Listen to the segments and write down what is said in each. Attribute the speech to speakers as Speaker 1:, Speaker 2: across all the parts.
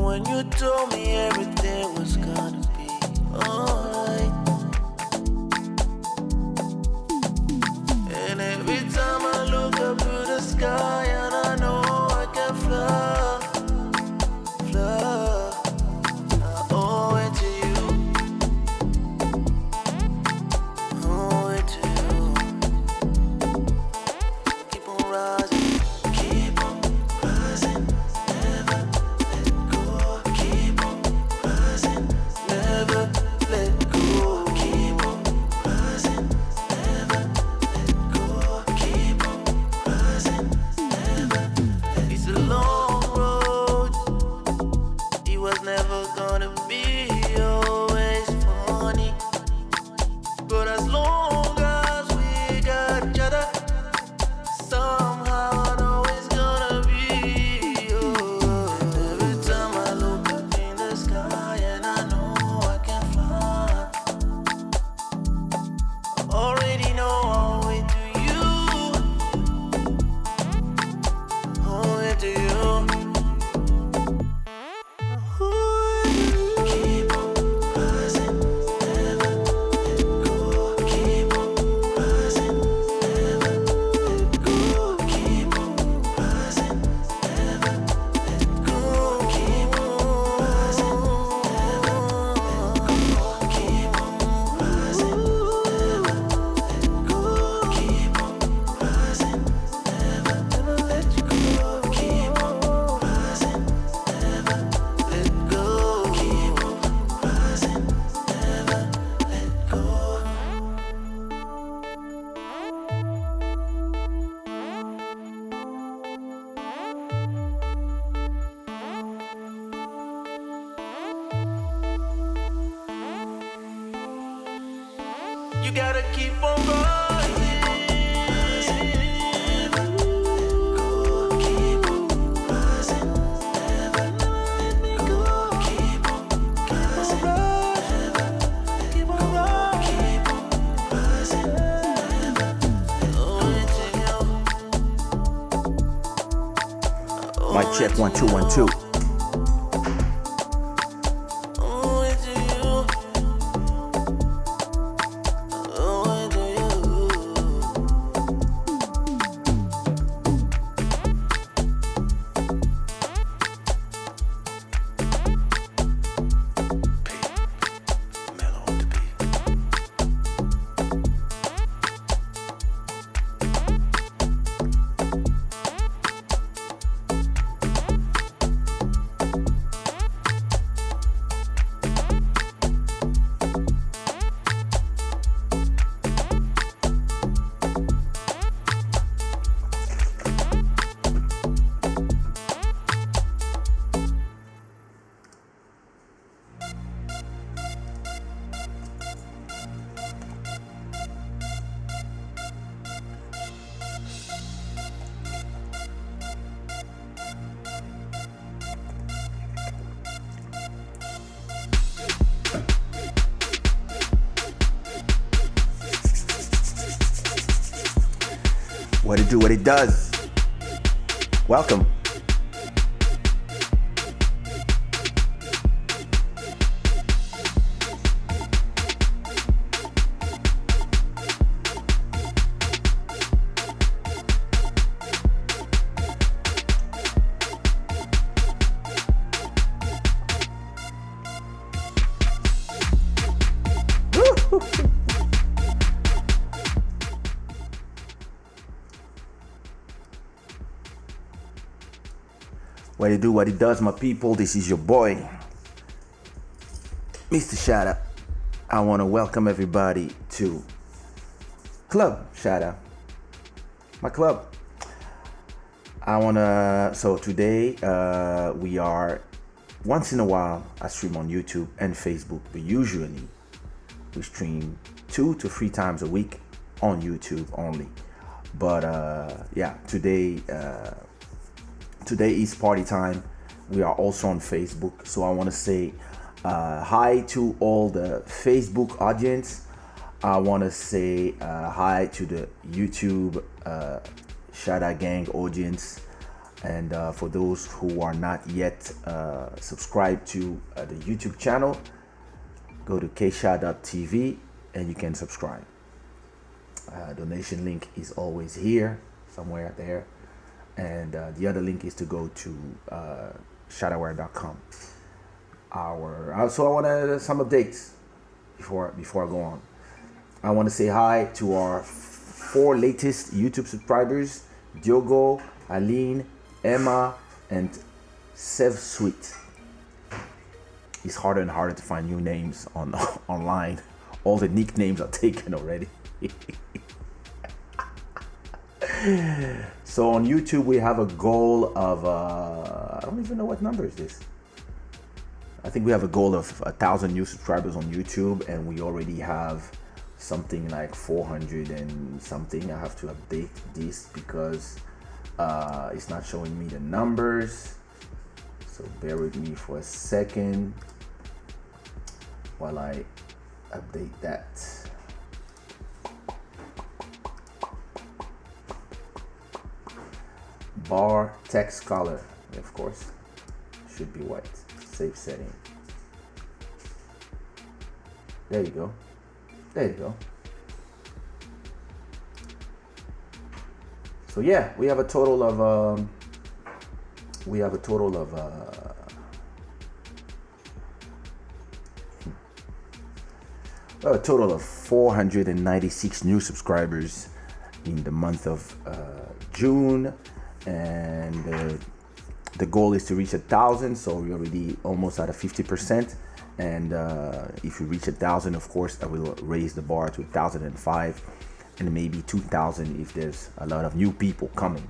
Speaker 1: when you told me everything was gonna be alright. And every time I look up to the sky, and I know I can fly, fly. I owe it to you. Owe it to you. Keep on rising, keep on rising, never let go. Keep on rising, never let go. Keep on rising, never let go. Keep on rising, never. It's a long road. It was never gonna be always funny, but as long as we got each other, somehow I know it's gonna be. Every time I look up in the sky, and I know I can fly, I already know I'll wait to you. I'll wait to you. Keep on rising, never let go. Keep on rising, never let go. Keep on rising, never let go. Keep on rising, never let go. Keep on rising, never let go. Keep on rising, never let you go. Keep on rising, never let go. Keep on rising, never let go. You gotta keep on rising, never let go. Keep on rising, never let go. Keep on rising, never let go. Keep on rising, never let go.
Speaker 2: Mic check 1 2 1 2.
Speaker 1: Owe it to you. Owe it to you. Mellow on the beat.
Speaker 2: What it do, what it does. Welcome. What it do, what it does, my people. This is your boy, Mr. Shada. I want to welcome everybody to Club Shada, my club. So today we are, once in a while, I stream on YouTube and Facebook, but usually we stream 2 to 3 times a week on YouTube only. But yeah, today is party time. We are also on Facebook, so I want to say hi to all the Facebook audience. I want to say hi to the YouTube Shada Gang audience. And for those who are not yet subscribed to the YouTube channel, go to Kaysha.tv and you can subscribe. Donation link is always here, somewhere there. And the other link is to go to shadaware.com. So I want to some updates before I go on. I want to say hi to our 4 latest YouTube subscribers: Diogo, Aline, Emma, and Sev Sweet. It's harder and harder to find new names online. All the nicknames are taken already. So on YouTube we have a goal of I don't even know what number is this. I think we have a goal of 1,000 new subscribers on YouTube, and we already have something like 400 and something. I have to update this because it's not showing me the numbers. So bear with me for a second while I update that. Bar text color, of course, should be white. Save setting. There you go. There you go. So yeah, we have a total of we have a total of 496 new subscribers in the month of June, and the goal is to reach 1,000. So we're already almost at a 50%. And if we reach 1,000, of course, I will raise the bar to 1,005 and maybe 2,000 if there's a lot of new people coming.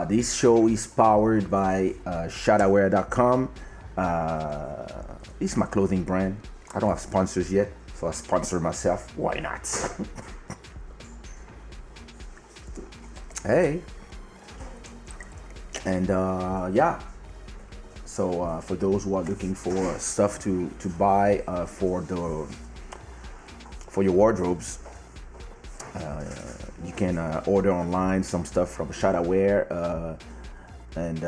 Speaker 2: This show is powered by Shadaware.com. This is my clothing brand. I don't have sponsors yet, so I sponsor myself. Why not? Hey. And yeah, so for those who are looking for stuff to buy for your wardrobes, you can order online some stuff from Shadaware, and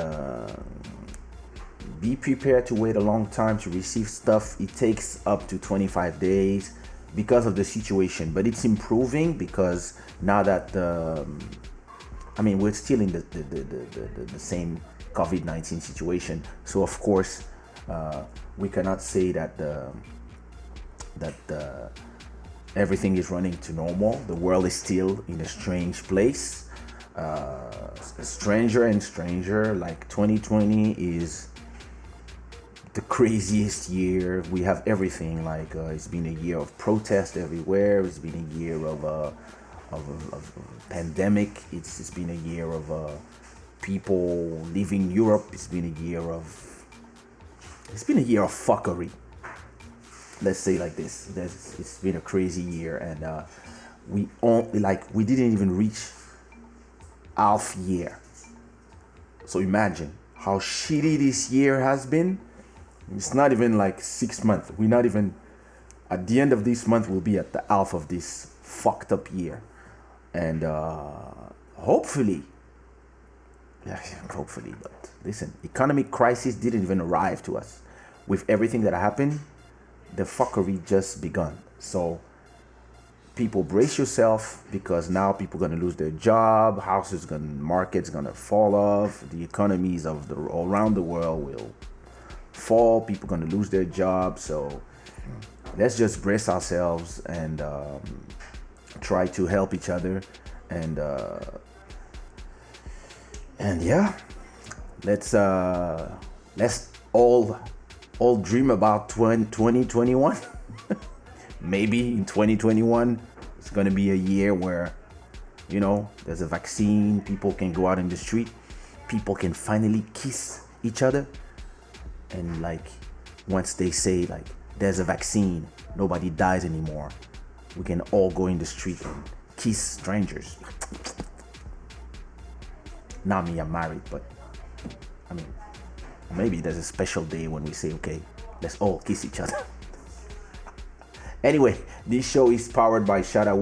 Speaker 2: be prepared to wait a long time to receive stuff. It takes up to 25 days because of the situation, but it's improving because now that we're still in the same COVID-19 situation. So of course, we cannot say that everything is running to normal. The world is still in a strange place, stranger and stranger. Like 2020 is the craziest year. We have everything. Like it's been a year of protest everywhere. It's been a year of pandemic. It's been a year of people leaving Europe. It's been a year of fuckery. Let's say like this. It's been a crazy year, and we didn't even reach half year. So imagine how shitty this year has been. It's not even like 6 months. We're not even at the end of this month. We'll be at the half of this fucked up year. And hopefully, but listen, economic crisis didn't even arrive to us. With everything that happened, the fuckery just begun. So people, brace yourself, because now people are gonna lose their job, markets gonna fall off, the economies of all around the world will fall, people gonna lose their jobs. So let's just brace ourselves and try to help each other, and yeah, let's all dream about 2021. Maybe in 2021 it's gonna be a year where, there's a vaccine, people can go out in the street, people can finally kiss each other, and once they say there's a vaccine, nobody dies anymore, we can all go in the street and kiss strangers. Not me, I'm married, but maybe there's a special day when we say, okay, let's all kiss each other. Anyway, this show is powered by Shada.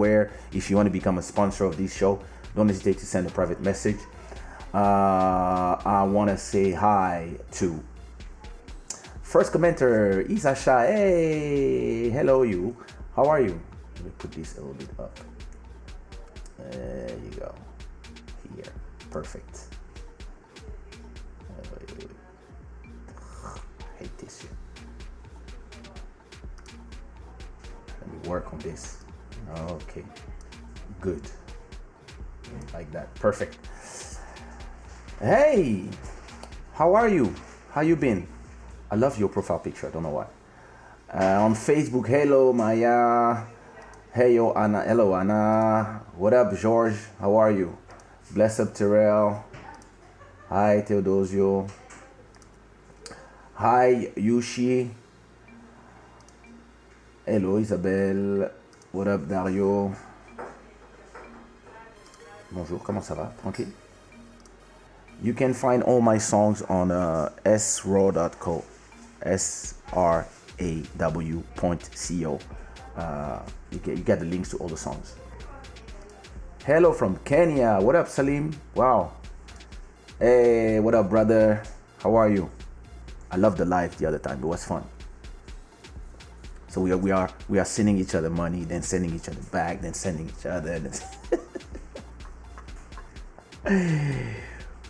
Speaker 2: If you want to become a sponsor of this show, don't hesitate to send a private message. I want to say hi to first commenter, Isasha. Hey, hello you. How are you? Let me put this a little bit up. There you go. Here. Perfect. Wait. I hate this shit. Let me work on this. Okay. Good. Like that. Perfect. Hey! How are you? How you been? I love your profile picture. I don't know why. On Facebook, hello Maya. Hey yo Anna. Hello Anna. What up George? How are you? Bless up Terrell. Hi Teodosio. Hi Yushi. Hello Isabelle. What up Dario? Bonjour, comment ça va? Tranquille? You can find all my songs on sraw.co. sraw.co. You get the links to all the songs. Hello from Kenya. What up, Salim? Wow. Hey, what up, brother? How are you? I loved the live the other time. It was fun. So we are sending each other money, then sending each other back, then sending each other.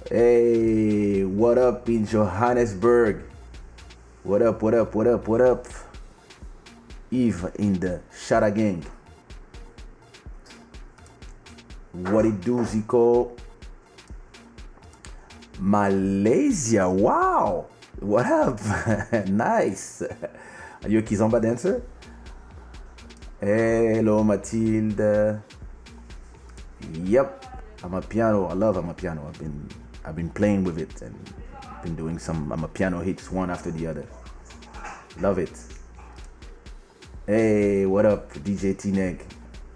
Speaker 2: Hey, what up in Johannesburg? What up? Eve in the Shada gang. What it do, Zico? Malaysia, wow. What up? Nice. Are you a Kizomba dancer? Hello, Matilda. Yep, I'm a piano. I love Amapiano. I've been playing with it and been doing some Amapiano hits one after the other. Love it. Hey, what up, DJ T-Neg?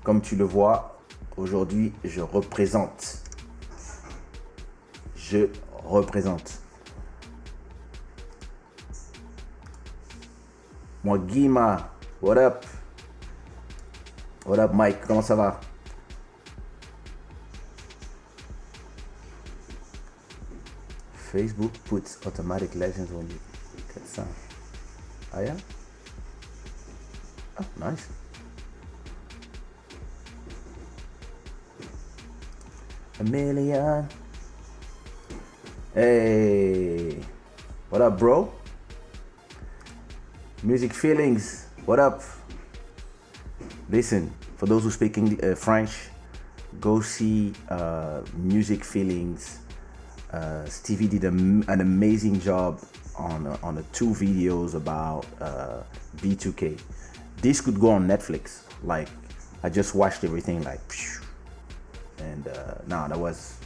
Speaker 2: Comme tu le vois, aujourd'hui, je représente. Moi, Guima, what up? What up, Mike? Comment ça va? Facebook puts automatic legends when you get some. Ah, yeah? Oh, nice. A million. Hey, what up, bro? Music Feelings, what up? Listen, for those who speak French, go see Music Feelings. Stevie did an amazing job on the 2 videos about B2K. This could go on Netflix. Like, I just watched everything like, and that was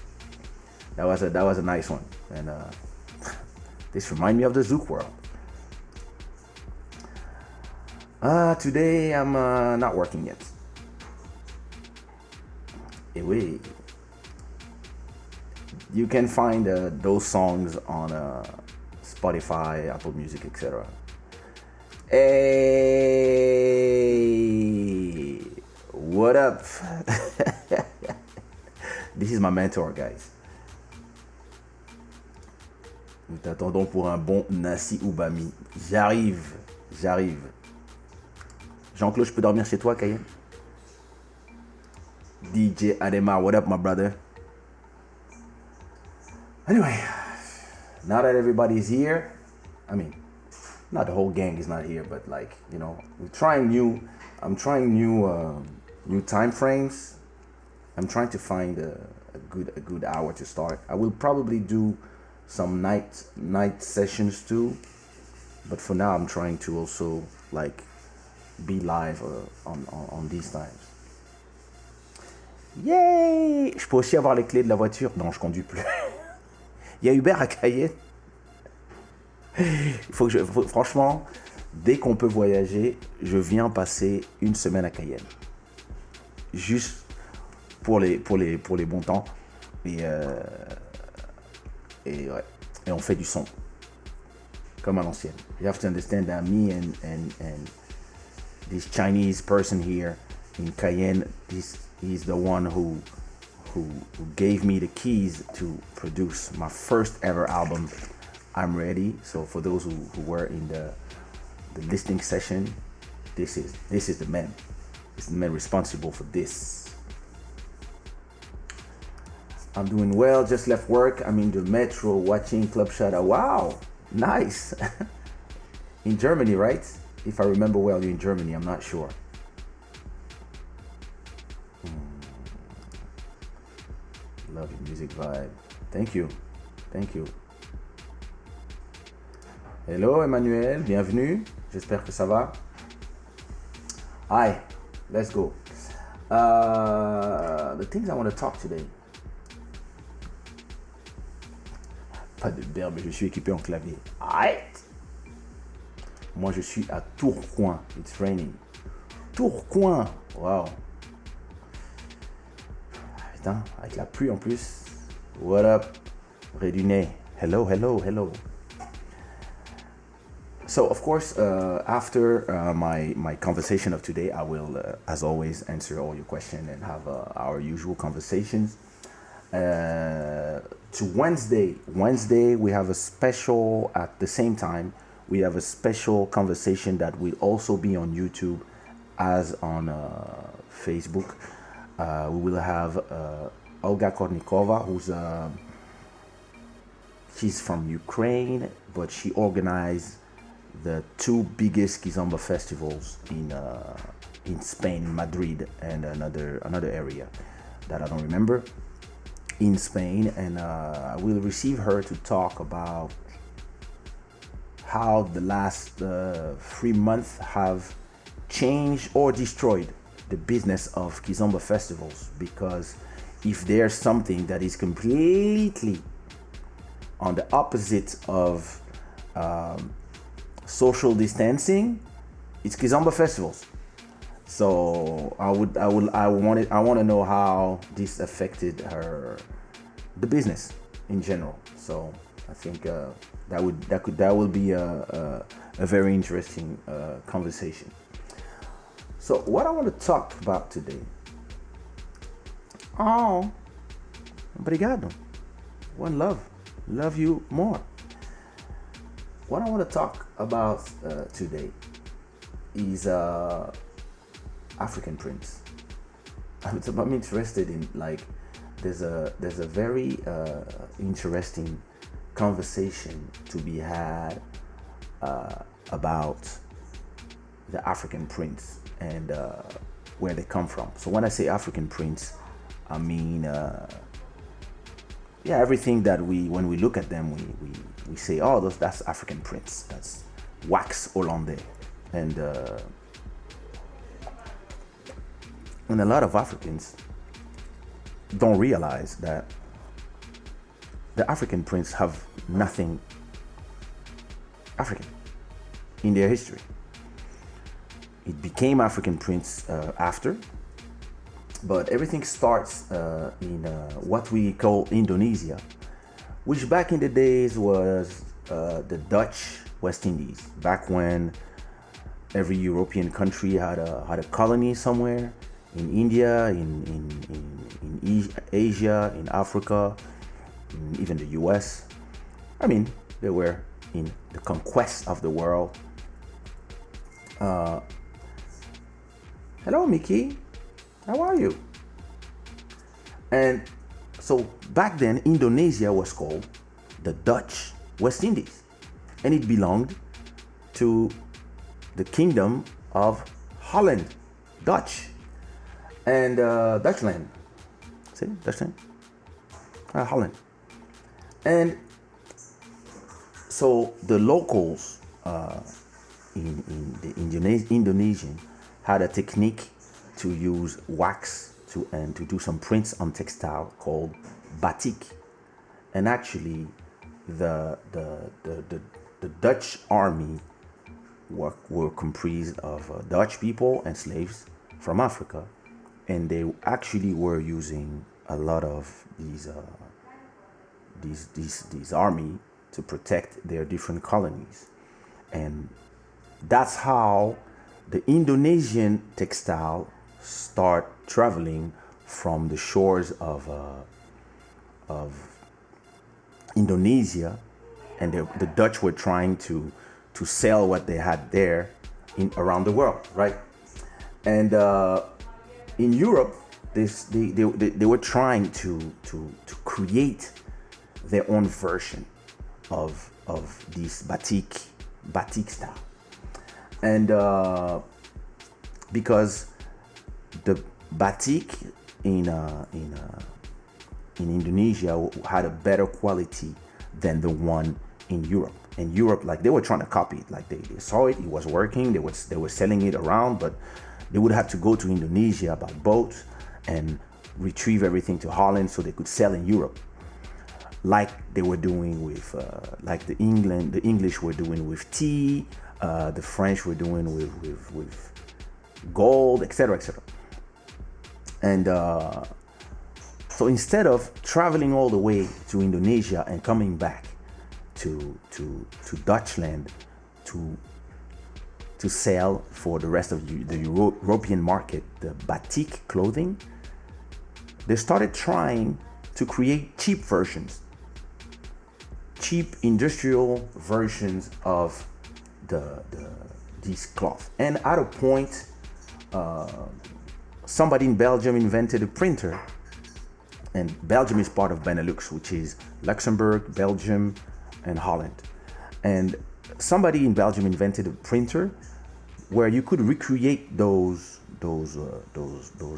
Speaker 2: a nice one. And this reminds me of the Zouk world. Today I'm not working yet. Anyway, you can find those songs on Spotify, Apple Music, etc. Hey, what up? This is my mentor, guys. Nous t'attendons pour un bon Nasi Ubami. J'arrive. Jean-Claude, je peux dormir chez toi, Cayenne? DJ Ademar, what up, my brother? Anyway, now that everybody's here, I mean, not the whole gang is not here, but like, you know, I'm trying new time frames. I'm trying to find a good hour to start. I will probably do some night sessions too, but for now I'm trying to also like be live on these times. Yay! Je peux aussi avoir les clés de la voiture. Non, je conduis plus. Il y a Uber à Cayenne. Franchement, dès qu'on peut voyager, je viens passer une semaine à Cayenne. Juste pour les bons temps. Et on fait du son. Comme à l'ancienne. You have to understand that me and this Chinese person here in Cayenne. He's the one who gave me the keys to produce my first ever album, I'm Ready. So for those who were in the listening session, this is the man. This is the man responsible for this. I'm doing well, just left work. I'm in the metro watching Club Shada. Wow, nice. In Germany, right? If I remember well, you're in Germany, I'm not sure. Love your music vibe. Thank you. Thank you. Hello Emmanuel, bienvenue. J'espère que ça va. Hi, let's go. The things I want to talk today. Pas de berbe, je suis équipé en clavier. Alright. Moi je suis à Tourcoing. It's raining. Tourcoing. Wow. Putain, avec la pluie en plus. What up, Redune? Hello, hello, hello. So of course, after my conversation of today, I will, as always, answer all your questions and have our usual conversations. To Wednesday, we have a special at the same time. We have a special conversation that will also be on YouTube as on Facebook. We will have Olga Kornikova, she's from Ukraine, but she organized the two biggest Kizomba festivals in Spain, Madrid, and another area that I don't remember in Spain. And I will receive her to talk about how the last 3 months have changed or destroyed the business of Kizomba festivals, because if there's something that is completely on the opposite of social distancing, it's Kizomba festivals. So I want to know how this affected the business in general. So I think that will be a very interesting conversation. So what I want to talk about today. Oh, obrigado. One love. Love you more. What I want to talk about today is African prints. I'm interested in, like, there's a very interesting conversation to be had about the African prints and where they come from. So when I say African prints, I mean everything that when we look at them, we say, oh, that's African prints, that's wax Hollandais, and a lot of Africans don't realize that the African prints have nothing African in their history. It became African prints after, but everything starts in what we call Indonesia, which back in the days was the Dutch West Indies. Back when every European country had a colony somewhere, in India, in Asia, in Africa, in even the US. I mean, they were in the conquest of the world. Hello, Mickey. How are you? And so back then, Indonesia was called the Dutch West Indies, and it belonged to the Kingdom of Holland, Dutch, and Dutchland. See, Dutchland, Holland. And so the locals in the Indonesian had a technique to use wax to do some prints on textile called batik. And actually the Dutch army were comprised of Dutch people and slaves from Africa, and they actually were using a lot of these army to protect their different colonies. And that's how the Indonesian textile start traveling from the shores of Indonesia, and the Dutch were trying to sell what they had there in around the world, right? And in Europe, they were trying to create their own version of this batik style, and because the batik in Indonesia had a better quality than the one in Europe. In Europe, like they were trying to copy it, like they saw it was working, they were selling it around, but they would have to go to Indonesia by boat and retrieve everything to Holland so they could sell in Europe, like they were doing with like the English were doing with tea, the French were doing with gold, etc., etc. And so instead of traveling all the way to Indonesia and coming back to Dutchland to sell for the rest of the European market the batik clothing, they started trying to create cheap versions, cheap industrial versions of these cloth. And at a point, somebody in Belgium invented a printer, and Belgium is part of Benelux, which is Luxembourg, Belgium, and Holland. And somebody in Belgium invented a printer where you could recreate those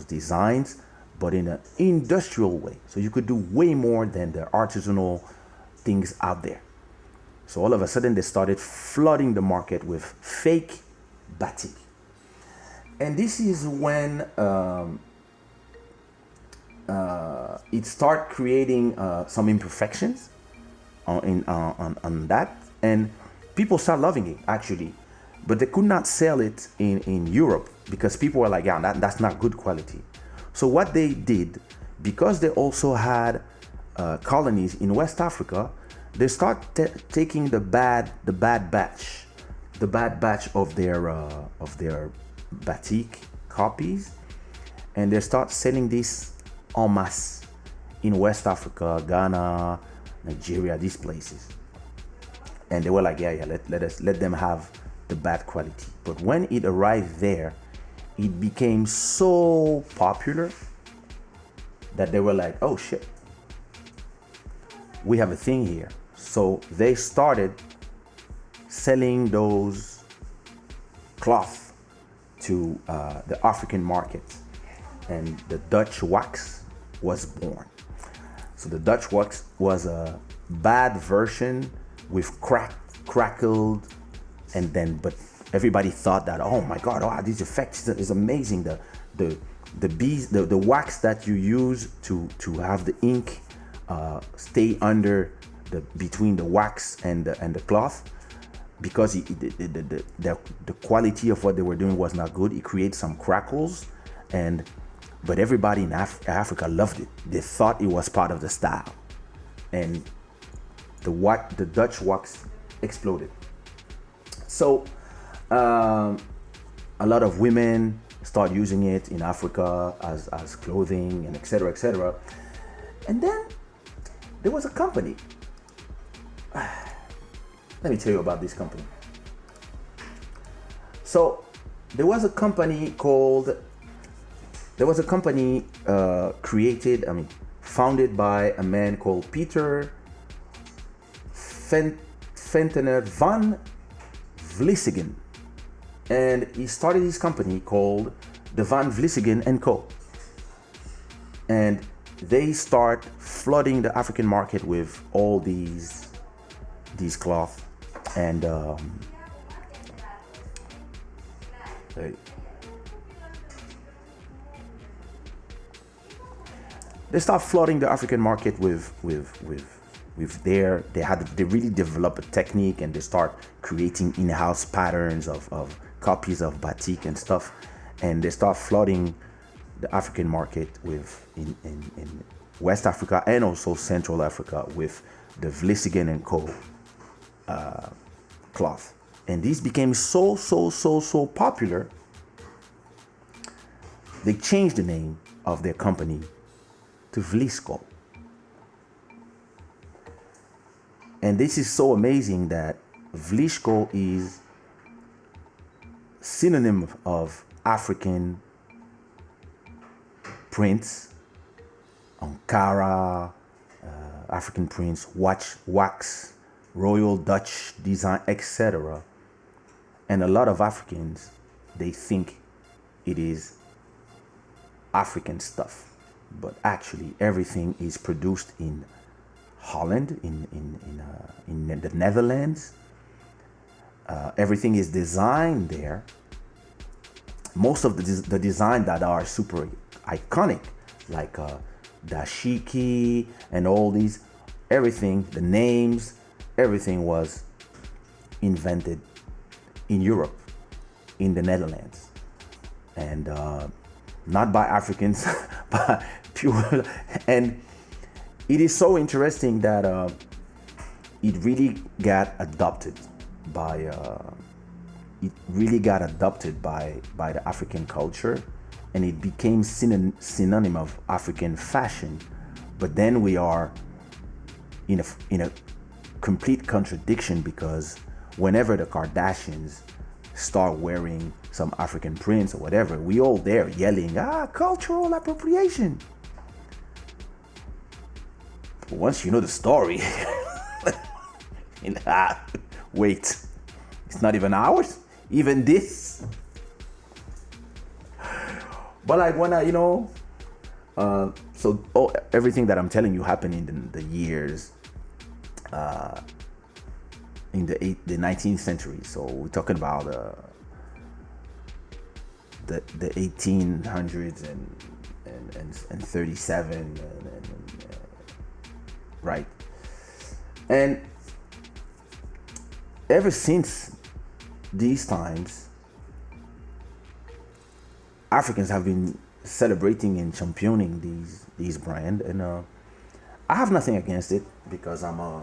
Speaker 2: designs, but in an industrial way. So you could do way more than the artisanal things out there. So all of a sudden they started flooding the market with fake batik. And this is when it started creating some imperfections on that, and people start loving it actually, but they could not sell it in Europe because people were like, yeah, that's not good quality. So what they did, because they also had colonies in West Africa, they start taking the bad batch of their batik copies, and they start selling this en masse in West Africa, Ghana, Nigeria, these places. And they were like, yeah, let them have the bad quality. But when it arrived there, it became so popular that they were like, oh shit, we have a thing here. So they started selling those cloth to the African market, and the Dutch wax was born. So the Dutch wax was a bad version with crackled, and then but everybody thought that, oh my god, oh, this effect is amazing. The wax that you use to have the ink stay under between the wax and the cloth, because the quality of what they were doing was not good. It created some crackles, but everybody in Africa loved it. They thought it was part of the style, and the Dutch wax exploded. So a lot of women start using it in Africa as clothing and etc., etc. And then there was a company. Let me tell you about this company. So there was a company founded by a man called Peter Ventner van Vlissingen, and he started his company called the Van Vlissingen and Co. And they start flooding the African market with all these cloth, and they start flooding the African market with they really develop a technique, and they start creating in-house patterns of copies of batik and stuff, and they start flooding the African market with in West Africa and also Central Africa with the Vlissingen and Co. Cloth. And these became so popular, they changed the name of their company to Vlisco. And this is so amazing that Vlisco is synonym of African prints, Ankara, African prints, wax, Royal Dutch design, etc. And a lot of Africans, they think it is African stuff, but actually everything is produced in Holland, in the Netherlands. Everything is designed there. Most of the design that are super iconic, like dashiki and all these, everything, the names, everything was invented in Europe, in the Netherlands, and not by Africans, but pure. And it is so interesting that it really got adopted by the African culture, and it became synonym of African fashion. But then we are in a complete contradiction, because whenever the Kardashians start wearing some African prints or whatever, we all there yelling, cultural appropriation. But once you know the story, wait, it's not even ours, even this. But like when everything that I'm telling you happened in the years, in the 19th century. So we're talking about the 1800s and 37 right. And ever since these times, Africans have been celebrating and championing these brands, and I have nothing against it, because I'm a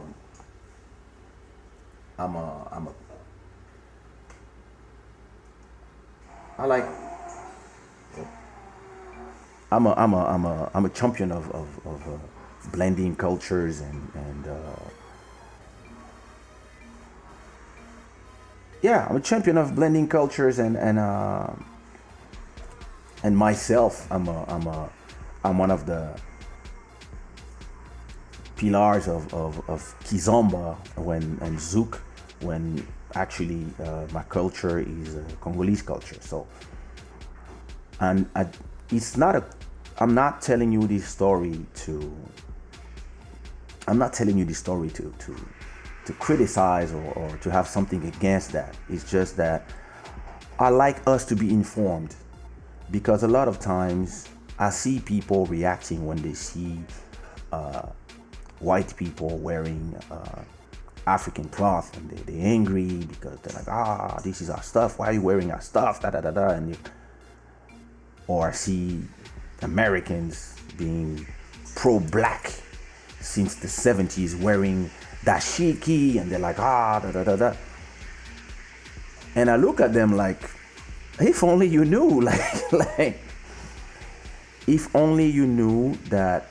Speaker 2: champion of blending cultures and I'm a champion of blending cultures and myself, I'm one of the pillars of Kizomba and Zouk, when actually my culture is Congolese culture. So, and it's not I'm not telling you this story to criticize or to have something against that. It's just that I like us to be informed, because a lot of times I see people reacting when they see white people wearing African cloth, and they're angry because they're like, this is our stuff, why are you wearing our stuff, or I see Americans being pro-black since the 70s, wearing dashiki, and they're like, and I look at them like, if only you knew, like if only you knew that,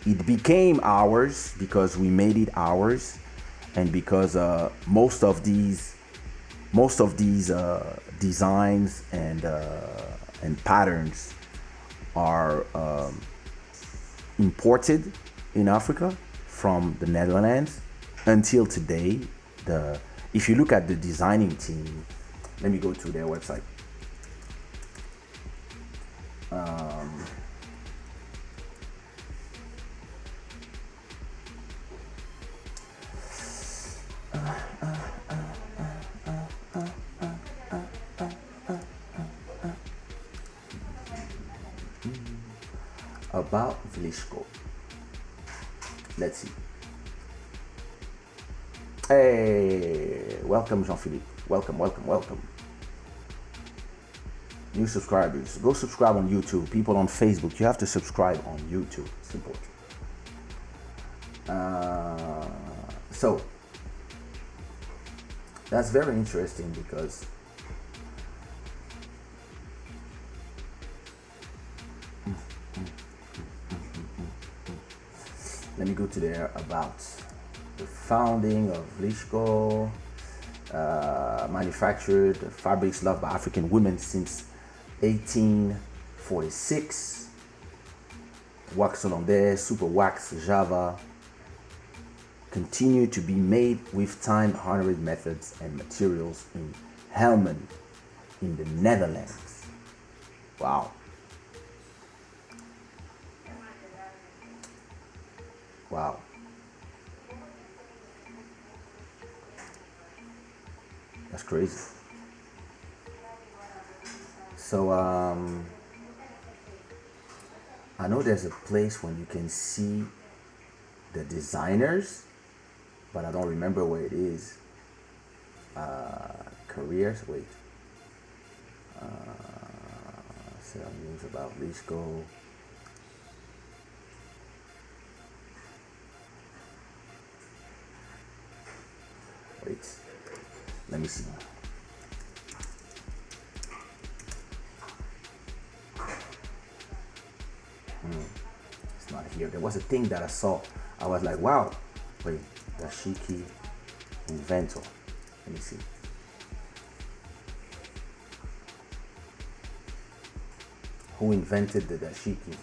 Speaker 2: it became ours because we made it ours, and because most of these designs and patterns are imported in Africa from the Netherlands. Until today, if you look at the designing team, let me go to their website. About Vlisco. Let's see. Hey, welcome Jean-Philippe. Welcome. New subscribers, go subscribe on YouTube. People on Facebook, you have to subscribe on YouTube. It's important. So That's very interesting because let me go to there about the founding of Lishko. Manufactured fabrics loved by African women since 1846. Wax hollandais, super wax, Java continue to be made with time-honored methods and materials in Helmond, in the Netherlands. Wow. Wow. That's crazy. So I know there's a place when you can see the designers, but I don't remember where it is. Careers, wait. Some news about Lisco. Wait, let me see. It's not here. There was a thing that I saw. I was like, wow. Wait, dashiki inventor. Let me see. Who invented the dashiki?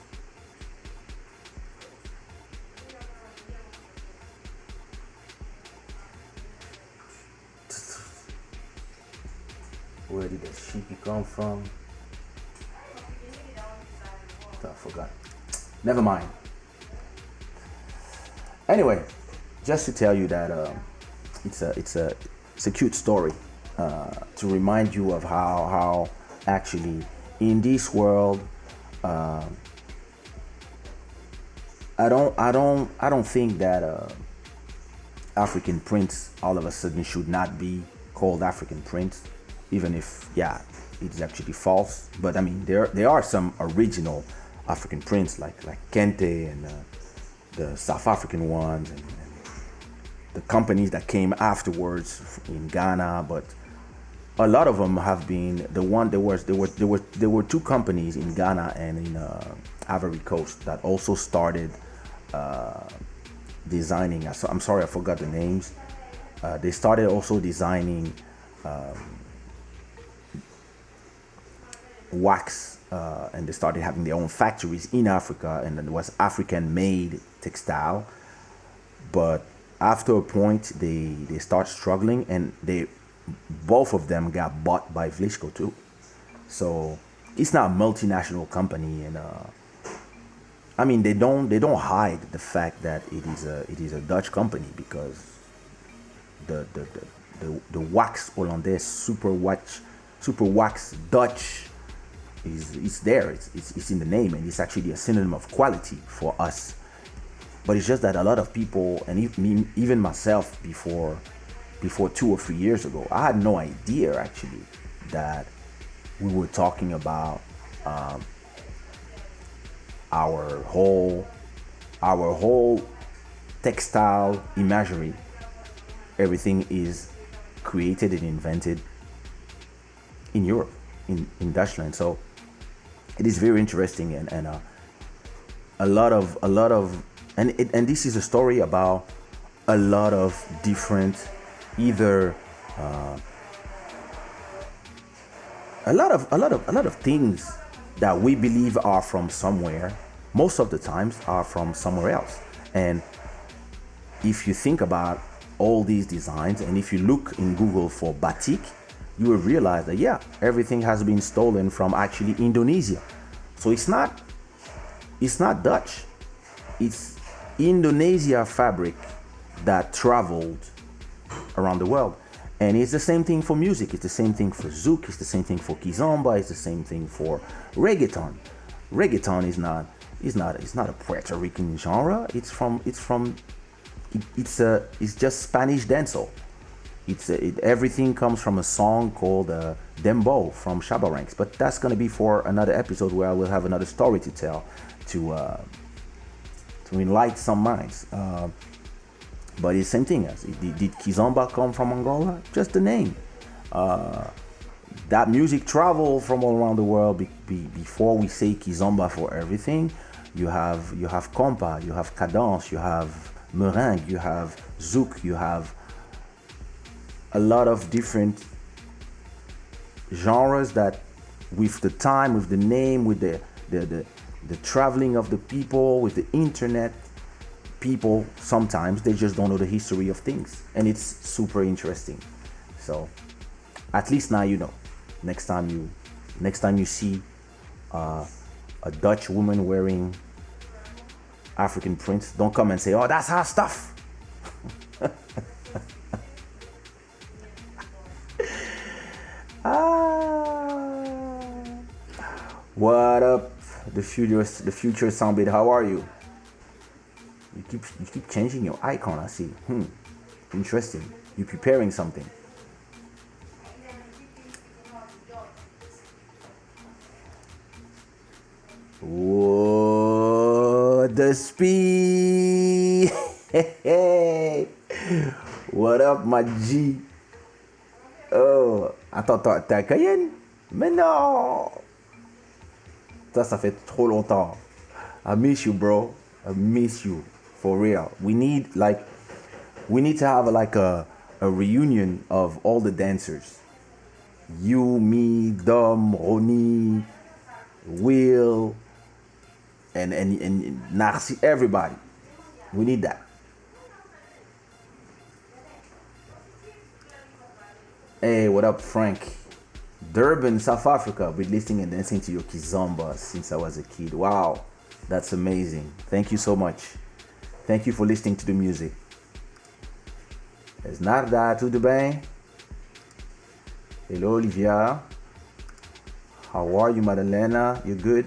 Speaker 2: Where did the dashiki come from? I forgot. Never mind. Anyway, just to tell you that it's a cute story to remind you of how actually in this world I don't think that African prints all of a sudden should not be called African prints, even if it's actually false. But I mean there are some original African prints like Kente and the South African ones and the companies that came afterwards in Ghana, but a lot of them have been there were two companies in Ghana and in Ivory Coast that also started designing. I'm sorry, I forgot the names. They started also designing wax, and they started having their own factories in Africa, and it was African-made textile. But after a point, they start struggling, and both of them got bought by Vlisco too. So it's not a multinational company, and I mean they don't hide the fact that it is a Dutch company, because the wax Hollandais super wax Dutch is there. It's in the name, and it's actually a synonym of quality for us. But it's just that a lot of people, and even myself, before 2 or 3 years ago, I had no idea actually that we were talking about our whole textile imagery. Everything is created and invented in Europe, in Dutchland. So it is very interesting, and a lot of and this is a story about a lot of different, either a lot of things that we believe are from somewhere, most of the times are from somewhere else. And if you think about all these designs, and if you look in Google for batik, you will realize that everything has been stolen from actually Indonesia. So it's not Dutch, it's Indonesia fabric that traveled around the world. And it's the same thing for music, it's the same thing for zouk, it's the same thing for kizomba, it's the same thing for reggaeton. Reggaeton is not a Puerto Rican genre. It's just Spanish dancehall. Everything comes from a song called Dembow from Shaba Ranks, but that's gonna be for another episode where I will have another story to tell to enlighten some minds. But it's the same thing. Did Kizomba come from Angola? Just the name. That music traveled from all around the world. Before we say Kizomba for everything, you have compa, you have cadence, you have meringue, you have zouk, you have a lot of different genres that, with the time, with the name, with the traveling of the people, with the internet, people sometimes they just don't know the history of things, and it's super interesting. So at least now you know. Next time you see a Dutch woman wearing African prints, don't come and say, "Oh, that's our stuff." What up, the future soundbit? How are you? You keep changing your icon. I see. Interesting. You preparing something? Whoa, the speed. What up, my G? Oh, attends, t'es à Cayenne? Mais non! Ça fait trop longtemps. I miss you, bro. I miss you. For real. We need to have a reunion of all the dancers. You, me, Dom, Ronnie, Will, and Narcy, everybody. We need that. Hey, what up, Frank? Durban, South Africa. Been listening and dancing to your kizomba since I was a kid. Wow, that's amazing. Thank you so much. Thank you for listening to the music. Esnarda, tudo bem? Hello, Olivia. How are you, Madalena? You good?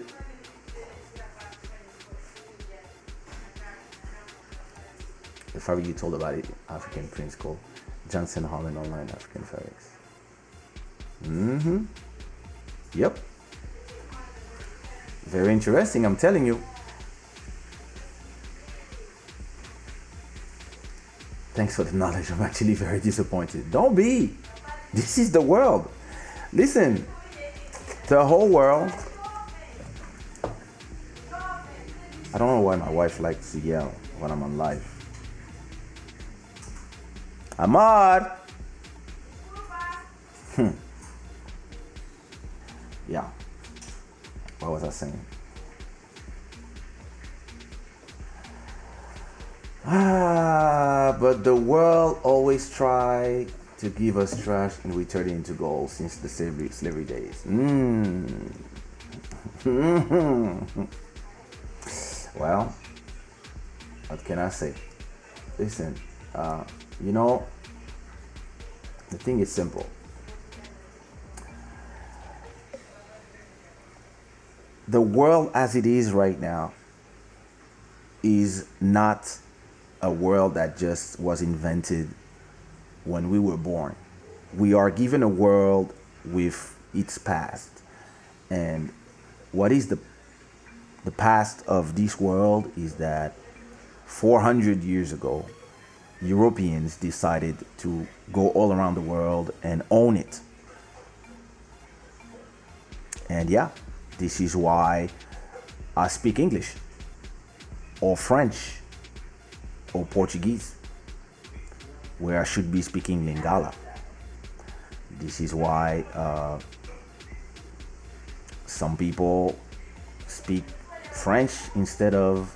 Speaker 2: The fabric you told about it, African Prince called Johnson Holland Online African Fabrics. Yep. Very interesting, I'm telling you. Thanks for the knowledge. I'm actually very disappointed. Don't be. This is the world. Listen, the whole world. I don't know why my wife likes to yell when I'm on live. Ahmad. Yeah. What was I saying? But the world always try to give us trash and we turn it into gold since the slavery days. Well, what can I say? Listen, the thing is simple. The world as it is right now is not a world that just was invented when we were born. We are given a world with its past. And what is the past of this world is that 400 years ago, Europeans decided to go all around the world and own it. And yeah, this is why I speak English or French or Portuguese, where I should be speaking Lingala. This is why some people speak French instead of,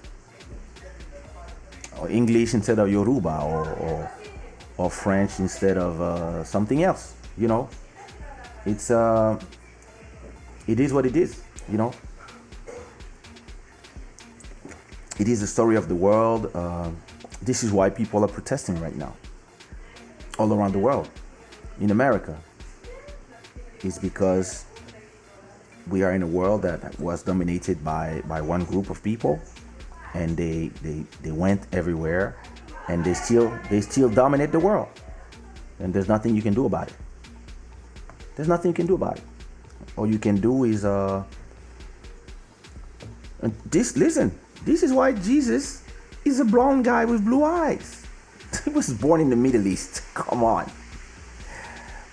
Speaker 2: or English instead of Yoruba, or French instead of something else. It's it is what it is. It is the story of the world. This is why people are protesting right now all around the world. In America, it's because we are in a world that was dominated by one group of people, and they went everywhere, and they still dominate the world, and there's nothing you can do about it. There's nothing you can do about it. All you can do is this is why Jesus is a blonde guy with blue eyes. he was born in the Middle East. Come on.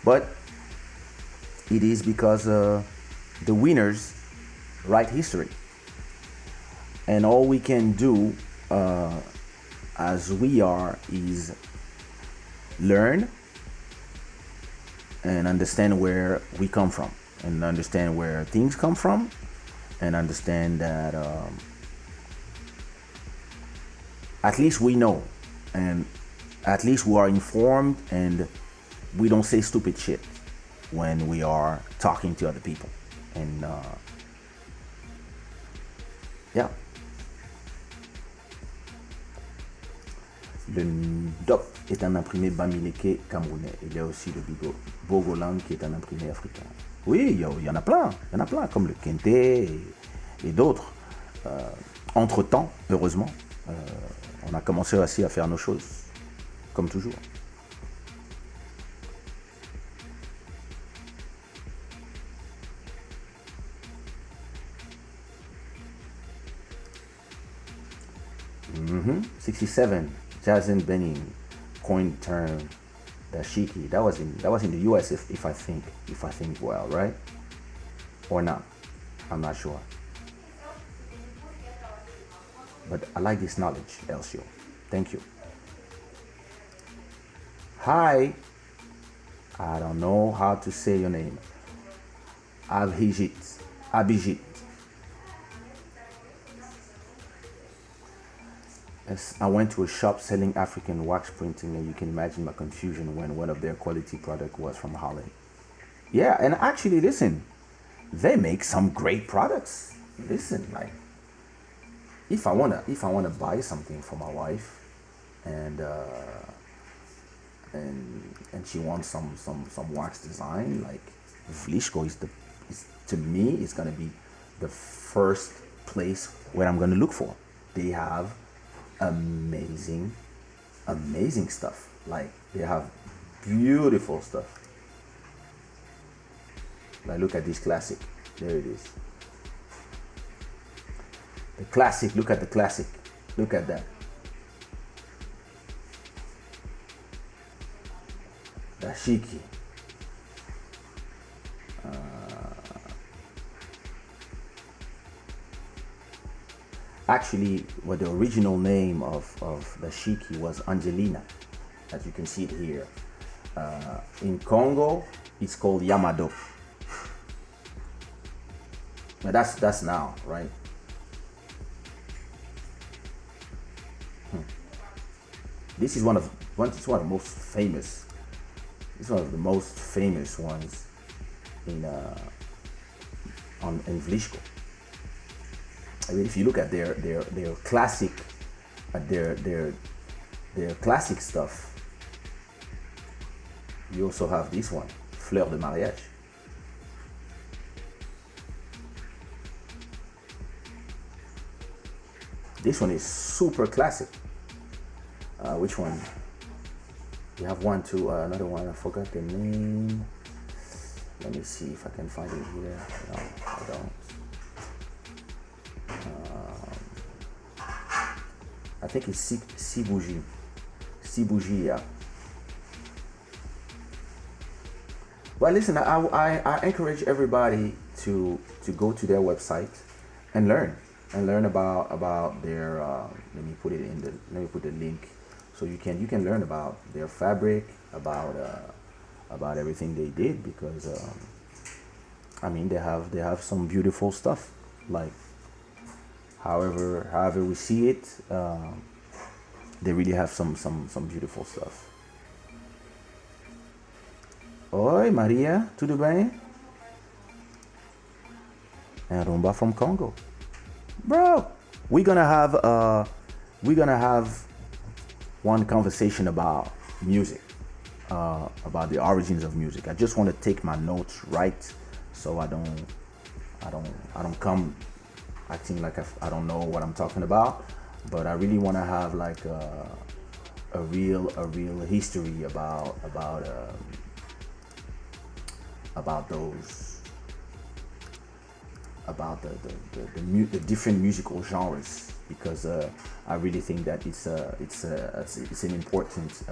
Speaker 2: But it is because the winners write history. And all we can do as we are is learn and understand where we come from and understand where things come from and understand that at least we know and at least we are informed and we don't say stupid shit when we are talking to other people. And yeah. Le Ndop est un imprimé bamileke camerounais. Il y a aussi le Bogolang qui est un imprimé africain. Oui, il y en a plein. Il y en a plein, comme le Kente et d'autres. Entre-temps, heureusement, on a commencé aussi à faire nos choses, comme toujours. Mm-hmm. 67. Jason Benning coined term dashiki. That was in the US if I think well, right? Or not. I'm not sure. But I like this knowledge, Elcio. Thank you. Hi. I don't know how to say your name. Abhijit. Yes, I went to a shop selling African wax printing, and you can imagine my confusion when one of their quality product was from Holland. Yeah, and actually, listen, they make some great products. Listen, like if I wanna buy something for my wife, and she wants some wax design, like Vlishko is to me is gonna be the first place where I'm gonna look for. They have amazing stuff. Like they have beautiful stuff. Like look at this classic. There it is. The classic. Look at the classic. Look at that. Dashiki. Actually, what the original name of the shiki was Angelina, as you can see it here. In Congo, it's called Yamado. But that's now, right? This is one of the most famous. It's one of the most famous ones in Vlishko. I mean, if you look at their classic, their classic stuff, you also have this one, Fleur de Mariage. This one is super classic. Which one? You have one too. Another one. I forgot the name. Let me see if I can find it here. No, I don't. I think it's Sibuji. Sibuji, yeah. Well, listen, I encourage everybody to go to their website and learn about their. Let me put the link so you can learn about their fabric, about everything they did, because I mean they have some beautiful stuff. Like however we see it, they really have some beautiful stuff. Oi, Maria, tudo bem? And Rumba from Congo. Bro, we're gonna have one conversation about music, about the origins of music. I just want to take my notes right, so I don't come acting like I don't know what I'm talking about. But I really want to have like a real history about those, about the different musical genres, because I really think that it's an important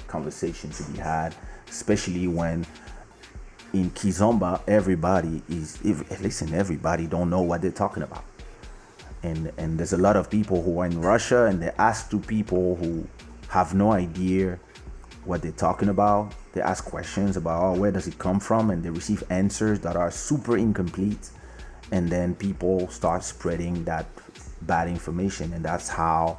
Speaker 2: conversation to be had, especially when in Kizomba everybody don't know what they're talking about, and there's a lot of people who are in Russia and they ask to people who have no idea what they're talking about. They ask questions about, oh, where does it come from, and they receive answers that are super incomplete, and then people start spreading that bad information, and that's how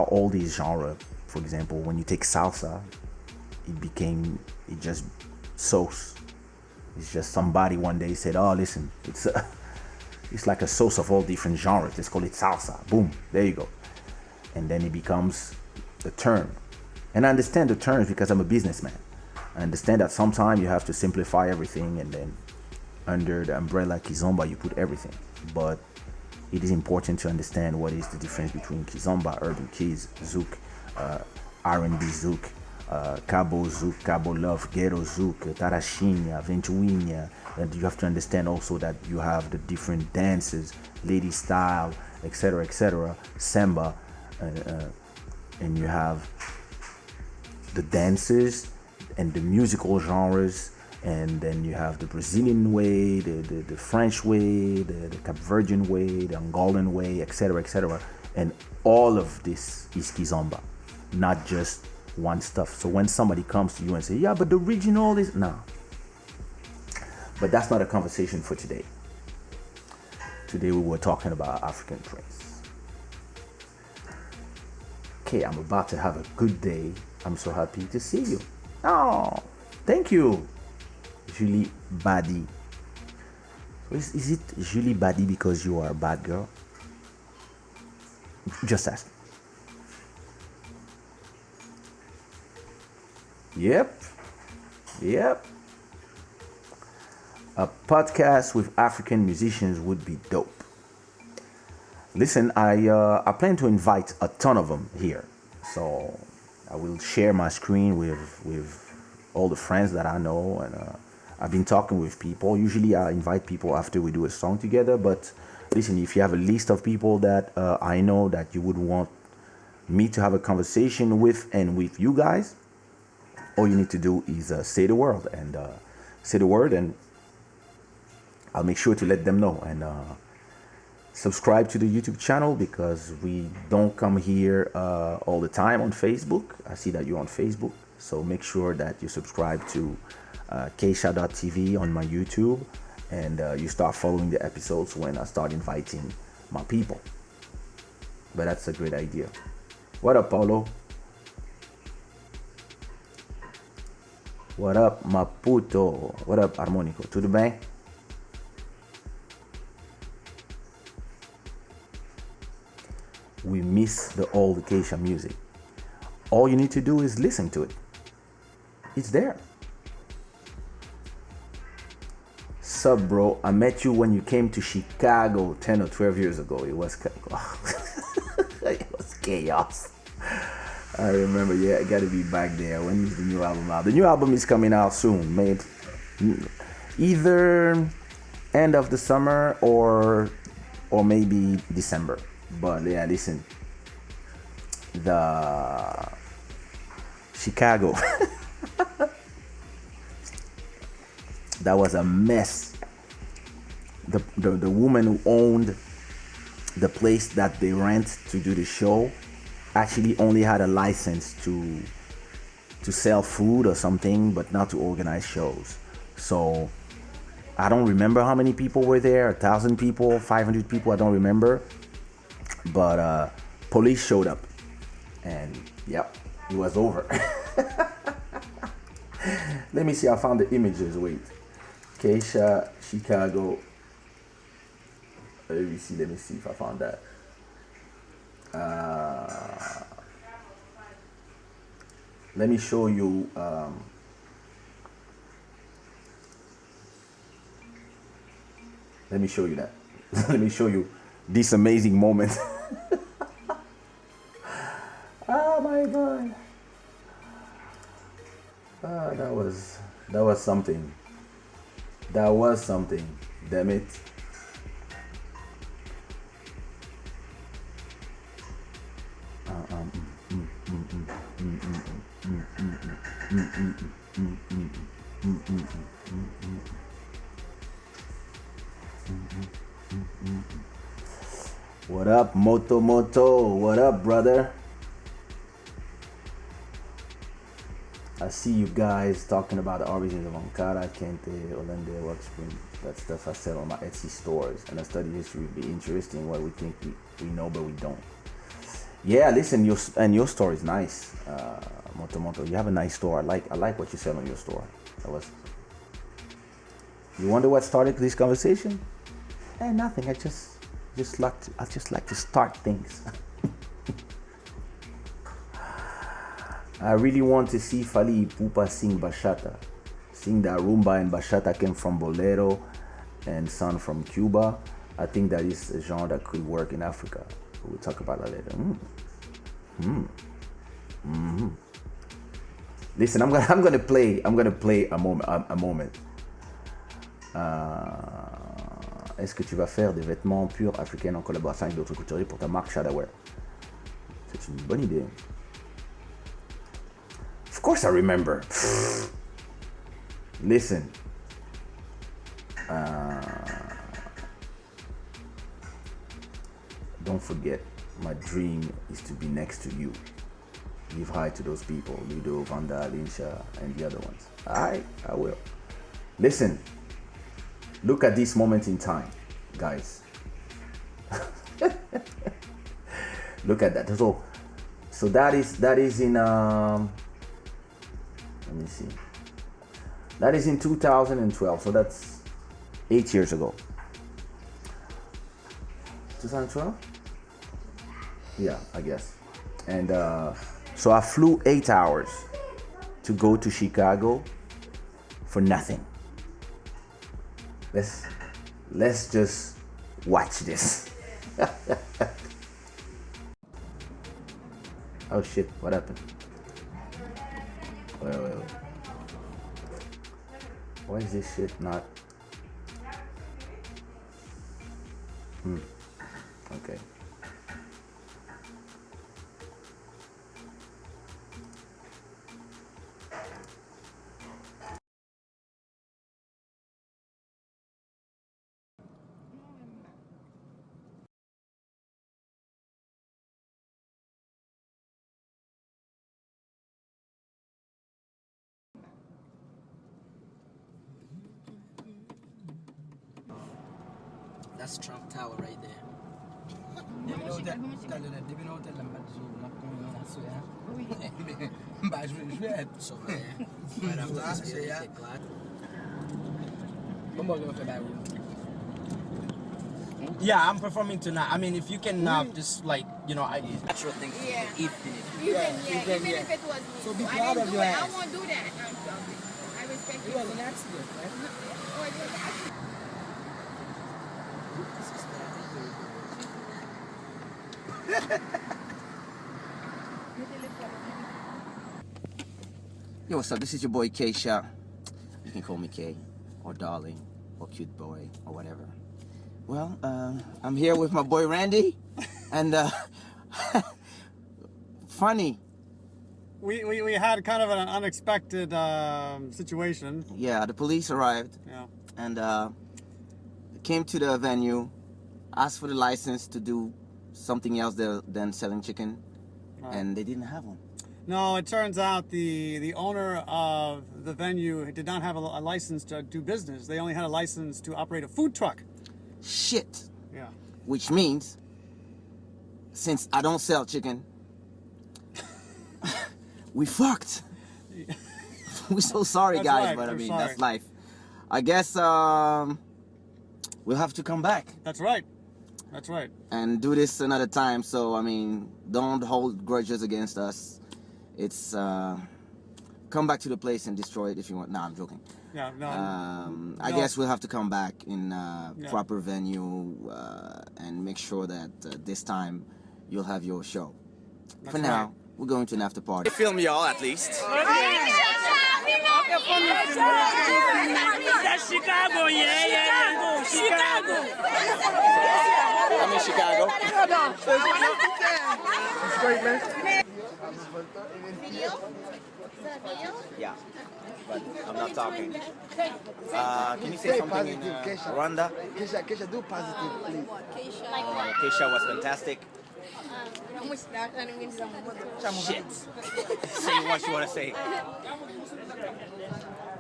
Speaker 2: all these genres, for example, when you take salsa, it just sauce. It's just somebody one day said, oh, listen, it's like a sauce of all different genres, let's call it salsa. Boom, there you go. And then it becomes the term. And I understand the terms because I'm a businessman. I understand that sometimes you have to simplify everything, and then under the umbrella Kizomba you put everything. But it is important to understand what is the difference between Kizomba, urban kids, zouk, R&B zouk, Cabo zouk, Cabo love, ghetto zouk, Tarashinha, Ventuinha. And you have to understand also that you have the different dances, lady style, etc., samba, and you have the dances and the musical genres, and then you have the Brazilian way, the French way, the Cape Verdean way, the Angolan way, etc., and all of this is Kizomba, not just one stuff. So when somebody comes to you and say, yeah, but the original is, no. But that's not a conversation for today. Today we were talking about African Prince. Okay, I'm about to have a good day. I'm so happy to see you. Oh, thank you, Julie Badi. Is it Julie Badi because you are a bad girl? Just ask. Yep. A podcast with African musicians would be dope. Listen, I plan to invite a ton of them here, so I will share my screen with all the friends that I know, and I've been talking with people. Usually I invite people after we do a song together, but listen, if you have a list of people that I know that you would want me to have a conversation with and with you guys, all you need to do is say the word, and I'll make sure to let them know. And subscribe to the YouTube channel, because we don't come here all the time on Facebook. I see that you're on Facebook, so make sure that you subscribe to Kaysha.tv on my YouTube, and you start following the episodes when I start inviting my people. But that's a great idea. What up, Paulo? What up, Maputo? What up, Harmonico? Tudo bem? We miss the old Kaysha music. All you need to do is listen to it. It's there. Sup, bro? I met you when you came to Chicago 10 or 12 years ago. It was chaos. I remember, yeah, I gotta be back there. When is the new album out? The new album is coming out soon, mate. Either end of the summer or maybe December. But yeah, listen, the Chicago, that was a mess. The woman who owned the place that they rent to do the show actually only had a license to sell food or something, but not to organize shows. So I don't remember how many people were there, 1,000 people, 500 people, I don't remember. But police showed up, and yep, it was over. Let me see, I found the images. Wait, Kaysha, Chicago. Let me see if I found that. Let me show you. Let me show you that. Let me show you this amazing moment. Oh my God. That was something. That was something. Damn it. What up, Moto? What up, brother? I see you guys talking about the origins of Ankara, Kente, Olende, Workspring. That stuff I sell on my Etsy stores. And I study history. It'd be interesting what we think we know, but we don't. Yeah, listen, your store is nice, Moto. You have a nice store. I like what you sell on your store. You wonder what started this conversation? Nothing. I just like to start things. I really want to see Fally Ipupa sing bachata. Sing that rumba and bachata came from Bolero and son from Cuba. I think that is a genre that could work in Africa. We'll talk about that later. Listen, I'm gonna play a moment. Est-ce que tu vas faire des vêtements purs africains en collaboration avec d'autres couturiers pour ta marque Shada? C'est une bonne idée. Of course I remember. Listen. Don't forget, my dream is to be next to you. Give hi to those people, Ludo, Vanda, Linsha, and the other ones. I will. Listen. Look at this moment in time, guys. Look at that. So that is in let me see. That is in 2012. So that's 8 years ago. 2012? Yeah, I guess. And so I flew 8 hours to go to Chicago for nothing. Let's just watch this. Oh shit, what happened? Wait. Why is this shit not? Okay.
Speaker 3: That's Trump Tower right there. So, right after this video, get glad.
Speaker 4: Yeah, I'm performing tonight. I mean, if you can just like,
Speaker 3: Natural thing.
Speaker 5: Yeah.
Speaker 3: Even
Speaker 5: Even if it was me.
Speaker 4: So be
Speaker 5: I
Speaker 4: proud
Speaker 5: didn't
Speaker 4: of
Speaker 5: do
Speaker 4: your
Speaker 5: it.
Speaker 4: ass.
Speaker 5: I won't do that. I'm joking. I respect you.
Speaker 4: It was an accident, right?
Speaker 5: Oh, it was an accident.
Speaker 3: Yo, what's up? This is your boy Kaysha. You can call me Kay, or darling, or cute boy, or whatever. Well, I'm here with my boy Randy, and funny.
Speaker 6: We had kind of an unexpected situation.
Speaker 3: Yeah, the police arrived
Speaker 6: Yeah.
Speaker 3: and came to the venue, asked for the license to do something else than selling chicken, and they didn't have one.
Speaker 6: No, it turns out the owner of the venue did not have a license to do business. They only had a license to operate a food truck.
Speaker 3: Shit.
Speaker 6: Yeah.
Speaker 3: Which means, since I don't sell chicken, we fucked. We're so sorry,
Speaker 6: That's
Speaker 3: guys,
Speaker 6: right,
Speaker 3: but I
Speaker 6: we're
Speaker 3: mean,
Speaker 6: sorry.
Speaker 3: that's life. I guess we'll have to come back
Speaker 6: That's right. That's right.
Speaker 3: and do this another time. So, I mean, don't hold grudges against us. It's come back to the place and destroy it if you want. Nah, I'm joking.
Speaker 6: Yeah. No.
Speaker 3: I
Speaker 6: No.
Speaker 3: guess we'll have to come back in
Speaker 6: Yeah.
Speaker 3: proper venue and make sure that this time you'll have your show.
Speaker 6: That's
Speaker 3: For now,
Speaker 6: right.
Speaker 3: we're going to an after party. Film y'all at least.
Speaker 7: That's Chicago, yeah. Chicago.
Speaker 3: I'm in Chicago.
Speaker 7: Straight, man.
Speaker 5: Video? Is that a video?
Speaker 3: Yeah, but I'm not talking. Can you say something in Rwanda?
Speaker 8: Kaysha, do positive, please.
Speaker 3: Kaysha was fantastic. Shit. Say what you want to say.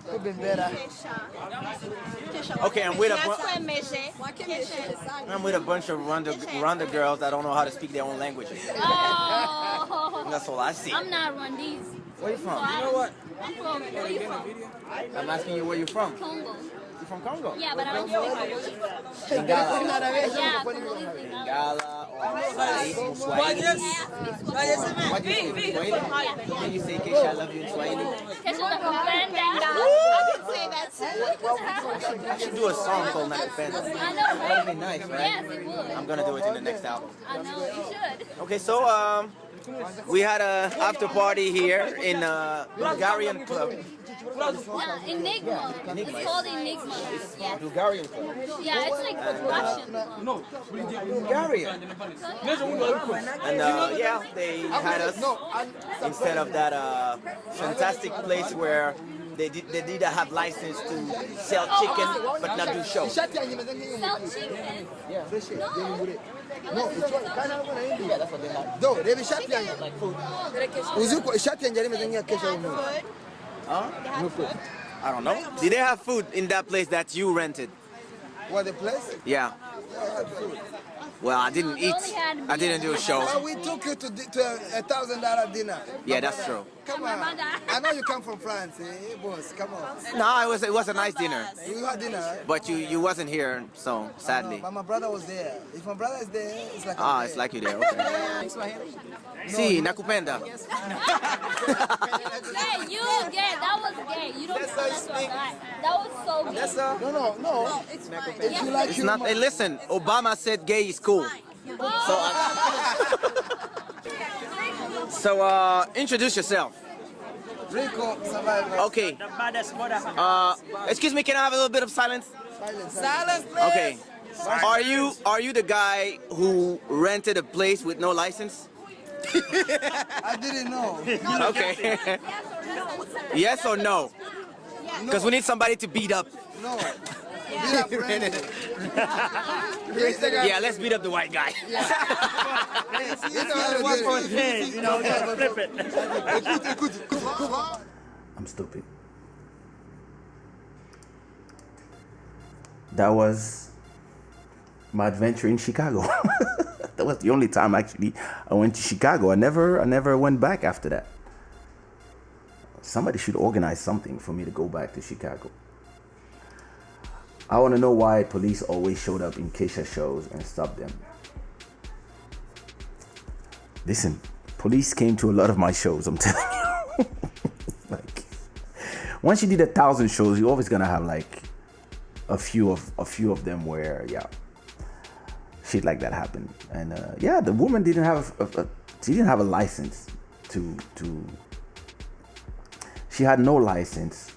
Speaker 8: Could be better.
Speaker 3: Okay, I'm with a bunch of Rwanda girls that don't know how to speak their own language.
Speaker 9: Oh.
Speaker 3: That's all I see.
Speaker 9: I'm not Rwandese.
Speaker 3: Where you from?
Speaker 9: You know what? I'm from. Where you from?
Speaker 3: I'm asking you where you're from.
Speaker 9: Congo.
Speaker 3: You from Congo?
Speaker 9: Yeah, but I don't speak Congolese.
Speaker 3: Lingala.
Speaker 9: Yeah, Congolese Lingala.
Speaker 3: Lingala or Swahili. What do you say? Swahili? Can you say Kaysha, I love you in Swahili?
Speaker 9: Kesho nakupenda.
Speaker 5: I can say that too.
Speaker 3: I should do a song called Nakupenda.
Speaker 9: I know,
Speaker 3: That would
Speaker 9: right?
Speaker 3: be nice, right?
Speaker 9: Yes, it would.
Speaker 3: I'm gonna do it in the next album.
Speaker 9: I know, you should.
Speaker 3: Okay, so we had a after party here in a Bulgarian club.
Speaker 9: Enigma.
Speaker 3: Enigma.
Speaker 9: It's called Enigma. Yes.
Speaker 3: Bulgarian club.
Speaker 9: Yeah, it's like a Russian club.
Speaker 3: Bulgaria. And yeah, they had us instead of that fantastic place where they did have license to sell chicken but not do shows.
Speaker 9: Sell chicken.
Speaker 8: No, it's what kind of one.
Speaker 3: Yeah, that's what they have.
Speaker 8: No, they be shot yangu.
Speaker 3: Like food.
Speaker 8: Uzuko shot yangu yale mezania kesho umu.
Speaker 3: Huh?
Speaker 8: No food.
Speaker 3: I don't know. Did they have food in that place that you rented?
Speaker 8: What the place?
Speaker 3: Yeah.
Speaker 8: Yeah, I had food.
Speaker 3: Well, I didn't eat. I didn't do a show.
Speaker 8: But we took you to $1,000 dinner.
Speaker 3: Yeah, that's true.
Speaker 8: Come on. I know you come from France, eh, boss? Come on.
Speaker 3: No, it was a nice dinner.
Speaker 8: You had dinner, right?
Speaker 3: But you wasn't here, so sadly.
Speaker 8: No, but my brother was there. If my brother is there, it's like
Speaker 3: Ah,
Speaker 8: I'm
Speaker 3: it's
Speaker 8: there.
Speaker 3: like you there. Okay. See, nakupenda.
Speaker 9: Hey, you gay. That was gay. You don't that's so guy. That was so gay.
Speaker 3: That's
Speaker 8: No. If you like
Speaker 3: It's
Speaker 8: you,
Speaker 3: not. Hey, listen, Obama said gay is cool. So introduce yourself.
Speaker 8: Rico survivor.
Speaker 3: Okay.
Speaker 7: The baddest motherfucker.
Speaker 3: Excuse me, can I have a little bit of silence?
Speaker 8: Silence.
Speaker 3: Okay. Are you the guy who rented a place with no license?
Speaker 8: I didn't know.
Speaker 3: Okay. Yes or no? Because we need somebody to beat up.
Speaker 8: No. Beat up Brandon.
Speaker 3: Yeah, let's beat up the white guy.
Speaker 7: You know, just flip it.
Speaker 2: I'm stupid. That was my adventure in Chicago. That was the only time actually I went to Chicago. I never went back after that. Somebody should organize something for me to go back to Chicago. I want to know why police always showed up in Kaysha shows and stopped them. Listen, police came to a lot of my shows, I'm telling you. Like, once you did 1,000 shows, you're always gonna have like a few of them where, yeah, shit like that happened. And yeah, the woman didn't have a license to. She had no license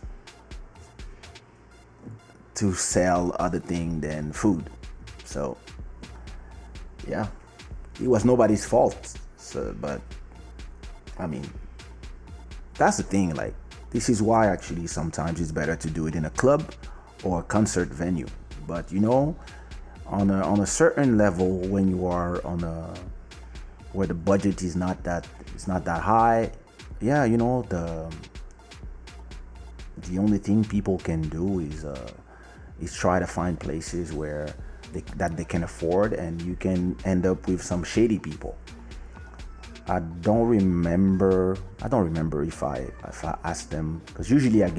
Speaker 2: to sell other thing than food. So yeah, it was nobody's fault. So, but I mean, that's the thing. Like, this is why actually sometimes it's better to do it in a club or a concert venue. But you know, on a certain level, when you are on a where the budget is not that high, yeah, you know, the only thing people can do is try to find places where they can afford, and you can end up with some shady people. I don't remember if I asked them, because usually I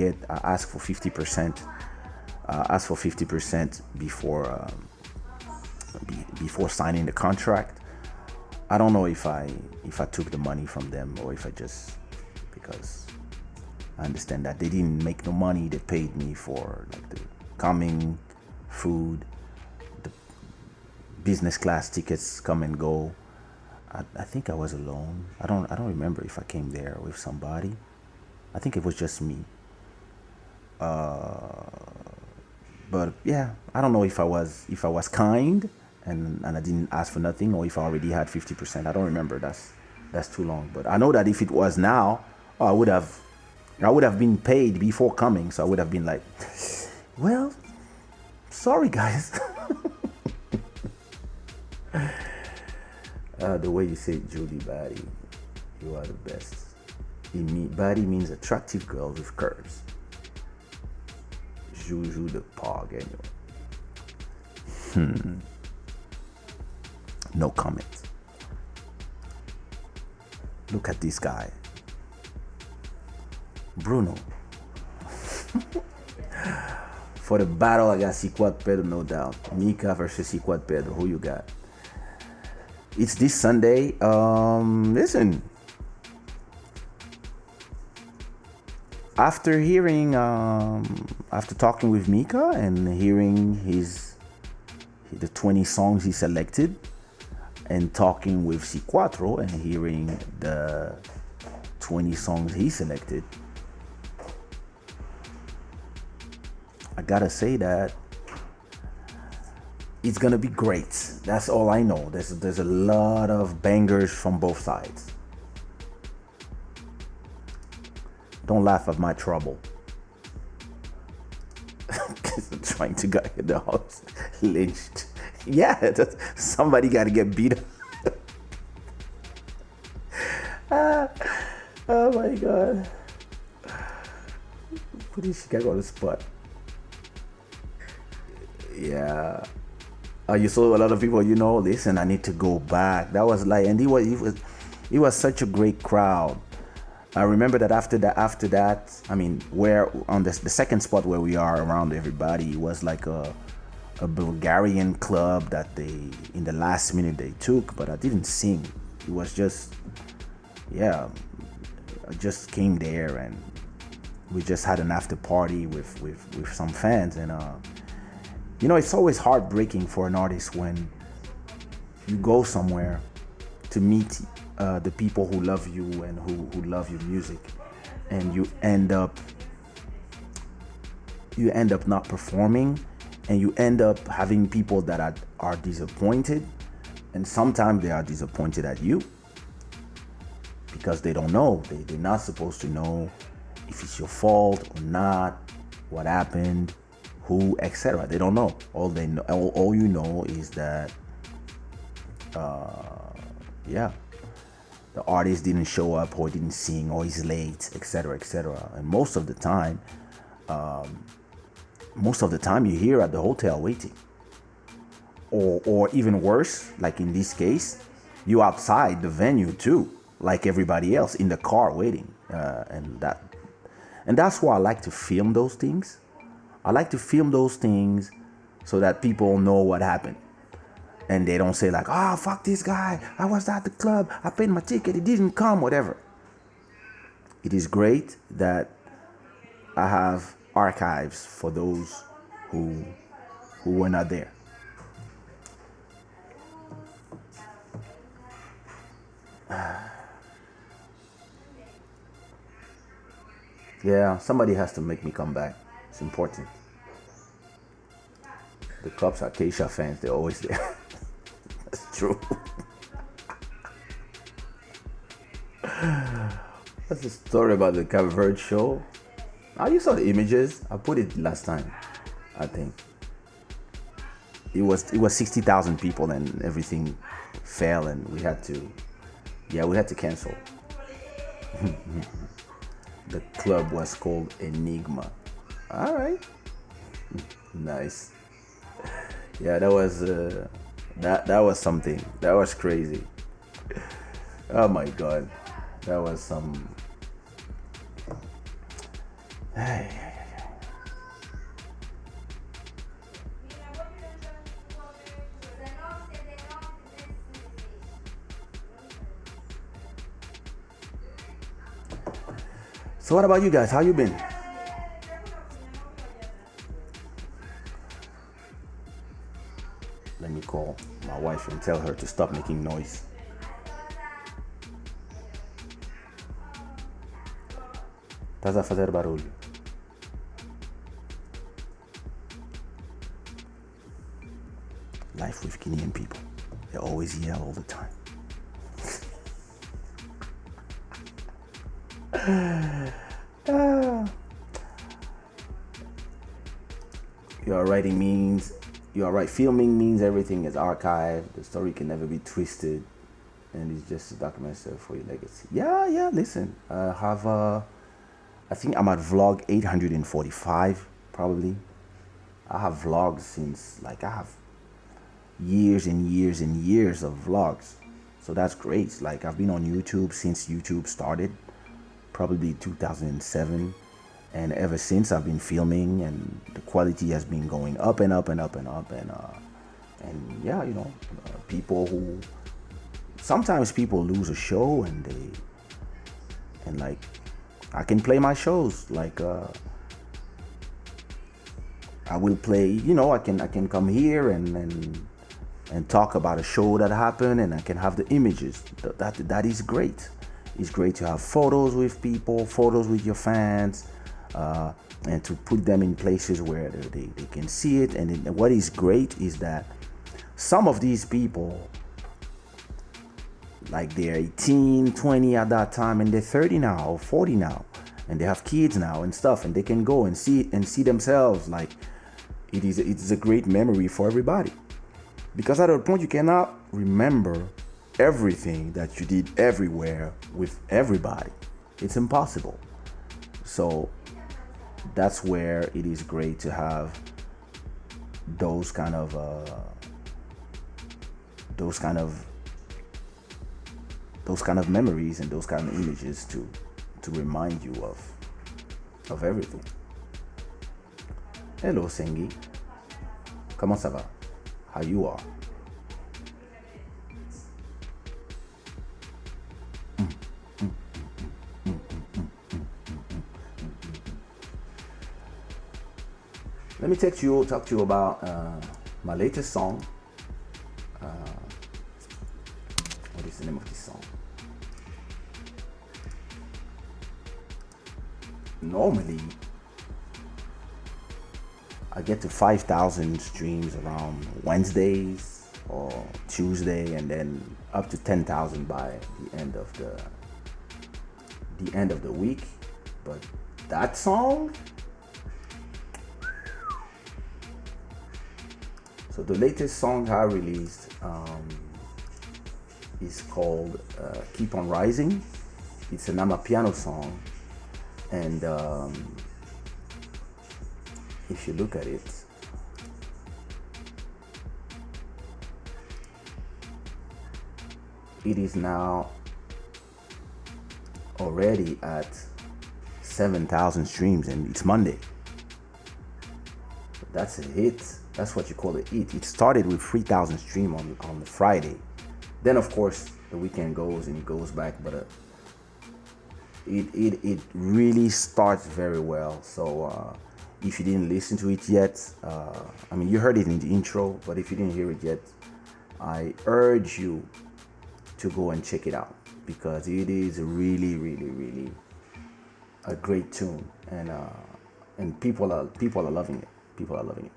Speaker 2: ask for 50%. Ask for 50% before signing the contract. I don't know if I took the money from them or if I just, because I understand that they didn't make no money. They paid me for like the coming, food, the business class tickets, come and go. I think I was alone. I don't remember if I came there with somebody. I think it was just me. But yeah, I don't know if I was kind and I didn't ask for nothing, or if I already had 50%. I don't remember. That's That's too long. But I know that if it was now, I would have been paid before coming. So I would have been like, well, sorry guys. The way you say Julie Batty, you are the best. Batty means attractive girl with curves. Juju the Pog, anyway. No comment. Look at this guy. Bruno. For the battle, I got Siquat Pedro, no doubt. Mika versus Siquat Pedro. Who you got? It's this Sunday. Listen. After hearing, after talking with Mika and hearing the 20 songs he selected, and talking with C4 and hearing the 20 songs he selected, I gotta say that it's gonna be great. That's all I know. There's a lot of bangers from both sides. Don't laugh at my trouble. I'm trying to get in the house lynched. Yeah, somebody got to get beat up. Oh my God. Put this Chicago on the spot. Yeah. You saw a lot of people, listen, I need to go back. That was like, and it was such a great crowd. I remember that after that, I mean, where on the second spot where we are around everybody, it was like a Bulgarian club that in the last minute they took, but I didn't sing. It was just, I just came there and we just had an after party with some fans. And, it's always heartbreaking for an artist when you go somewhere to meet the people who love you and who love your music, and you end up not performing, and you end up having people that are disappointed, and sometimes they are disappointed at you because they don't know. They're not supposed to know if it's your fault or not, what happened, who, etc. They don't know. All you know is that the artist didn't show up or didn't sing or he's late, etc., etc. And most of the time you're here at the hotel waiting. Or even worse, like in this case, you outside the venue too, like everybody else, in the car waiting. And that's why I like to film those things. I like to film those things so that people know what happened. And they don't say like, oh, fuck this guy. I was at the club. I paid my ticket. It didn't come, whatever. It is great that I have archives for those who were not there. Yeah, somebody has to make me come back. It's important. The cops are Kaysha fans. They're always there. That's true. That's the story about the Cape Verde show. Oh, you saw the images. I put it last time, I think. It was 60,000 people and everything fell and we had to cancel. The club was called Enigma. All right. Nice. Yeah, that was that was something. That was crazy. Oh my God, that was some. So what about you guys? How you been? Let me call my wife and tell her to stop making noise. Estás a fazer barulho. Life with Guinean people. They always yell all the time. Ah. You're right. Filming means everything is archived. The story can never be twisted, and it's just a document for your legacy. Yeah. Listen, I think I'm at vlog 845 probably. I have vlogs since I have years and years and years of vlogs, so that's great. I've been on YouTube since YouTube started, probably 2007. And ever since I've been filming, and the quality has been going up and up and up and up. And yeah, people who sometimes people lose a show and I can play my shows. I will play. I can come here and talk about a show that happened, and I can have the images. That is great. It's great to have photos with people, photos with your fans. And to put them in places where they can see it. And what is great is that some of these people, they're 18, 20 at that time, and they're 30 now or 40 now, and they have kids now and stuff, and they can go and see themselves. It is a great memory for everybody, because at a point you cannot remember everything that you did everywhere with everybody. It's impossible. So that's where it is great to have those kind of memories and those kind of images to remind you of everything. Hello Sengi, comment ça va? How you are? Let me talk to you about my latest song. What is the name of this song? Normally, I get to 5,000 streams around Wednesdays or Tuesday, and then up to 10,000 by the end of the week. But that song. So the latest song I released is called Keep on Rising. It's an Amapiano song, and if you look at it, it is now already at 7,000 streams, and it's Monday. That's a hit. That's what you call a hit. It started with 3,000 streams on the Friday. Then of course the weekend goes and it goes back, but it really starts very well. So if you didn't listen to it yet, you heard it in the intro, but if you didn't hear it yet, I urge you to go and check it out, because it is really, really, really a great tune, and people are loving it. People are loving it.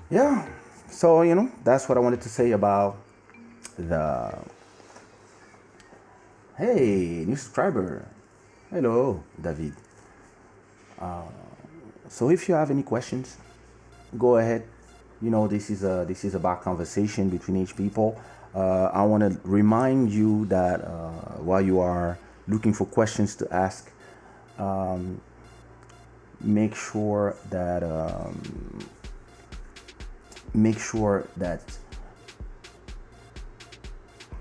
Speaker 2: Yeah, so that's what I wanted to say about the. Hey, new subscriber. Hello, David. So if you have any questions, go ahead. This is about conversation between each people. I want to remind you that while you are looking for questions to ask, make sure that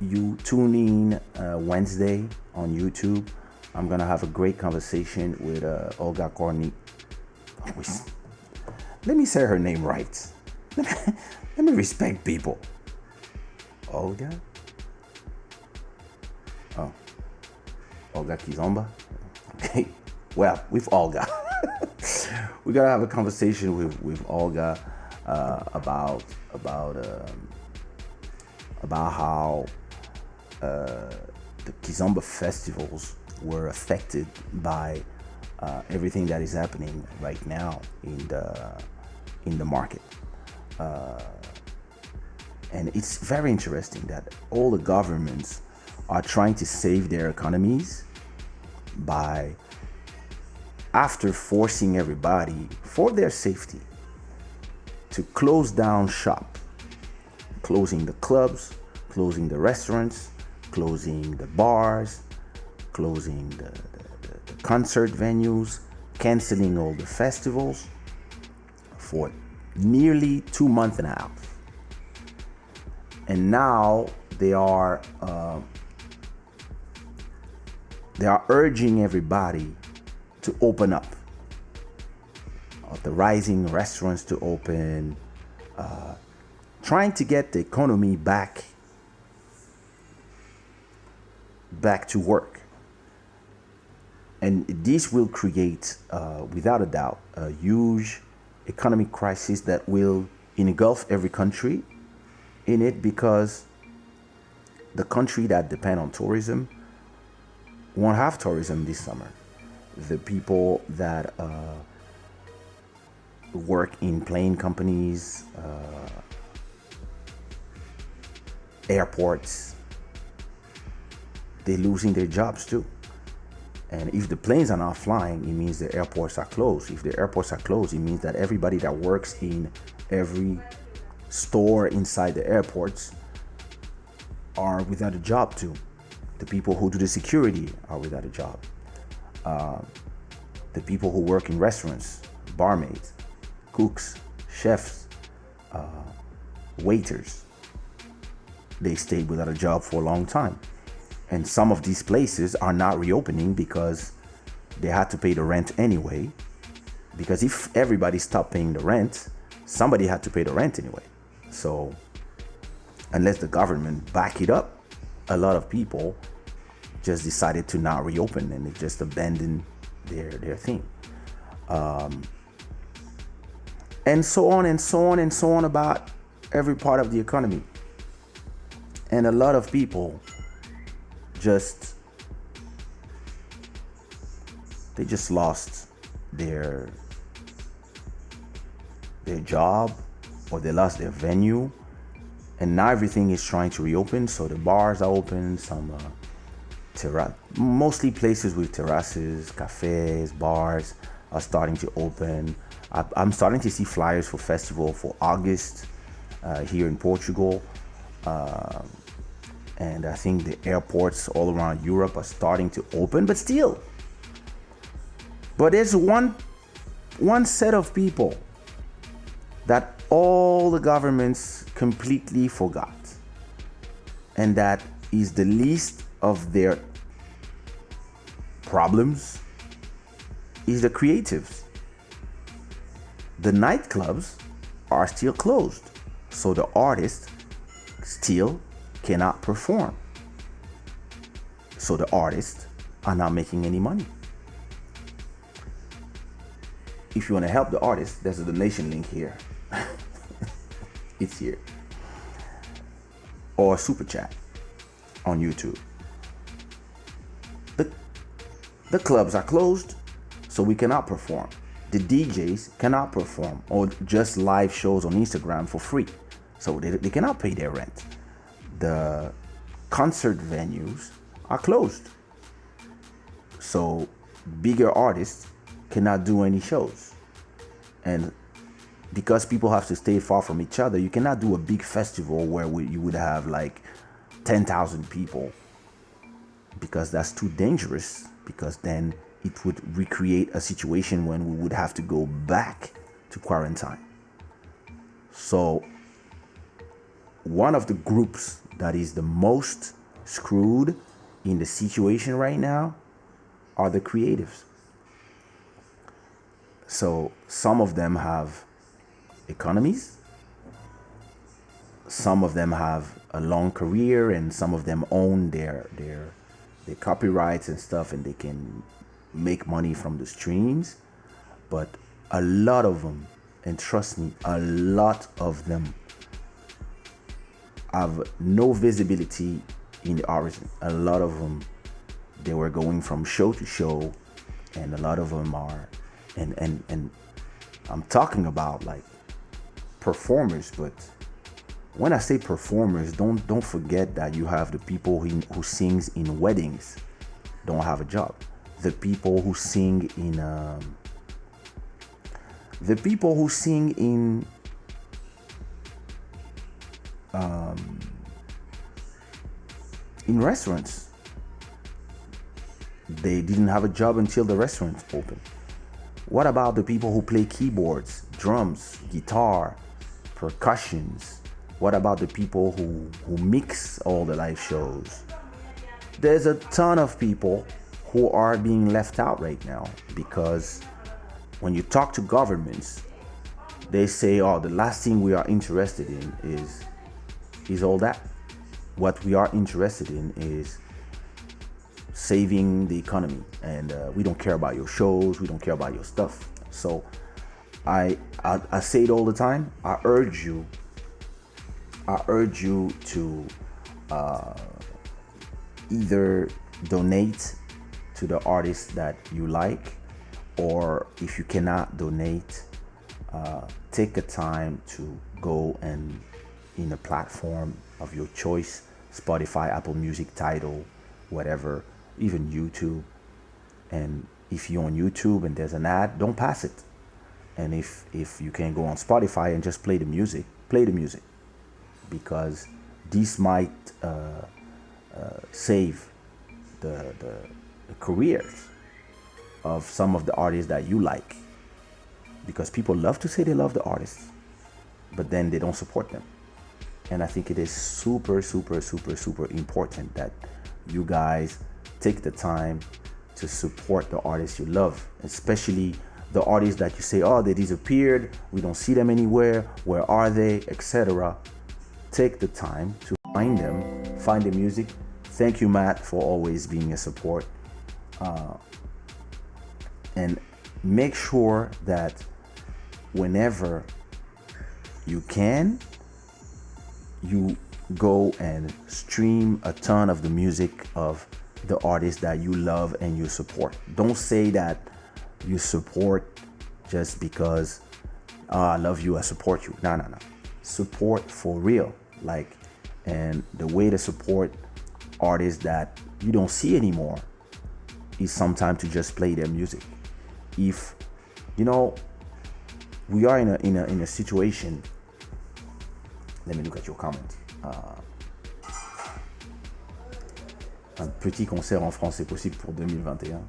Speaker 2: you tune in Wednesday on YouTube. I'm gonna have a great conversation with Olga Kornik. Let me say her name right. Let me respect people. Olga? Oh, Olga Kizomba? Okay, well, with Olga. We're gonna have a conversation with Olga about how the Kizomba festivals were affected by everything that is happening right now in the market. And it's very interesting that all the governments are trying to save their economies by, after forcing everybody for their safety to close down shop, closing the clubs, closing the restaurants, closing the bars, closing the concert venues, canceling all the festivals for nearly 2 months and a half. And now they are urging everybody to open up. The rising restaurants to open, trying to get the economy back to work. And this will create, without a doubt, a huge economic crisis that will engulf every country in it, because the country that depend on tourism won't have tourism this summer. The people that work in plane companies, airports, they're losing their jobs too. And if the planes are not flying, it means the airports are closed. If the airports are closed, it means that everybody that works in every store inside the airports are without a job too. The people who do the security are without a job. The people who work in restaurants, barmaids, cooks, chefs, waiters, they stayed without a job for a long time. And some of these places are not reopening because they had to pay the rent anyway. Because if everybody stopped paying the rent, somebody had to pay the rent anyway. So unless the government back it up, a lot of people just decided to not reopen and they just abandoned their thing. And so on and so on and so on about every part of the economy. And a lot of people they just lost their job, or they lost their venue, and now everything is trying to reopen. So the bars are open, some mostly places with terraces, cafes, bars are starting to open. I'm starting to see flyers for festival for August here in Portugal. And I think the airports all around Europe are starting to open, but still. But there's one set of people that all the governments completely forgot. And that is the least of their problems, is the creatives. The nightclubs are still closed, so the artists still cannot perform. So the artists are not making any money. If you want to help the artists, there's a donation link here. It's here. Or a super chat on YouTube. The clubs are closed, so we cannot perform. The DJs cannot perform or just live shows on Instagram for free. So they cannot pay their rent. The concert venues are closed. So bigger artists cannot do any shows. And because people have to stay far from each other, you cannot do a big festival where you would have like 10,000 people, because that's too dangerous, because then it would recreate a situation when we would have to go back to quarantine. So one of the groups that is the most screwed in the situation right now are the creatives. So some of them have economies, some of them have a long career, and some of them own their copyrights and stuff, and they can make money from the streams. But a lot of them, and trust me, a lot of them have no visibility in the origin. A lot of them, they were going from show to show, and a lot of them are, and I'm talking about like performers, but when I say performers, don't forget that you have the people who sings in weddings, don't have a job. The people who sing in restaurants, they didn't have a job until the restaurants opened. What about the people who play keyboards, drums, guitar, percussions? What about the people who mix all the live shows? There's a ton of people who are being left out right now, because when you talk to governments, they say, oh, the last thing we are interested in is all that. What we are interested in is saving the economy, and we don't care about your shows, we don't care about your stuff. So I say it all the time. I urge you to either donate to the artists that you like, or if you cannot donate, take a time to go and in a platform of your choice, Spotify, Apple Music, Tidal, whatever, even YouTube. And if you're on YouTube and there's an ad, don't pass it. And if you can go on Spotify and just play the music, because this might save the careers of some of the artists that you like, because people love to say they love the artists, but then they don't support them. And I think it is super, super, super, super important that you guys take the time to support the artists you love, especially the artists that you say, oh, they disappeared, we don't see them anywhere, where are they, etc. Take the time to find them, find the music. Thank you, Matt, for always being a support. And make sure that whenever you can, you go and stream a ton of the music of the artists that you love and you support. Don't say that you support just because I love you, I support you. No. Support for real. And the way to support artists that you don't see anymore is sometimes to just play their music. If we are in a situation. Let me look at your comment. Un petit concert en France est possible pour 2021.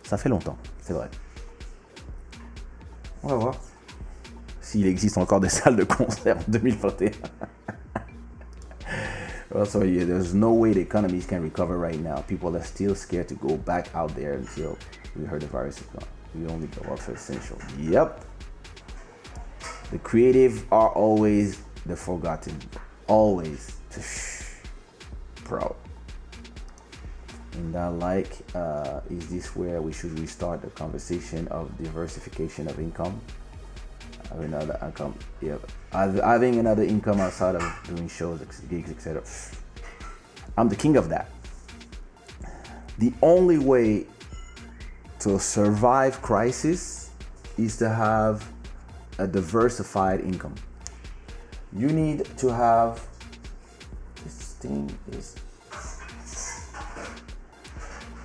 Speaker 2: Ça fait longtemps, c'est vrai. On va voir s'il existe encore des salles de concert en 2021. Also, yeah, there's no way the economies can recover right now. People are still scared to go back out there until we heard the virus is gone. We only go out for essential. Yep. The creative are always the forgotten. Always. Proud. And I is this where we should restart the conversation of diversification of income? Having another income, yeah. Having another income outside of doing shows, gigs, etc. I'm the king of that. The only way to survive crisis is to have a diversified income. You need to have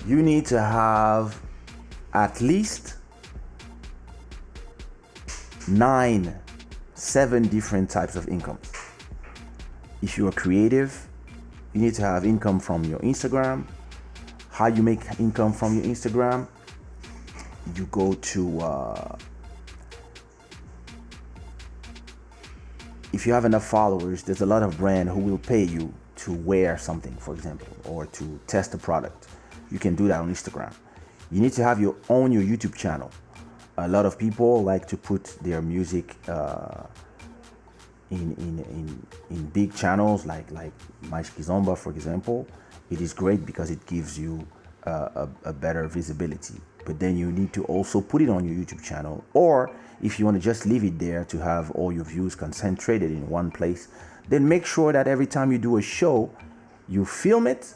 Speaker 2: you need to have at least 7 different types of incomes. If you're creative, you need to have income from your Instagram. How you make income from your Instagram? You go to if you have enough followers, there's a lot of brands who will pay you to wear something, for example, or to test a product. You can do that on Instagram. You need to have your YouTube channel. A lot of people like to put their music in big channels like Mais Kizomba, for example. It is great because it gives you a better visibility. But then you need to also put it on your YouTube channel, or if you want to just leave it there to have all your views concentrated in one place, then make sure that every time you do a show, you film it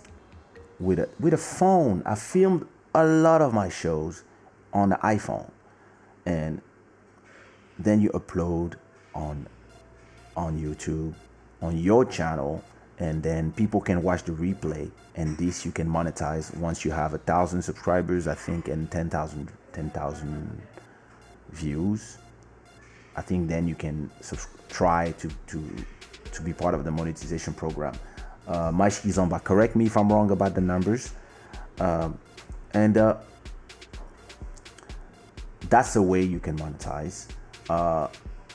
Speaker 2: with a phone. I filmed a lot of my shows on the iPhone, and then you upload on on YouTube, on your channel, and then people can watch the replay. And this you can monetize once you have 1,000 subscribers, I think, and 10,000 views. I think then you can try to be part of the monetization program. Mike Kizomba, correct me if I'm wrong about the numbers. And that's the way you can monetize.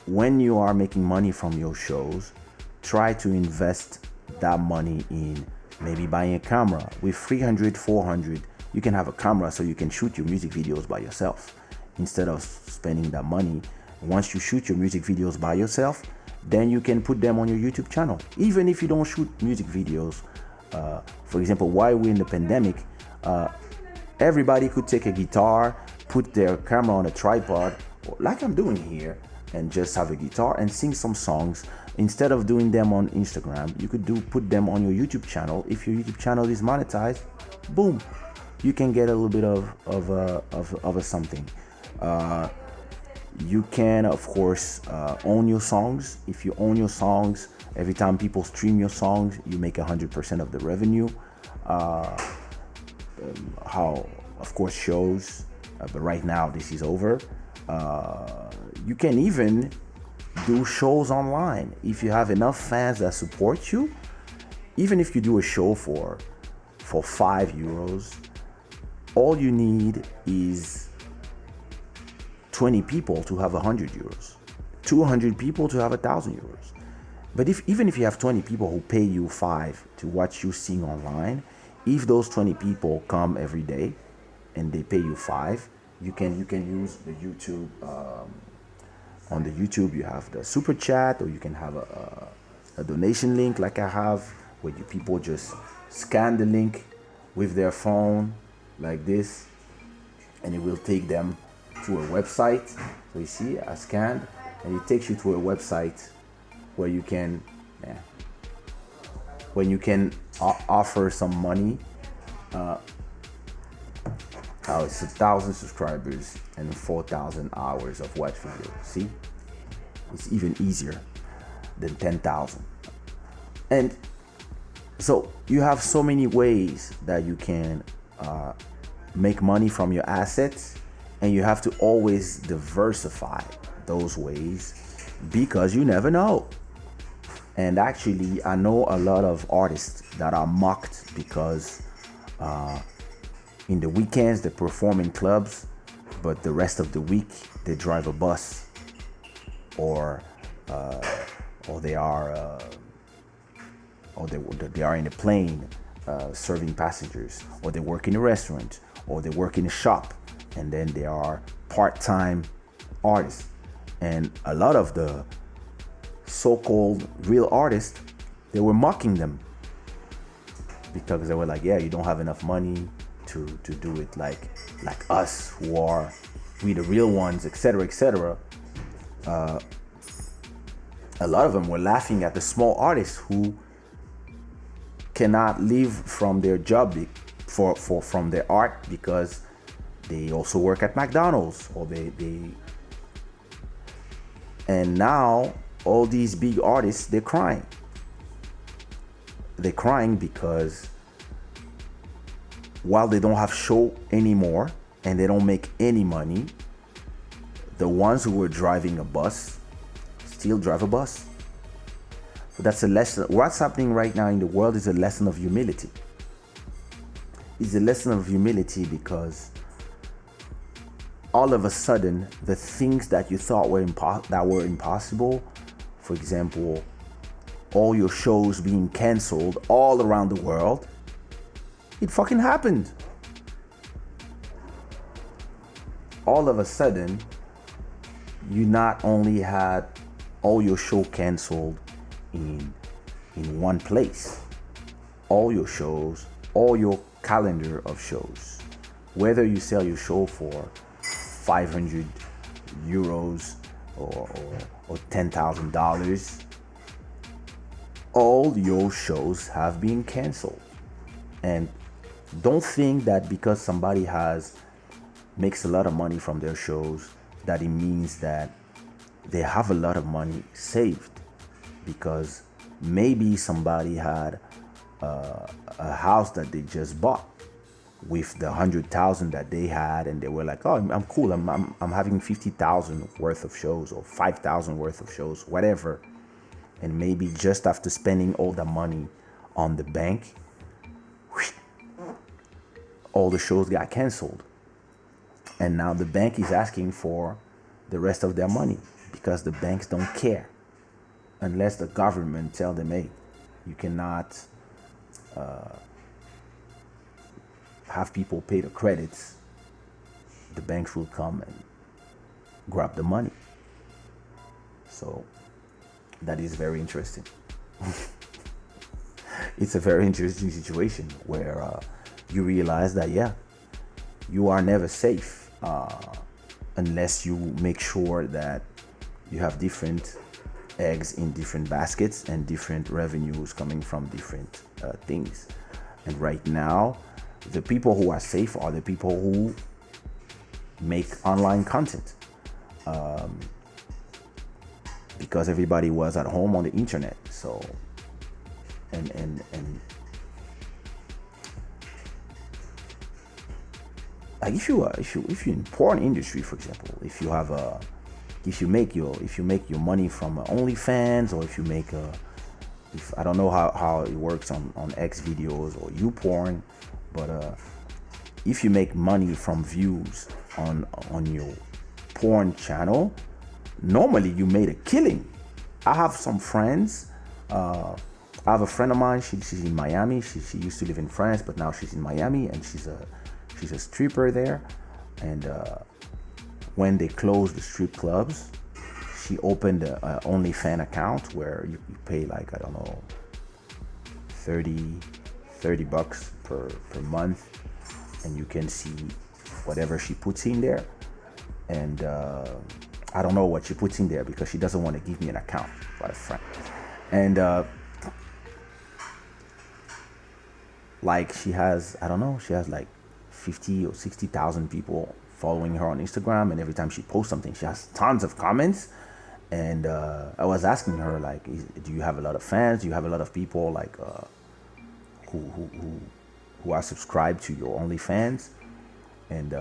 Speaker 2: When you are making money from your shows, try to invest that money in maybe buying a camera. With 300, 400, you can have a camera so you can shoot your music videos by yourself instead of spending that money. Once you shoot your music videos by yourself, then you can put them on your YouTube channel. Even if you don't shoot music videos, for example, while we're in the pandemic, everybody could take a guitar, put their camera on a tripod, like I'm doing here, and just have a guitar and sing some songs. Instead of doing them on Instagram, you could put them on your YouTube channel. If your YouTube channel is monetized, boom, you can get a little bit of a something. You can, of course, own your songs. If you own your songs, every time people stream your songs, you make 100% of the revenue. How, of course, shows, but right now this is over. You can even do shows online if you have enough fans that support you. Even if you do a show for €5, all you need is 20 people to have €100, 200 people to have €1,000. But even if you have 20 people who pay you $5 to watch you sing online, if those 20 people come every day and they pay you $5, you can use the YouTube. On the YouTube, you have the super chat, or you can have a donation link like I have, where people just scan the link with their phone like this, and it will take them to a website. So you see, I scanned, and it takes you to a website where you can, offer some money. It's 1,000 subscribers and 4,000 hours of watch video. See, it's even easier than 10,000. And so you have so many ways that you can make money from your assets, and you have to always diversify those ways because you never know. And actually, I know a lot of artists that are mocked because in the weekends they perform in clubs, but the rest of the week they drive a bus, or they are in a plane serving passengers, or they work in a restaurant, or they work in a shop, and then they are part-time artists. And a lot of the so-called real artists, they were mocking them because they were like, yeah, you don't have enough money to do it like us, who are we the real ones, etc., etc. A lot of them were laughing at the small artists who cannot live from their job from their art because they also work at McDonald's, or and now all these big artists, they're crying. They're crying because while they don't have show anymore and they don't make any money, the ones who were driving a bus still drive a bus. So that's a lesson. What's happening right now in the world is a lesson of humility. It's a lesson of humility because all of a sudden, the things that you thought were impossible, for example, all your shows being canceled all around the world, it fucking happened. All of a sudden, you not only had all your show canceled in one place, all your shows, all your calendar of shows, whether you sell your show for 500 euros or $10,000, all your shows have been canceled. And don't think that because somebody makes a lot of money from their shows that it means that they have a lot of money saved. because maybe somebody had a house that they just bought with the 100,000 that they had, and they were like, "Oh, I'm cool. I'm having 50,000 worth of shows or 5,000 worth of shows, whatever." And maybe just after spending all the money on the bank, all the shows got canceled, and now the bank is asking for the rest of their money because the banks don't care unless the government tell them, "Hey, you cannot have people pay the credits." The banks will come and grab the money. So that is very interesting. It's a very interesting situation where you realize that, yeah, you are never safe unless you make sure that you have different eggs in different baskets and different revenues coming from different things. And right now, the people who are safe are the people who make online content, because everybody was at home on the internet. So and like if you in porn industry, for example, if you make your money from OnlyFans, or if you make if I don't know how it works on X videos or YouPorn, but if you make money from views on your porn channel, normally you made a killing. I have some friends. I have a friend of mine. She's in Miami. She used to live in France, but now she's in Miami, and she's a stripper there. And when they closed the strip clubs, she opened a OnlyFans account where you pay like, I don't know, $30 per month, and you can see whatever she puts in there. And I don't know what she puts in there because she doesn't want to give me an account, but a friend. And like she has like 50 or 60,000 people following her on Instagram, and every time she posts something, she has tons of comments. And I was asking her, like, do you have a lot of fans? Do you have a lot of people like who are subscribed to your OnlyFans? And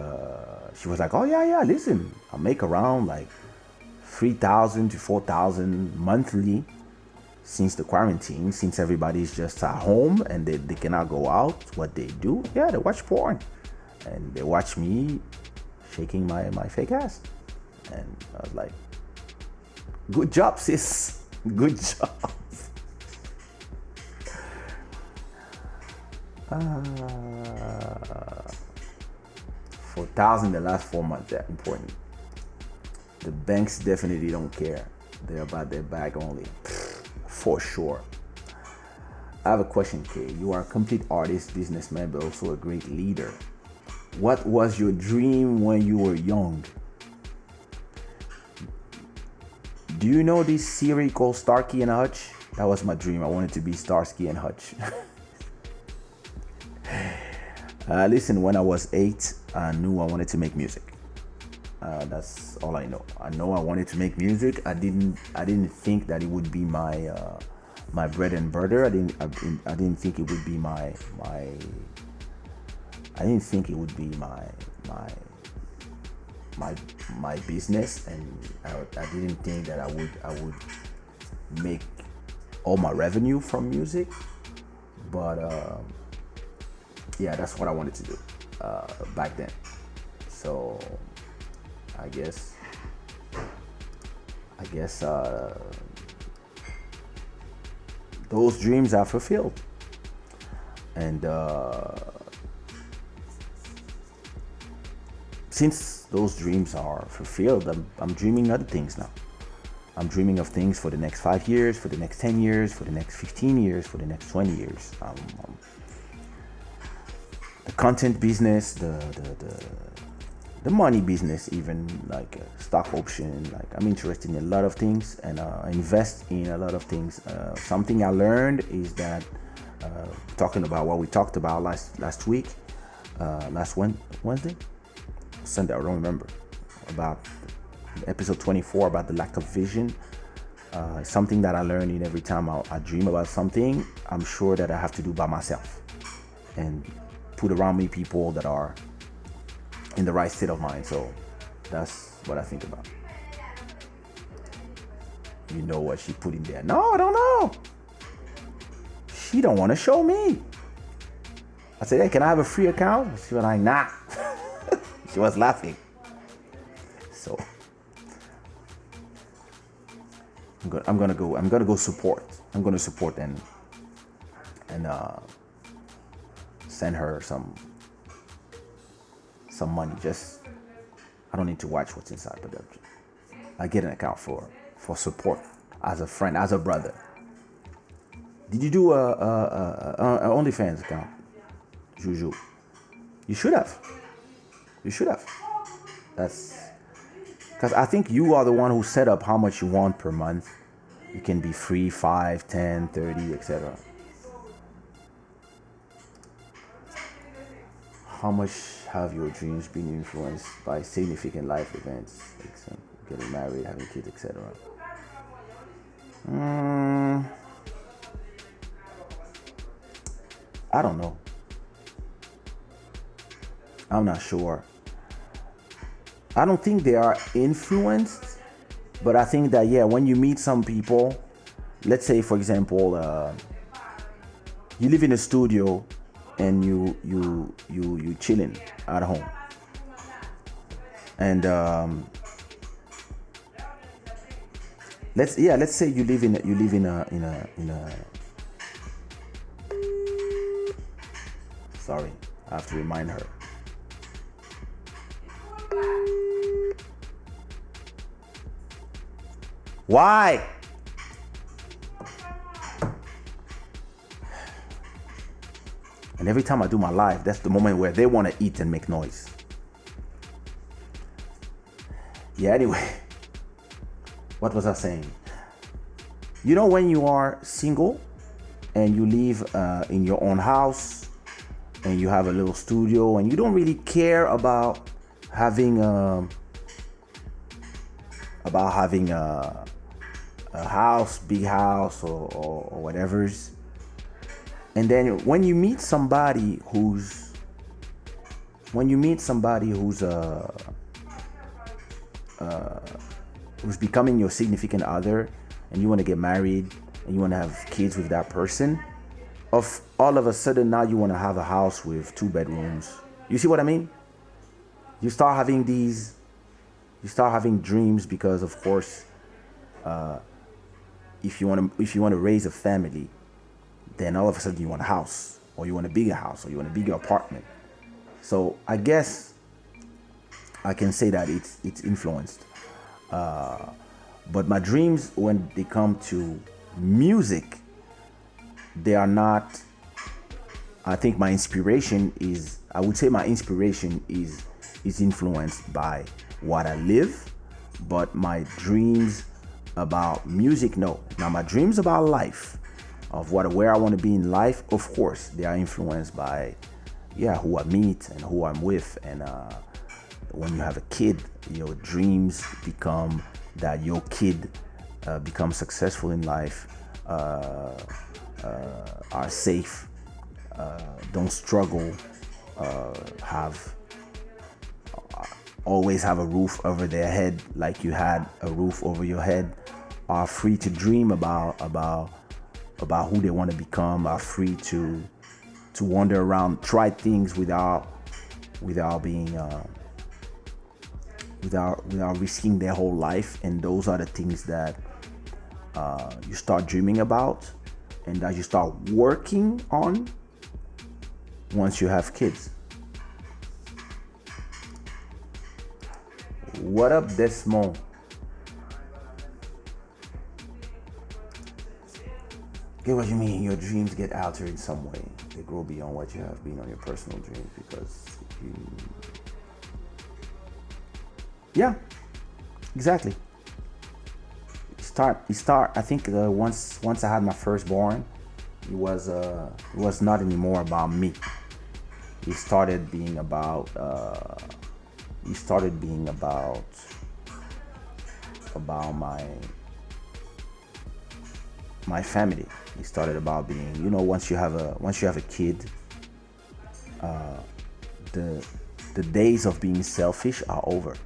Speaker 2: she was like, "Oh yeah, listen, I make around like 3,000 to 4,000 monthly since the quarantine, since everybody's just at home and they cannot go out. What they do, yeah, they watch porn, and they watch me shaking my fake ass." And I was like, "Good job, sis. Good job." 4,000 the last 4 months, that important. The banks definitely don't care. They're about their bag only, for sure. I have a question, Kay. You are a complete artist, businessman, but also a great leader. What was your dream when you were young? Do you know this series called Starsky and Hutch? That was my dream. I wanted to be Starsky and Hutch. Listen, when I was 8, I knew I wanted to make music. That's all I know. I know I wanted to make music. I didn't think that it would be my my bread and butter. I didn't think it would be my business, and I didn't think that I would make all my revenue from music. But yeah, that's what I wanted to do back then. So I guess those dreams are fulfilled, and since those dreams are fulfilled, I'm dreaming other things now. I'm dreaming of things for the next 5 years, for the next 10 years, for the next 15 years, for the next 20 years. The content business, the money business, even like stock option. Like I'm interested in a lot of things, and invest in a lot of things. Something I learned is that talking about what we talked about last week, last Wednesday, Sunday, I don't remember, about episode 24 about the lack of vision. Something that I learn in every time I dream about something, I'm sure that I have to do by myself and put around me people that are in the right state of mind. So that's what I think about. You know what she put in there? No, I don't know. She don't want to show me. I said, hey, can I have a free account? She was like, nah. She was laughing. So I'm gonna go support. I'm gonna support and send her some money. Just I don't need to watch what's inside, but I get an account for support as a friend, as a brother. Did you do a OnlyFans account, Juju? You should have. You should have. That's because I think you are the one who set up how much you want per month. You can be free 5, 10, 30, etc. How much have your dreams been influenced by significant life events, like getting married, having kids, etc.? I don't know. I'm not sure. I don't think they are influenced, but I think that, yeah, when you meet some people, let's say, for example, you live in a studio and you chilling at home, and let's say you live in a sorry, I have to remind her. Why? And every time I do my live, that's the moment where they want to eat and make noise. Yeah, anyway. What was I saying? You know, when you are single and you live in your own house and you have a little studio and you don't really care about having a house, big house or whatever's. And then when you meet somebody who's becoming your significant other, and you want to get married and you want to have kids with that person, all of a sudden now you want to have a house with 2 bedrooms. You see what I mean? You start having dreams because, of course, if you want to raise a family, then all of a sudden you want a house, or you want a bigger house, or you want a bigger apartment. So I guess I can say that it's influenced. But my dreams, when they come to music, they are not. I think my inspiration is influenced by what I live, but my dreams about music, no. Now my dreams about life, of where I want to be in life, of course, they are influenced by, who I meet and who I'm with. And when you have a kid, your dreams become that your kid becomes successful in life, are safe, don't struggle, always have a roof over their head like you had a roof over your head, are free to dream about who they want to become, are free to wander around, try things without being without risking their whole life. And those are the things that you start dreaming about and that you start working on once you have kids. What up, Desmond? Get what you mean. Your dreams get altered in some way. They grow beyond what you have been on your personal dreams, because yeah, exactly. Start. I think once I had my firstborn, it was not anymore about me. It started being about my family. It started about being, once you have a kid, the days of being selfish are over.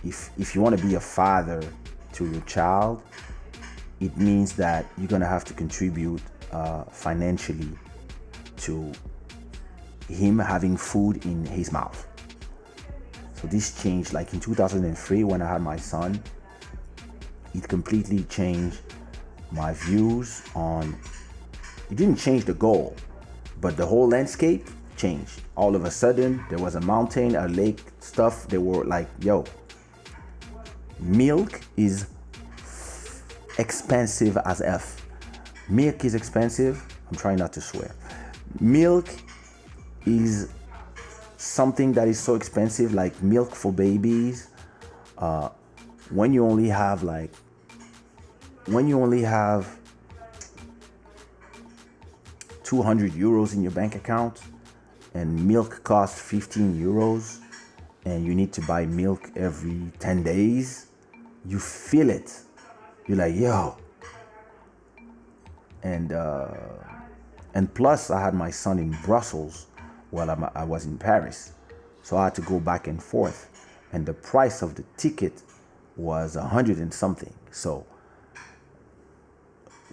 Speaker 2: If you want to be a father to your child, it means that you're gonna have to contribute financially to him having food in his mouth. So this changed, like in 2003 when I had my son. It completely changed my views on. It didn't change the goal, but the whole landscape changed. All of a sudden, there was a mountain, a lake, stuff. They were like, yo, milk is expensive as F. Milk is expensive. I'm trying not to swear. Milk is something that is so expensive, like milk for babies. When you only have 200 euros in your bank account and milk costs 15 euros and you need to buy milk every 10 days, you feel it. You're like, yo. And plus I had my son in Brussels while I was in Paris. So I had to go back and forth. And the price of the ticket was 100 and something. So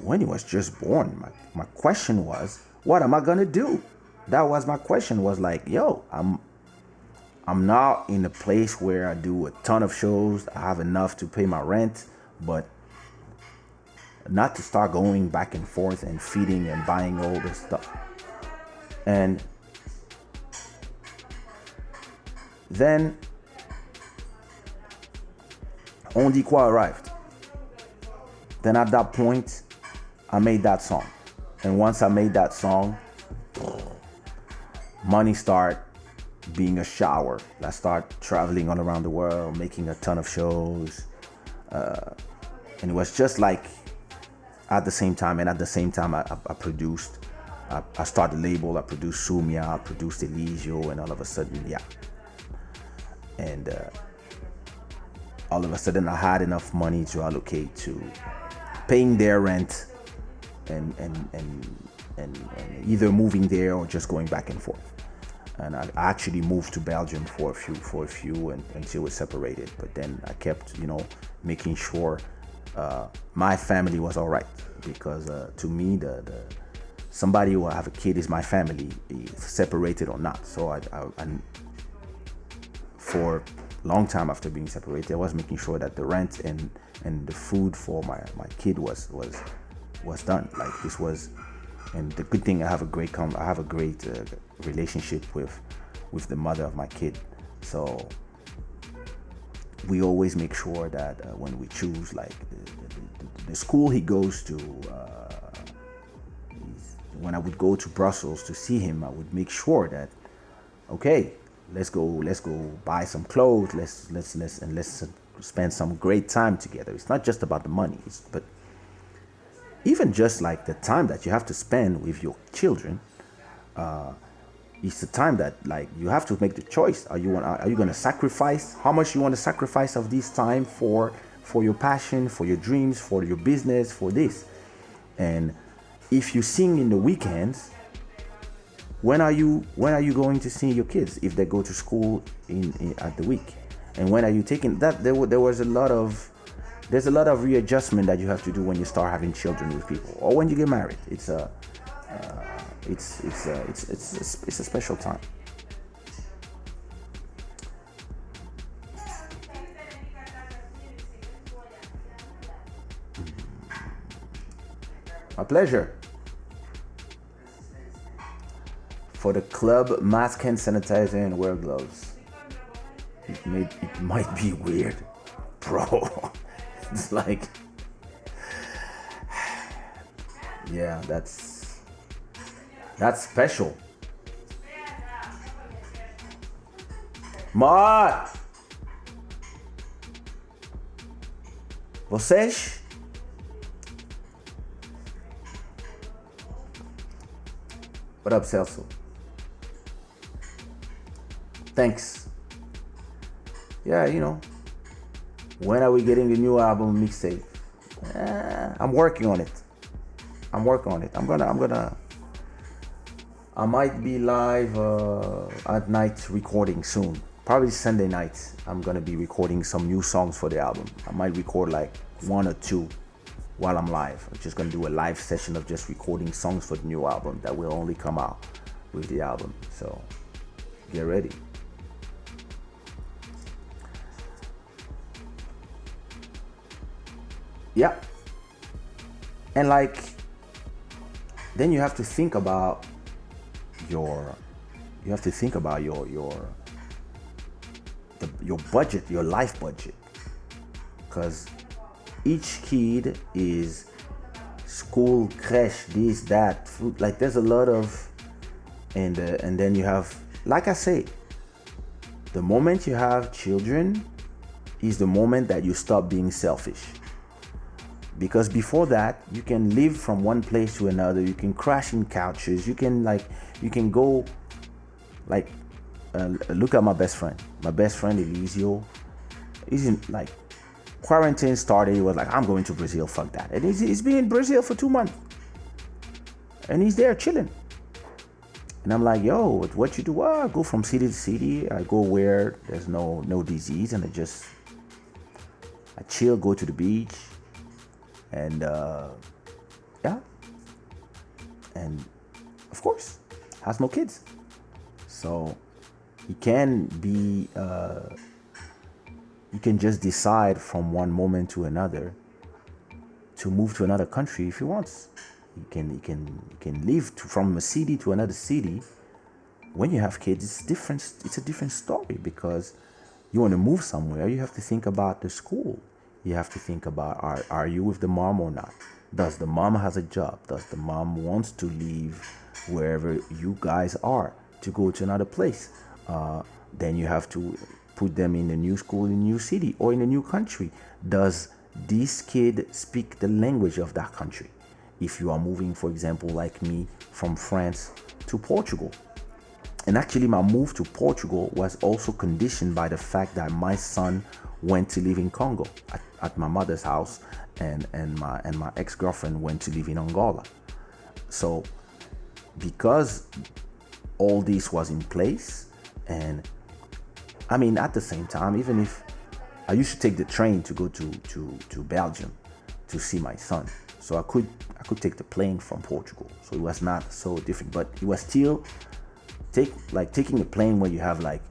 Speaker 2: when he was just born, my question was, what am I gonna do? That was my question, was like, yo, I'm now in a place where I do a ton of shows. I have enough to pay my rent, but not to start going back and forth and feeding and buying all this stuff. And then On Dit Quoi arrived. Then at that point, I made that song. And once I made that song, money started being a shower. I started traveling all around the world, making a ton of shows. And it was just like at the same time. And at the same time, I produced. I started the label. I produced Sumia. I produced Elisio. And all of a sudden, yeah. And all of a sudden, I had enough money to allocate to paying their rent and either moving there or just going back and forth. And I actually moved to Belgium for a few until we separated. But then I kept, making sure my family was all right, because to me, the somebody who have a kid is my family, separated or not. So I for a long time after being separated, I was making sure that the rent and the food for my kid was done. Like this was. And the good thing, I have a great relationship with the mother of my kid. So we always make sure that when we choose, like the school he goes to, when I would go to Brussels to see him, I would make sure that, okay, let's go buy some clothes, let's spend some great time together. It's not just about the money, but even just like the time that you have to spend with your children, it's the time that like you have to make the choice. Are you going to sacrifice? How much you want to sacrifice of this time for your passion, for your dreams, for your business, for this? And if you sing in the weekends, when are you going to see your kids if they go to school at the week? And when are you taking that? There's a lot of readjustment that you have to do when you start having children with people, or when you get married. It's a special time. My pleasure. For the club, mask and sanitizer and wear gloves. It might be weird, bro. It's like, yeah, that's special. Mar! Vocês? What up, Celso? Thanks. Yeah, when are we getting the new album mixtape? I'm working on it. I'm working on it. I might be live at night recording soon. Probably Sunday night. I'm gonna be recording some new songs for the album. I might record like 1 or 2 while I'm live. I'm just gonna do a live session of just recording songs for the new album that will only come out with the album. So get ready. Yeah. And like, then you have to think about your budget, your life budget, because each kid is school, creche, this, that, food. Like there's a lot of, and then you have, like I say, the moment you have children is the moment that you stop being selfish. Because before that, you can live from one place to another. You can crash in couches. You can go, like, look at my best friend. My best friend Elisio. He's in, like, quarantine started. He was like, I'm going to Brazil. Fuck that. And he's been in Brazil for 2 months, and he's there chilling. And I'm like, yo, what you do? Well, I go from city to city. I go where there's no disease, and I chill, go to the beach. And yeah, and of course has no kids, so you can just decide from one moment to another to move to another country if you want. You can live from a city to another city. When you have kids, it's different. It's a different story, because you want to move somewhere, you have to think about the school. You have to think about, are you with the mom or not? Does the mom has a job? Does the mom wants to leave wherever you guys are to go to another place? Then you have to put them in a new school, in a new city, or in a new country. Does this kid speak the language of that country? If you are moving, for example, like me, from France to Portugal. And actually, my move to Portugal was also conditioned by the fact that my son went to live in Congo at my mother's house, and my ex-girlfriend went to live in Angola. So because all this was in place, and I mean, at the same time, even if I used to take the train to go to Belgium to see my son, so I could take the plane from Portugal. So it was not so different, but it was still taking a plane where you have, like,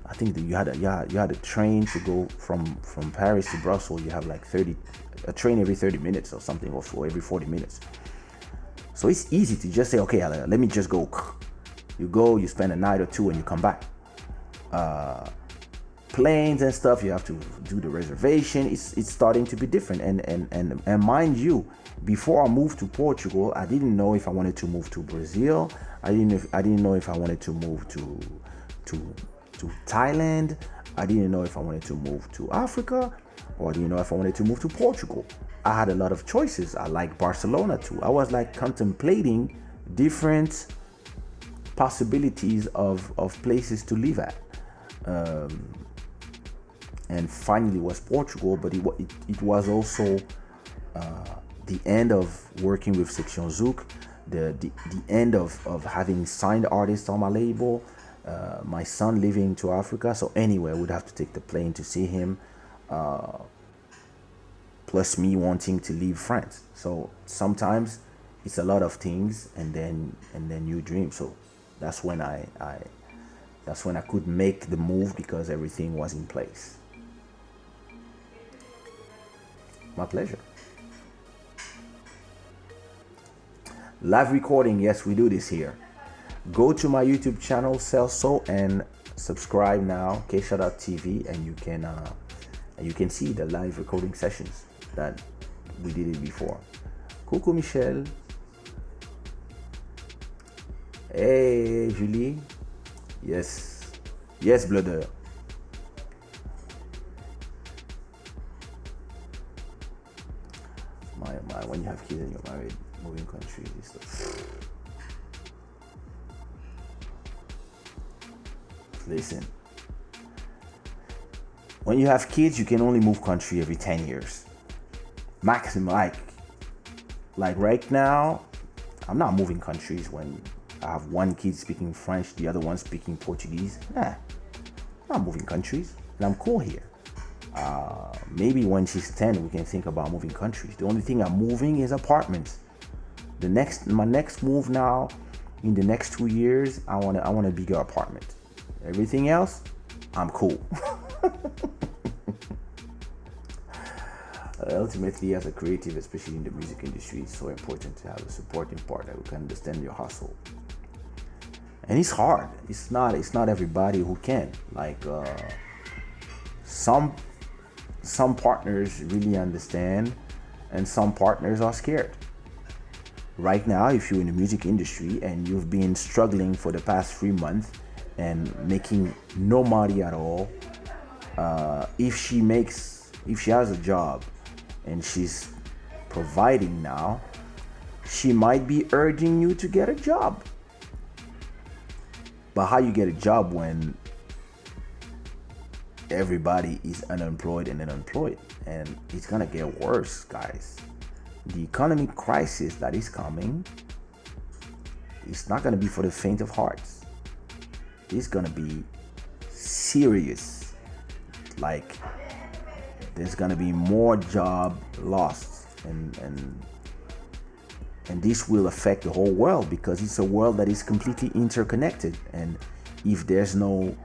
Speaker 2: I think that you had a train to go from Paris to Brussels. You have like a train every 30 minutes or something, or every 40 minutes. So it's easy to just say, okay, let me just go. You go, you spend a night or two, and you come back. Planes and stuff, you have to do the reservation. It's starting to be different. And mind you, before I moved to Portugal, I didn't know if I wanted to move to Brazil. I didn't know if I wanted to move to Thailand. I didn't know if I wanted to move to Africa, or I didn't know if I wanted to move to Portugal. I had a lot of choices. I like Barcelona too. I was like contemplating different possibilities of places to live at. And finally was Portugal, but it was also the end of working with Section Zouk, the end of having signed artists on my label, my son living to Africa. So anyway, I would have to take the plane to see him, plus me wanting to leave France. So sometimes it's a lot of things, and then you dream. So that's when I could make the move, because everything was in place. My pleasure. Live recording, yes, we do this here. Go to my YouTube channel, Celso, and subscribe now, Kaysha.tv, and you can see the live recording sessions that we did it before. Coucou Michel. Hey Julie. Yes, Blooder. My, when you have kids and you're married, moving countries is stuff. Listen, when you have kids, you can only move country every 10 years. maximum, like right now, I'm not moving countries when I have one kid speaking French, the other one speaking Portuguese. I'm not moving countries, and I'm cool here. Maybe when she's 10, we can think about moving countries. The only thing I'm moving is apartments. My next move now, in the next 2 years, I want a bigger apartment. Everything else, I'm cool. Ultimately, as a creative, especially in the music industry, it's so important to have a supporting partner who can understand your hustle. And it's hard. It's not everybody who can. Like some partners really understand, and some partners are scared. Right now, if you're in the music industry and you've been struggling for the past 3 months and making no money at all, if she has a job and she's providing now, she might be urging you to get a job. But how you get a job when everybody is unemployed and unemployed? And it's gonna get worse, guys. The economic crisis that is coming, it's not gonna be for the faint of hearts. It's gonna be serious. Like, there's gonna be more job lost, and this will affect the whole world, because it's a world that is completely interconnected. And if there's no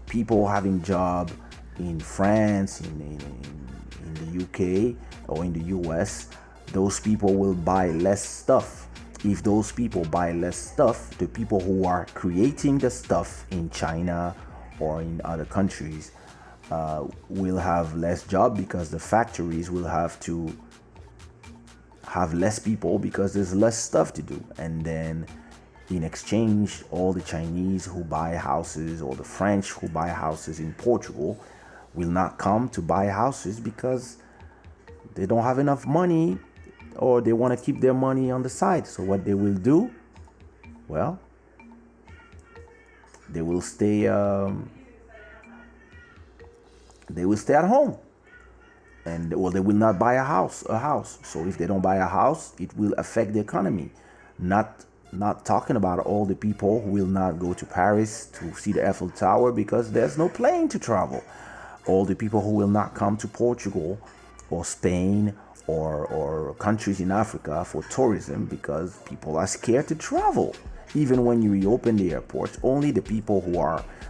Speaker 2: people having job in France, in the UK or in the US, those people will buy less stuff. If those people buy less stuff, the people who are creating the stuff in China or in other countries will have less job, because the factories will have to have less people because there's less stuff to do. And then in exchange, all the Chinese who buy houses or the French who buy houses in Portugal will not come to buy houses because they don't have enough money, or they want to keep their money on the side. So what they will do, well, they will stay at home, and they will not buy a house. So if they don't buy a house, it will affect the economy. Not talking about all the people who will not go to Paris to see the Eiffel Tower because there's no plane to travel. All the people who will not come to Portugal or Spain or countries in Africa for tourism because people are scared to travel. Even when you reopen the airports, only the people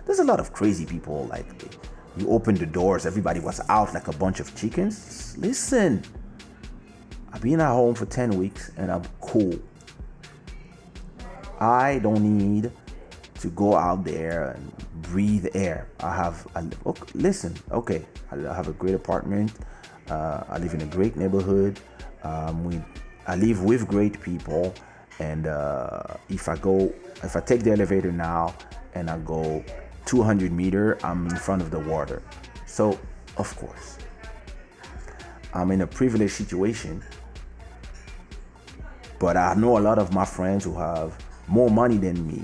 Speaker 2: there's a lot of crazy people, like you open the doors, everybody was out like a bunch of chickens. Listen, I've been at home for 10 weeks and I'm cool. I don't need to go out there and breathe air. I have a great apartment. I live in a great neighborhood. I live with great people, and if I take the elevator now and I go 200 meters, I'm in front of the water. So of course, I'm in a privileged situation. But I know a lot of my friends who have more money than me.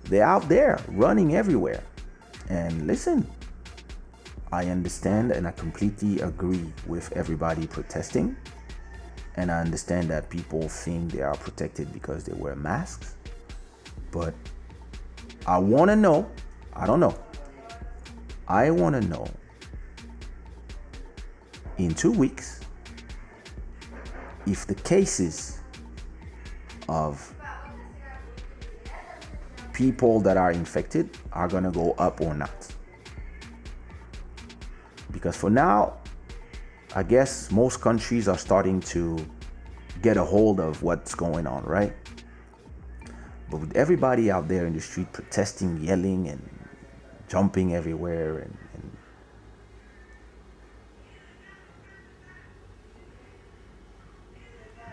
Speaker 2: They're out there running everywhere. And listen, I understand and I completely agree with everybody protesting. And I understand that people think they are protected because they wear masks. But I want to know, I don't know. I want to know, in 2 weeks, if the cases of people that are infected are going to go up or not. Because for now, I guess most countries are starting to get a hold of what's going on, right? But with everybody out there in the street protesting, yelling, and jumping everywhere, and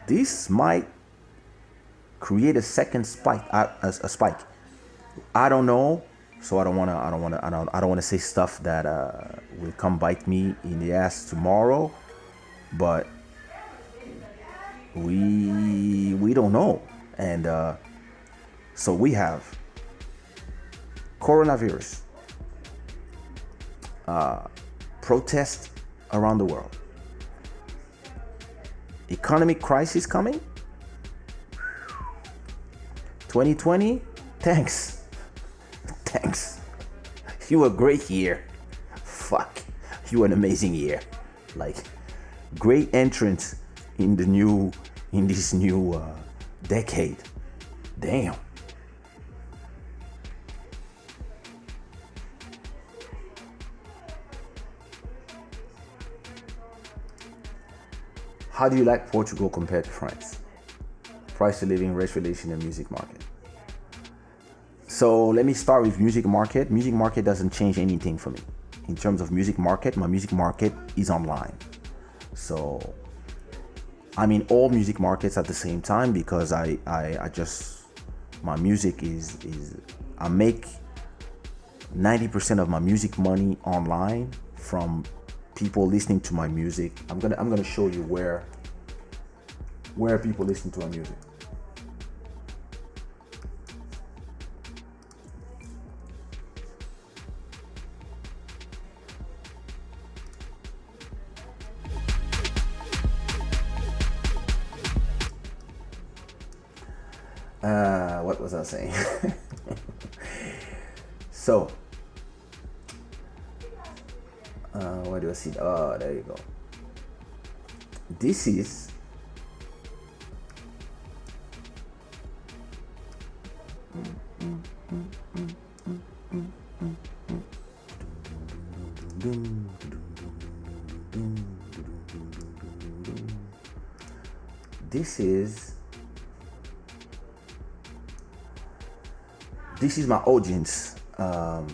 Speaker 2: this might create a second spike, a spike. I don't know, so I don't want to say stuff that will come bite me in the ass tomorrow. But we don't know, and so we have coronavirus, protests around the world, economic crisis coming. 2020, thanks. You were a great year. Fuck, you were an amazing year. Like, great entrance in this new decade. Damn. How do you like Portugal compared to France? Price of living, race relation, and music market. So let me start with music market. Music market doesn't change anything for me. In terms of music market, my music market is online. So I'm in all music markets at the same time because I just, my music is I make 90% of my music money online from people listening to my music. I'm gonna show you where people listen to my music. What was I saying? So, where do I see? Oh, there you go. This is this is my audience. Let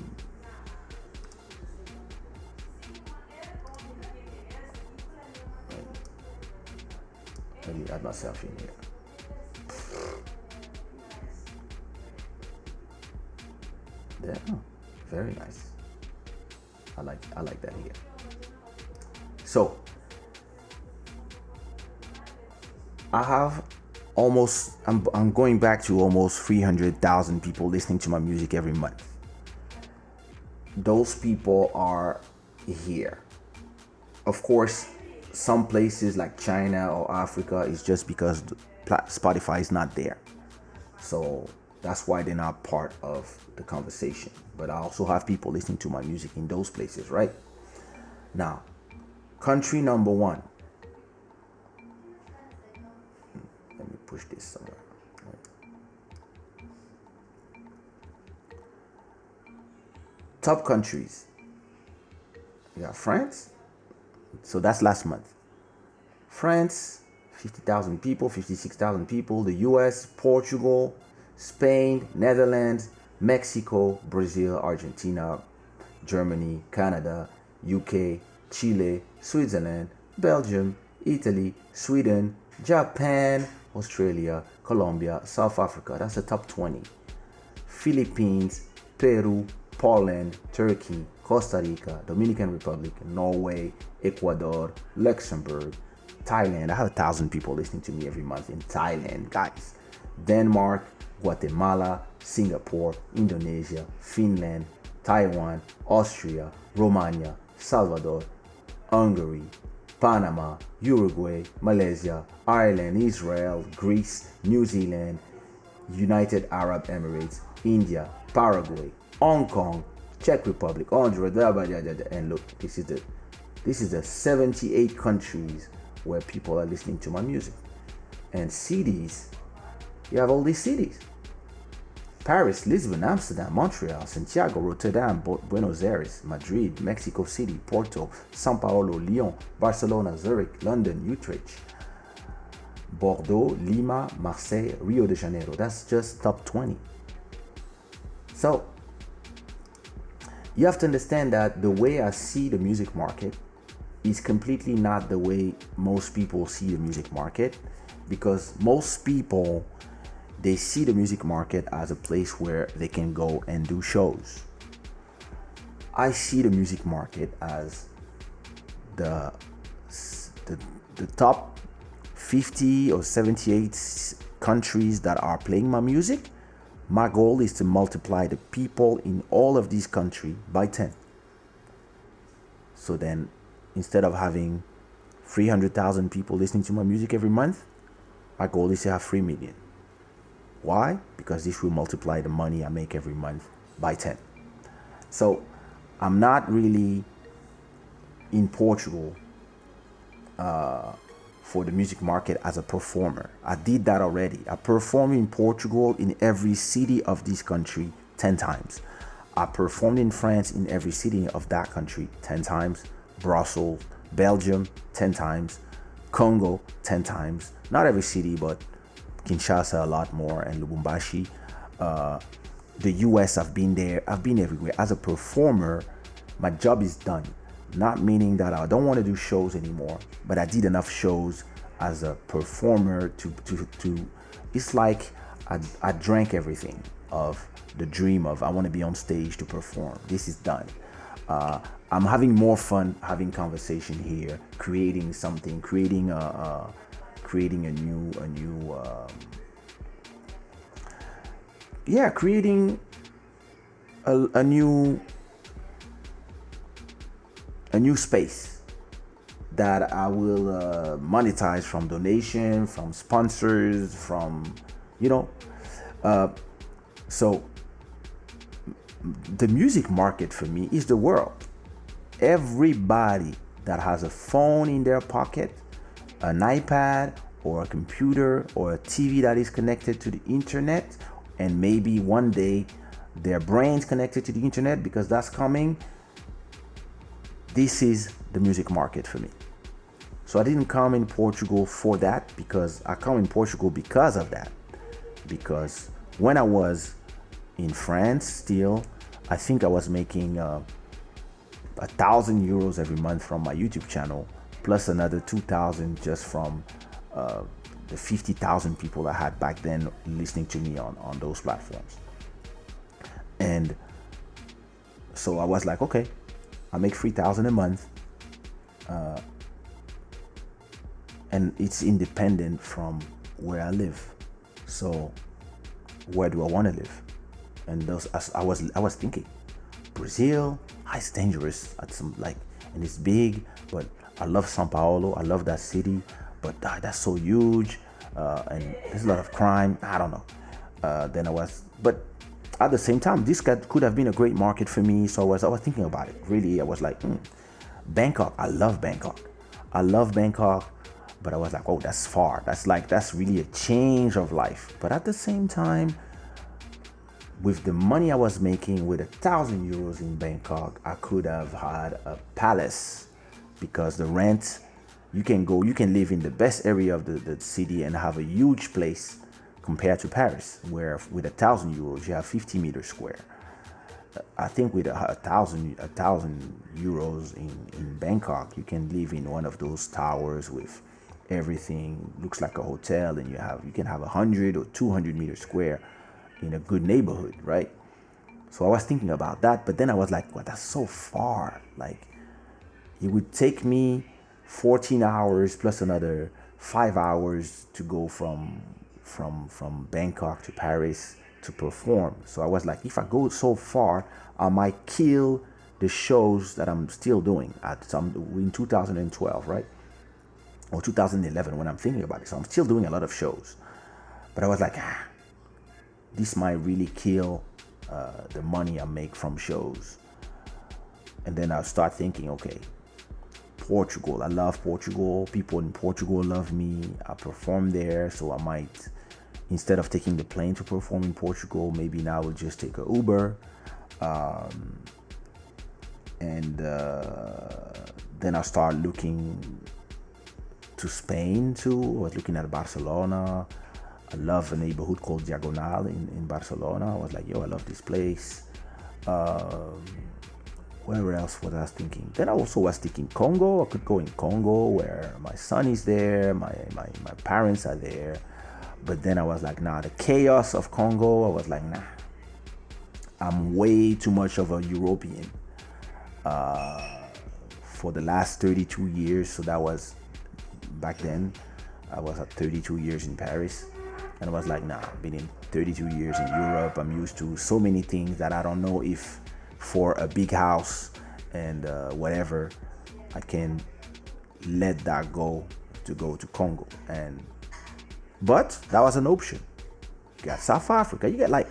Speaker 2: me add myself in here. There, oh, very nice. I like that here. So I have almost, I'm going back to almost 300,000 people listening to my music every month. Those people are here. Of course, some places like China or Africa is just because Spotify is not there. So that's why they're not part of the conversation. But I also have people listening to my music in those places, right? Now, country number one. Let me push this somewhere. Top countries. You got France. So that's last month. France, 50,000 people, 56,000 people. The US, Portugal, Spain, Netherlands, Mexico, Brazil, Argentina, Germany, Canada, UK, Chile, Switzerland, Belgium, Italy, Sweden, Japan, Australia, Colombia, South Africa. That's the top 20. Philippines, Peru, Poland, Turkey, Costa Rica, Dominican Republic, Norway, Ecuador, Luxembourg, Thailand. I have 1,000 people listening to me every month in Thailand, guys. Denmark, Guatemala, Singapore, Indonesia, Finland, Taiwan, Austria, Romania, Salvador, Hungary, Panama, Uruguay, Malaysia, Ireland, Israel, Greece, New Zealand, United Arab Emirates, India, Paraguay, Hong Kong, Czech Republic, Honduras, and look, this is the 78 countries where people are listening to my music. And cities, you have all these cities. Paris, Lisbon, Amsterdam, Montreal, Santiago, Rotterdam, Buenos Aires, Madrid, Mexico City, Porto, São Paulo, Lyon, Barcelona, Zurich, London, Utrecht, Bordeaux, Lima, Marseille, Rio de Janeiro. That's just top 20. So you have to understand that the way I see the music market is completely not the way most people see the music market, because most people, they see the music market as a place where they can go and do shows. I see the music market as the top 50 or 78 countries that are playing my music. My goal is to multiply the people in all of these countries by 10. So then, instead of having 300,000 people listening to my music every month. My goal is to have 3 million. Why? Because this will multiply the money I make every month by 10. So I'm not really in Portugal for the music market as a performer. I did that already. I performed in Portugal in every city of this country 10 times. I performed in France in every city of that country 10 times. Brussels, Belgium 10 times. Congo 10 times. Not every city, but Kinshasa a lot more, and Lubumbashi. The US, I've been there. I've been everywhere. As a performer, my job is done. Not meaning that I don't want to do shows anymore, but I did enough shows as a performer to it's like I drank everything of the dream of I want to be on stage to perform. This is done. I'm having more fun having conversation here, creating something, creating a new space that I will monetize from donation, from sponsors, from so the music market for me is the world. Everybody that has a phone in their pocket, an iPad or a computer or a TV that is connected to the internet, and maybe one day their brain's connected to the internet because that's coming. This is the music market for me. So I didn't come in Portugal for that, because I come in Portugal because of that. Because when I was in France still, I think I was making 1,000 euros every month from my YouTube channel, plus another 2,000 just from the 50,000 people I had back then listening to me on those platforms. And so I was like, okay, I make 3,000 a month, and it's independent from where I live. So where do I want to live? And I was thinking, Brazil, it's dangerous at some and it's big, but I love São Paulo. I love that city, but that's so huge, and there's a lot of crime. I don't know. But at the same time, this could have been a great market for me. So I was thinking about it. Really, I was like, Bangkok. I love Bangkok. But I was like, oh, that's far. That's really a change of life. But at the same time, with the money I was making with 1,000 euros in Bangkok, I could have had a palace, because the rent, you can live in the best area of the city and have a huge place compared to Paris, where with 1,000 euros you have 50 meters square. I think with 1,000 euros in Bangkok, you can live in one of those towers with everything, looks like a hotel, and you can have 100 or 200 meters square in a good neighborhood, right? So I was thinking about that, but then I was like, well, that's so far. It would take me 14 hours plus another 5 hours to go from Bangkok to Paris to perform. So I was like, if I go so far, I might kill the shows that I'm still doing in 2012, right? Or 2011 when I'm thinking about it. So I'm still doing a lot of shows. But I was like, this might really kill the money I make from shows. And then I'll start thinking, okay, Portugal. I love Portugal. People in Portugal love me. I perform there, so I might, instead of taking the plane to perform in Portugal, maybe now we'll just take a Uber. Then I'll start looking to Spain too. I was looking at Barcelona. I love a neighborhood called Diagonal in Barcelona. I was like, I love this place. Where else was I thinking? Then I also was thinking Congo. I could go in Congo, where my son is there, my parents are there. But then I was like, the chaos of Congo, I was like, I'm way too much of a European for the last 32 years. So that was, back then, I was at 32 years in Paris. And I was like, I've been in 32 years in Europe. I'm used to so many things that I don't know if for a big house and whatever, I can let that go to Congo. But that was an option. You got South Africa. You get like,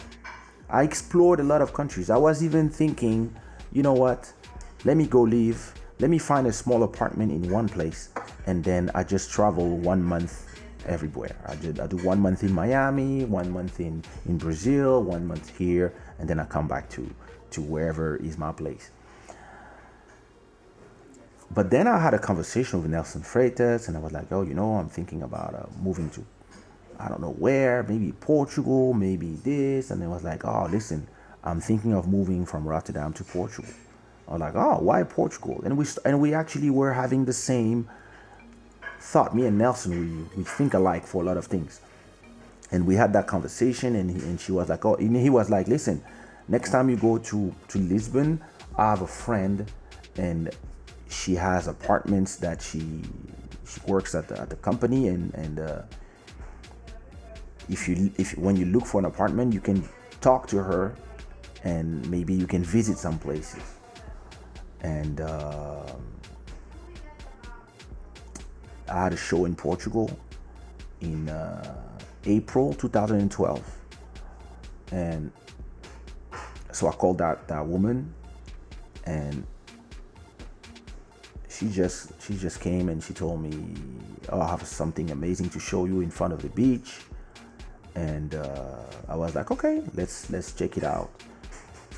Speaker 2: I explored a lot of countries. I was even thinking, you know what? Let me go live. Let me find a small apartment in one place, and then I just travel 1 month everywhere. I do 1 month in Miami, 1 month in Brazil, 1 month here, and then I come back to wherever is my place. But then I had a conversation with Nelson Freitas, and I was like, oh, you know, I'm thinking about moving to, I don't know where, maybe Portugal, maybe this. And it was like, oh, listen, I'm thinking of moving from Rotterdam to Portugal. I was like, oh, why Portugal? And we actually were having the same thought. Me and Nelson, we think alike for a lot of things. And we had that conversation, and she was like, oh, and he was like, listen, next time you go to Lisbon, I have a friend, and she has apartments that she works at the company, and if when you look for an apartment, you can talk to her, and maybe you can visit some places. And I had a show in Portugal in April 2012, and so I called that woman, and she just came and she told me, oh, I have something amazing to show you in front of the beach. And I was like, okay, let's check it out.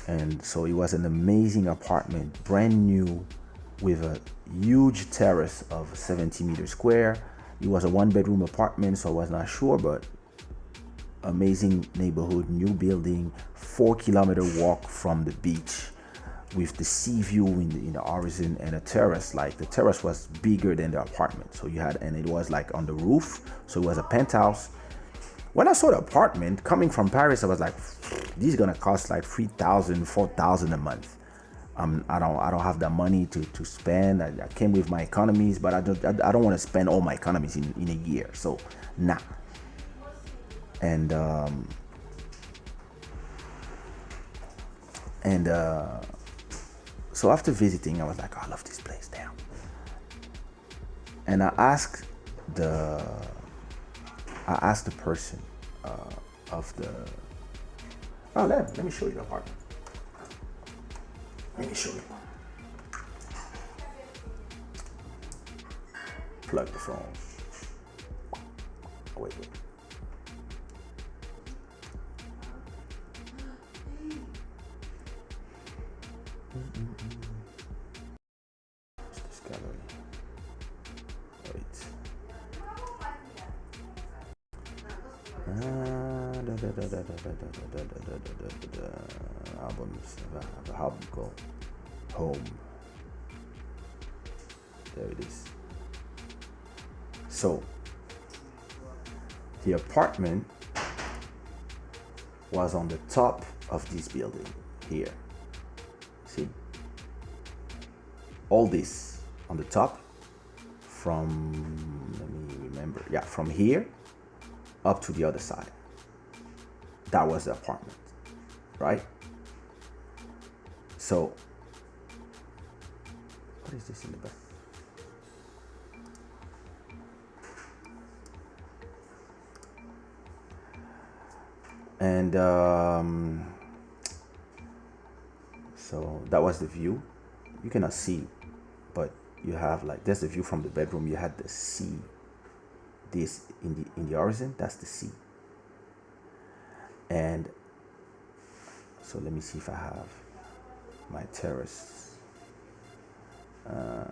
Speaker 2: And so it was an amazing apartment, brand new, with a huge terrace of 70 meters square. It was a 1-bedroom apartment, so I was not sure, but amazing neighborhood, new building, 4-kilometer walk from the beach, with the sea view in the horizon, and a terrace. Like, the terrace was bigger than the apartment, so you had, and it was like on the roof, so it was a penthouse. When I saw the apartment coming from Paris, I was like, this is gonna cost like 3,000, 4,000 a month. I don't have the money to spend. I came with my economies, but I don't want to spend all my economies in a year. So nah. And so after visiting, I was like, oh, I love this place, damn. And I asked the person of the, oh, let me show you the apartment. Let me show you. Plug the phone. Oh, wait. What's this gallery? Wait. Albums. I have an album called Home. There it is. So the apartment was on the top of this building here. See? All this on the top from, let me remember. Yeah, from here up to the other side. That was the apartment, right? So, what is this in the back? And so that was the view. You cannot see, but you have like, there's the view from the bedroom. You had the sea. This in the horizon, that's the sea. And so let me see if I have my terrace. I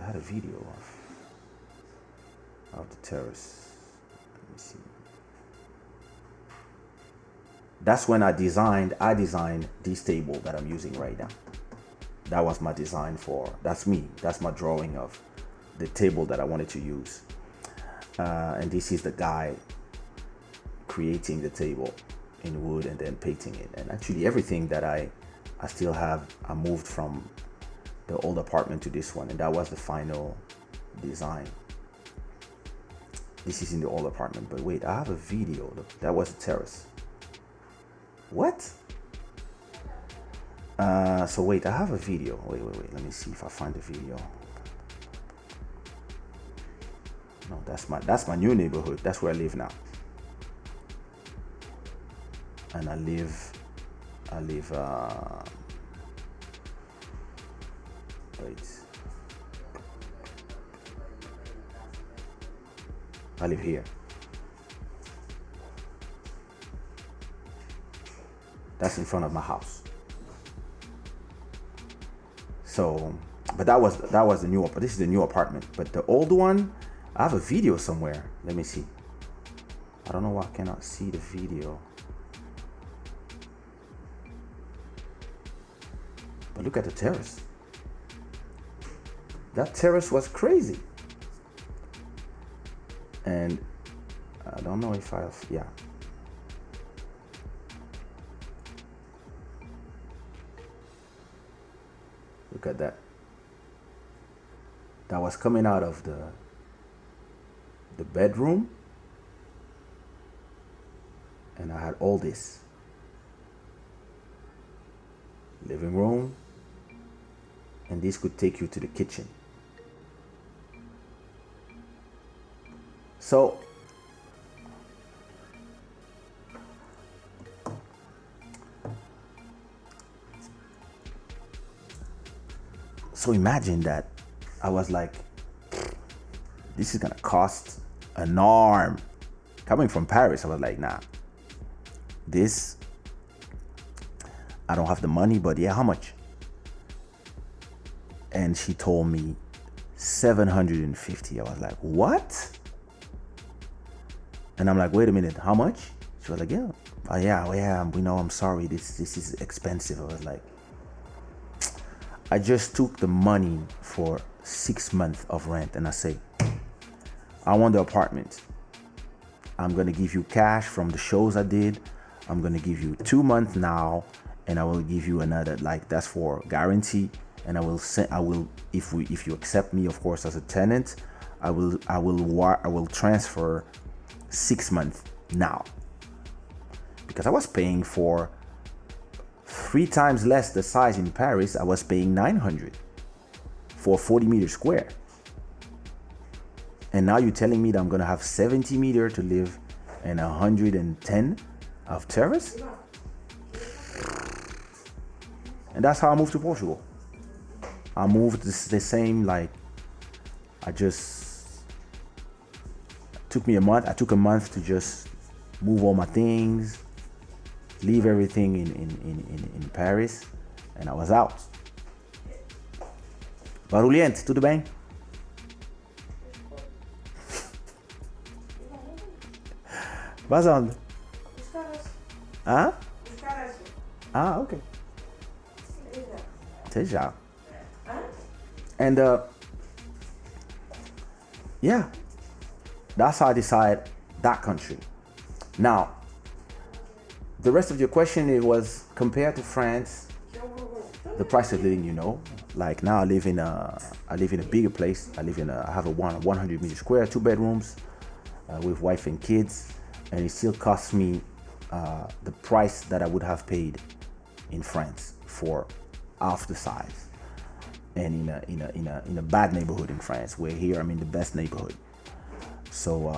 Speaker 2: had a video of the terrace. Let me see. That's when I designed this table that I'm using right now. That was my design that's me. That's my drawing of the table that I wanted to use. And this is the guy creating the table in wood and then painting it. And actually everything that I still have, I moved from the old apartment to this one, and that was the final design. This is in the old apartment, but wait, I have a video. That was a terrace. What? So wait, I have a video. Wait. Let me see if I find the video. No, that's my new neighborhood. That's where I live now. And I live wait. I live here. That's in front of my house. So, but that was the new apartment. This is the new apartment. But the old one, I have a video somewhere. Let me see. I don't know why I cannot see the video. But look at the terrace. That terrace was crazy. And I don't know if yeah. Look at that. That was coming out of the bedroom. And I had all this. Living room. And this could take you to the kitchen. So imagine that I was like, this is gonna cost an arm. Coming from Paris, I was like, nah, this, I don't have the money, but yeah, how much? And she told me 750. I was like, what? And I'm like, wait a minute, how much? She was like, yeah. Oh, yeah, we know, I'm sorry, this is expensive. I was like, I just took the money for 6 months of rent and I say, I want the apartment. I'm gonna give you cash from the shows I did. I'm gonna give you 2 months now, and I will give you another, like, that's for guarantee. And I will if you accept me, of course, as a tenant, I will transfer 6 months now, because I was paying for 3 times less the size in Paris. I was paying 900 for 40 meters square, and now you're telling me that I'm gonna have 70 meters to live and 110 of terrace. And that's how I moved to Portugal. I moved the same, like, I just took me a month. I took a month to just move all my things, leave everything in Paris, and I was out. Barulhento, tudo bem? Vas onde? Hã? Ah, ok. Até já. And yeah, that's how I decided that country. Now, the rest of your question, it was compared to France, the price of living, like now I live in a bigger place. I have a 100 meter square, 2 bedrooms, with wife and kids, and it still costs me the price that I would have paid in France for half the size. And in a bad neighborhood in France, where here I'm in the best neighborhood. So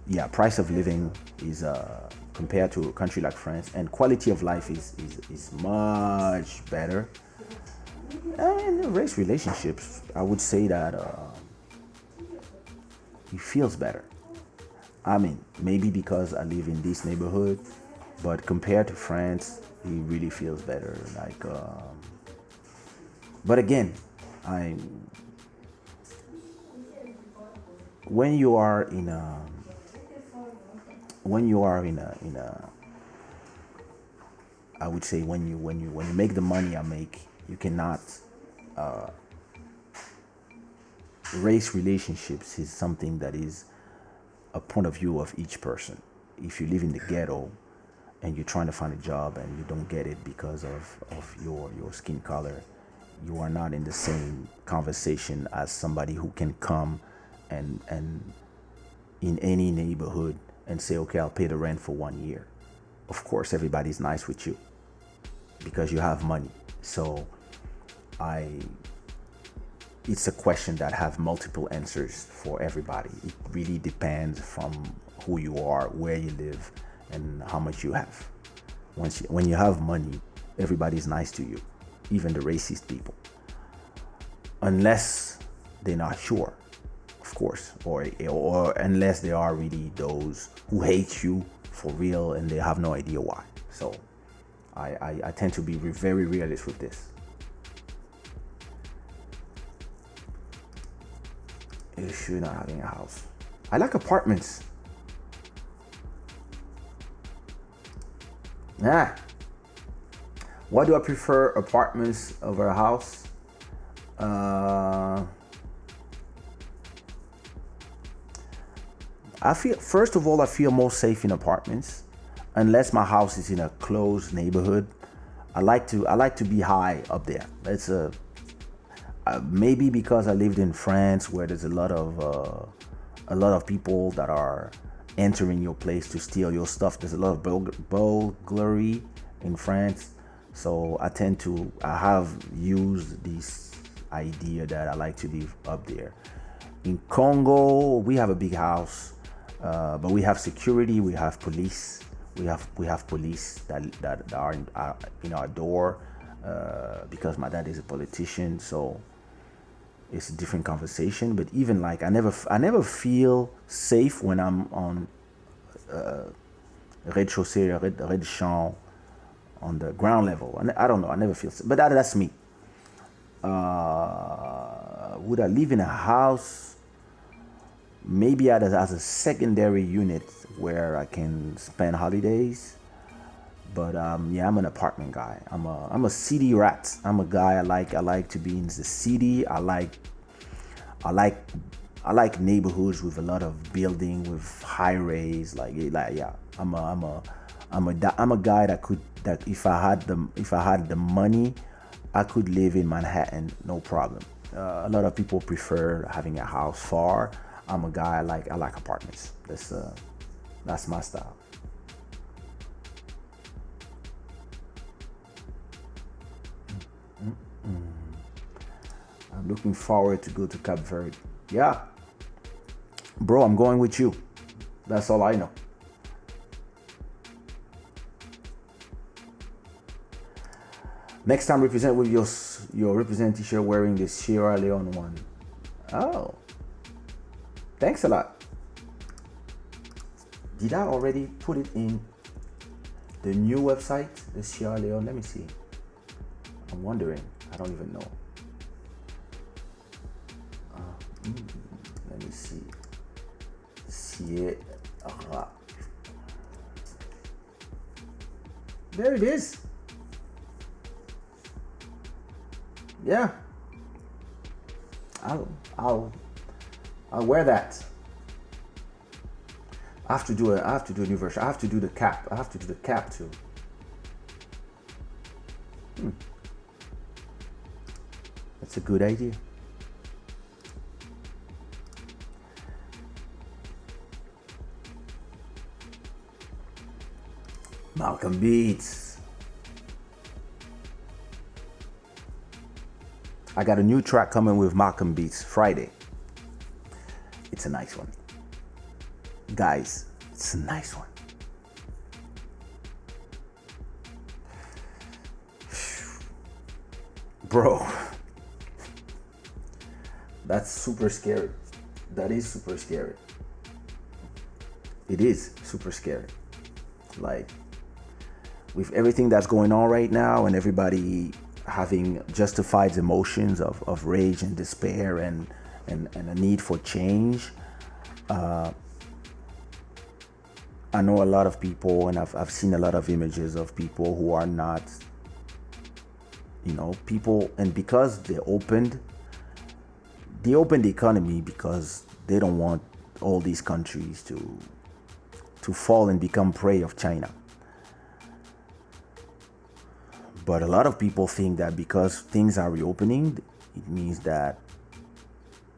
Speaker 2: yeah, price of living is compared to a country like France, and quality of life is much better. And the race relationships, I would say that it feels better. I mean, maybe because I live in this neighborhood, but compared to France, it really feels better. Like. But again, when you are in a I would say when you make the money I make, you cannot race relationships is something that is a point of view of each person. If you live in the ghetto and you're trying to find a job and you don't get it because of your skin color, you are not in the same conversation as somebody who can come and in any neighborhood and say, okay, I'll pay the rent for 1 year. Of course, everybody's nice with you because you have money. So it's a question that have multiple answers for everybody. It really depends from who you are, where you live, and how much you have. When you have money, everybody's nice to you, even the racist people, unless they're not sure, of course, or unless they are really those who hate you for real and they have no idea why. So I tend to be very realist with this. Issue not having a house. I like apartments. Why do I prefer apartments over a house? I feel more safe in apartments, unless my house is in a closed neighborhood. I like to be high up there. That's maybe because I lived in France, where there's a lot of people that are entering your place to steal your stuff. There's a lot of burglary in France, so I have used this idea that I like to live up there. In Congo, we have a big house, but we have security, we have police, we have police that are in our door, because my dad is a politician, so it's a different conversation. But even like I never feel safe when I'm on rez-de-chaussée, rez-de-champ, on the ground level. I don't know, I never feel safe. But that's me. Would I live in a house? Maybe as a secondary unit where I can spend holidays. But yeah, I'm an apartment guy. I'm a city rat. I'm a guy. I like to be in the city. I like neighborhoods with a lot of building, with high rise. Yeah. I'm a guy that if I had the money, I could live in Manhattan, no problem. A lot of people prefer having a house far. I'm a guy. I like apartments. That's my style. I'm looking forward to go to Cape Verde. Yeah, bro, I'm going with you. That's all I know. Next time, represent with your represent t-shirt wearing the Sierra Leone one. Oh, thanks a lot. Did I already put it in the new website, the Sierra Leone? Let me see. I'm wondering. I don't even know. Let me see. Sierra. There it is. Yeah. I'll wear that. I have to do a new version. I have to do the cap. I have to do the cap too. That's a good idea. Malcolm Beats. I got a new track coming with Malcolm Beats Friday. It's a nice one. Guys, it's a nice one. Bro, that's super scary. That is super scary. It is super scary. Like, with everything that's going on right now and everybody having justified emotions of rage and despair and a need for change, I know a lot of people, and I've seen a lot of images of people who are not, people, and because they opened the economy because they don't want all these countries to fall and become prey of China. But a lot of people think that because things are reopening, it means that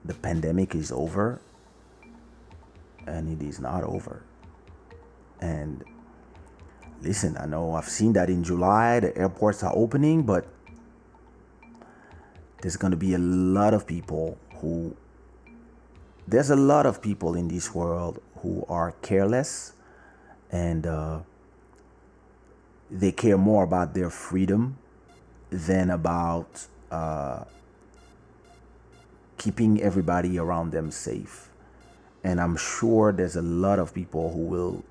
Speaker 2: the pandemic is over, and it is not over. And listen, I know I've seen that in July, the airports are opening, but there's going to be a lot of people who, there's a lot of people in this world who are careless, and they care more about their freedom than about keeping everybody around them safe. And I'm sure there's a lot of people who will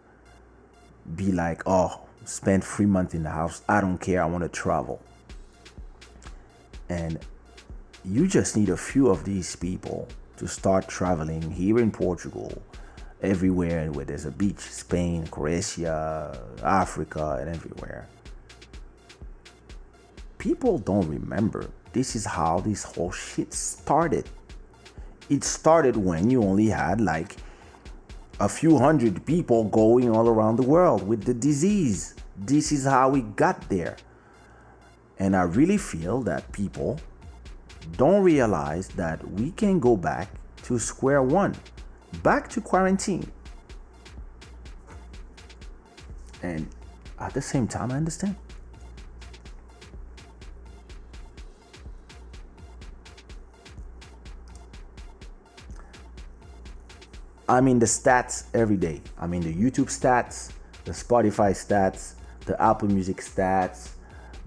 Speaker 2: be like, oh, spend 3 months in the house, I don't care, I want to travel. And you just need a few of these people to start traveling here in Portugal, everywhere where there's a beach, Spain, Croatia, Africa, and everywhere. People don't remember this is how this whole shit started. It started when you only had like a few hundred people going all around the world with the disease. This is how we got there. And I really feel that people don't realize that we can go back to square one, back to quarantine. And at the same time, I understand. I'm in the stats every day. I'm in the YouTube stats, the Spotify stats, the Apple Music stats,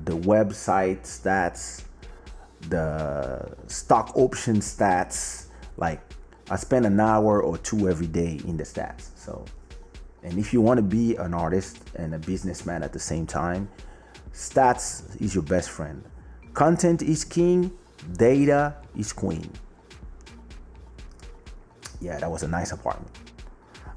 Speaker 2: the website stats, the stock option stats. Like, I spend an hour or two every day in the stats. So, and if you want to be an artist and a businessman at the same time, stats is your best friend. Content is king, data is queen. Yeah, that was a nice apartment.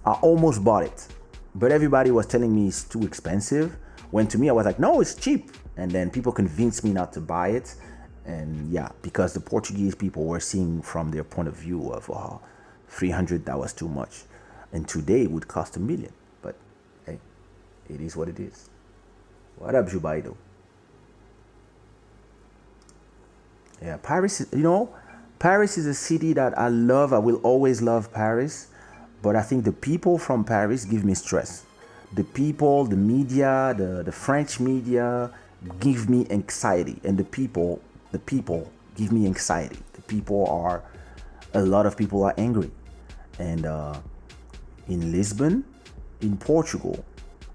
Speaker 2: I almost bought it, but everybody was telling me it's too expensive. When to me, I was like, no, it's cheap. And then people convinced me not to buy it. And yeah, because the Portuguese people were seeing from their point of view of 300, that was too much. And today it would cost $1 million. But hey, it is what it is. What up, Jubaido? Yeah, Paris, Paris is a city that I love. I will always love Paris. But I think the people from Paris give me stress. The people, the media, the French media give me anxiety. And the people give me anxiety. A lot of people are angry. And in Lisbon, in Portugal,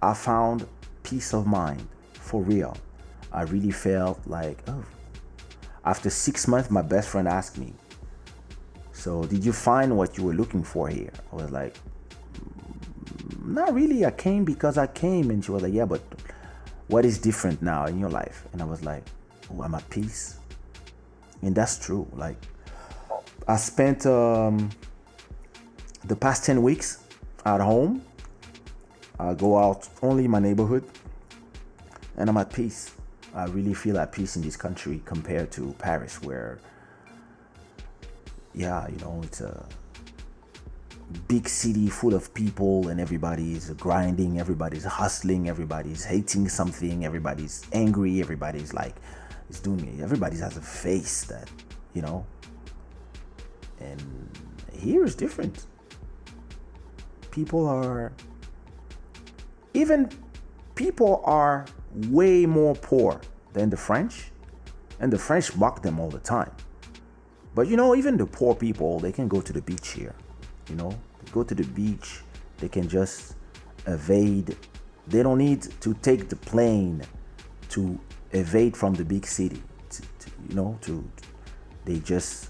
Speaker 2: I found peace of mind, for real. I really felt like, oh. After 6 months, my best friend asked me, so did you find what you were looking for here? I was like, not really. I came because I came. And she was like, yeah, but what is different now in your life? And I was like, oh, I'm at peace. And that's true. Like, I spent the past 10 weeks at home. I go out only in my neighborhood, and I'm at peace. I really feel at peace in this country compared to Paris, where, yeah, it's a big city full of people, and everybody's grinding, everybody's hustling, everybody's hating something, everybody's angry, everybody's like, everybody has a face that, and here is different. People are way more poor than the French, and the French mock them all the time. But even the poor people, they can go to the beach here. They go to the beach, they can just evade. They don't need to take the plane to evade from the big city. They just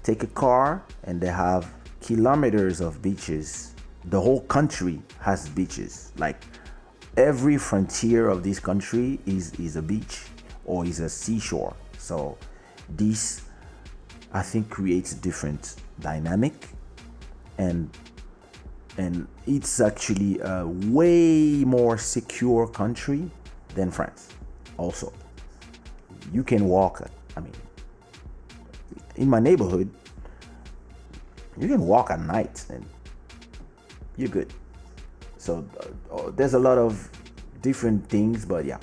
Speaker 2: take a car, and they have kilometers of beaches. The whole country has beaches. Like, every frontier of this country is a beach or is a seashore. So this, I think, creates a different dynamic, and it's actually a way more secure country than France. Also, you can walk, in my neighborhood, you can walk at night and you're good. So there's a lot of different things, but yeah.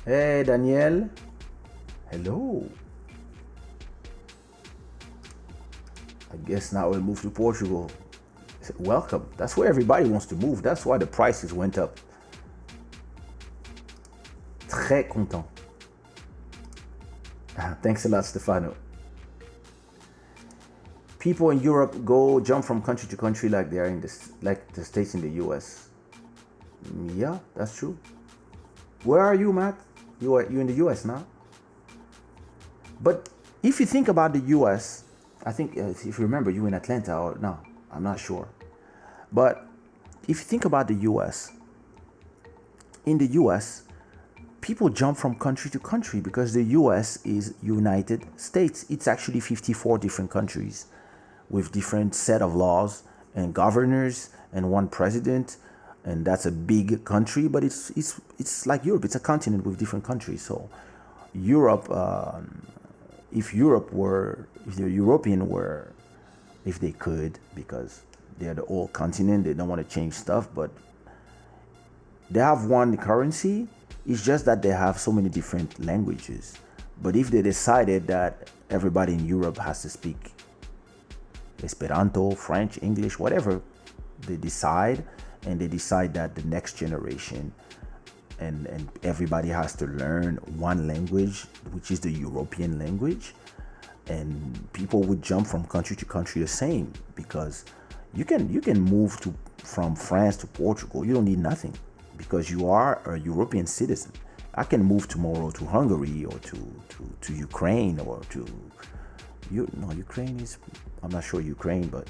Speaker 2: Hey, Daniel. Hello. I guess now we'll move to Portugal. Welcome. That's where everybody wants to move. That's why the prices went up. Très très content. Thanks a lot, Stefano. People in Europe jump from country to country like they are like the States in the US. Yeah, that's true. Where are you, Matt? You in the US now? But if you think about the US, I think if you remember, you in Atlanta or no, I'm not sure. But if you think about the US, in the US, people jump from country to country because the US is United States. It's actually 54 different countries with different set of laws and governors and one president. And that's a big country, but it's like Europe. It's a continent with different countries. So Europe, if the European were, if they could, because they're the old continent, they don't want to change stuff, but they have one currency. It's just that they have so many different languages. But if they decided that everybody in Europe has to speak Esperanto, French, English, whatever they decide, and they decide that the next generation and everybody has to learn one language, which is the European language, and people would jump from country to country the same, because you can move from France to Portugal. You don't need nothing because you are a European citizen. I can move tomorrow to Hungary or to Ukraine or Ukraine is, I'm not sure Ukraine, but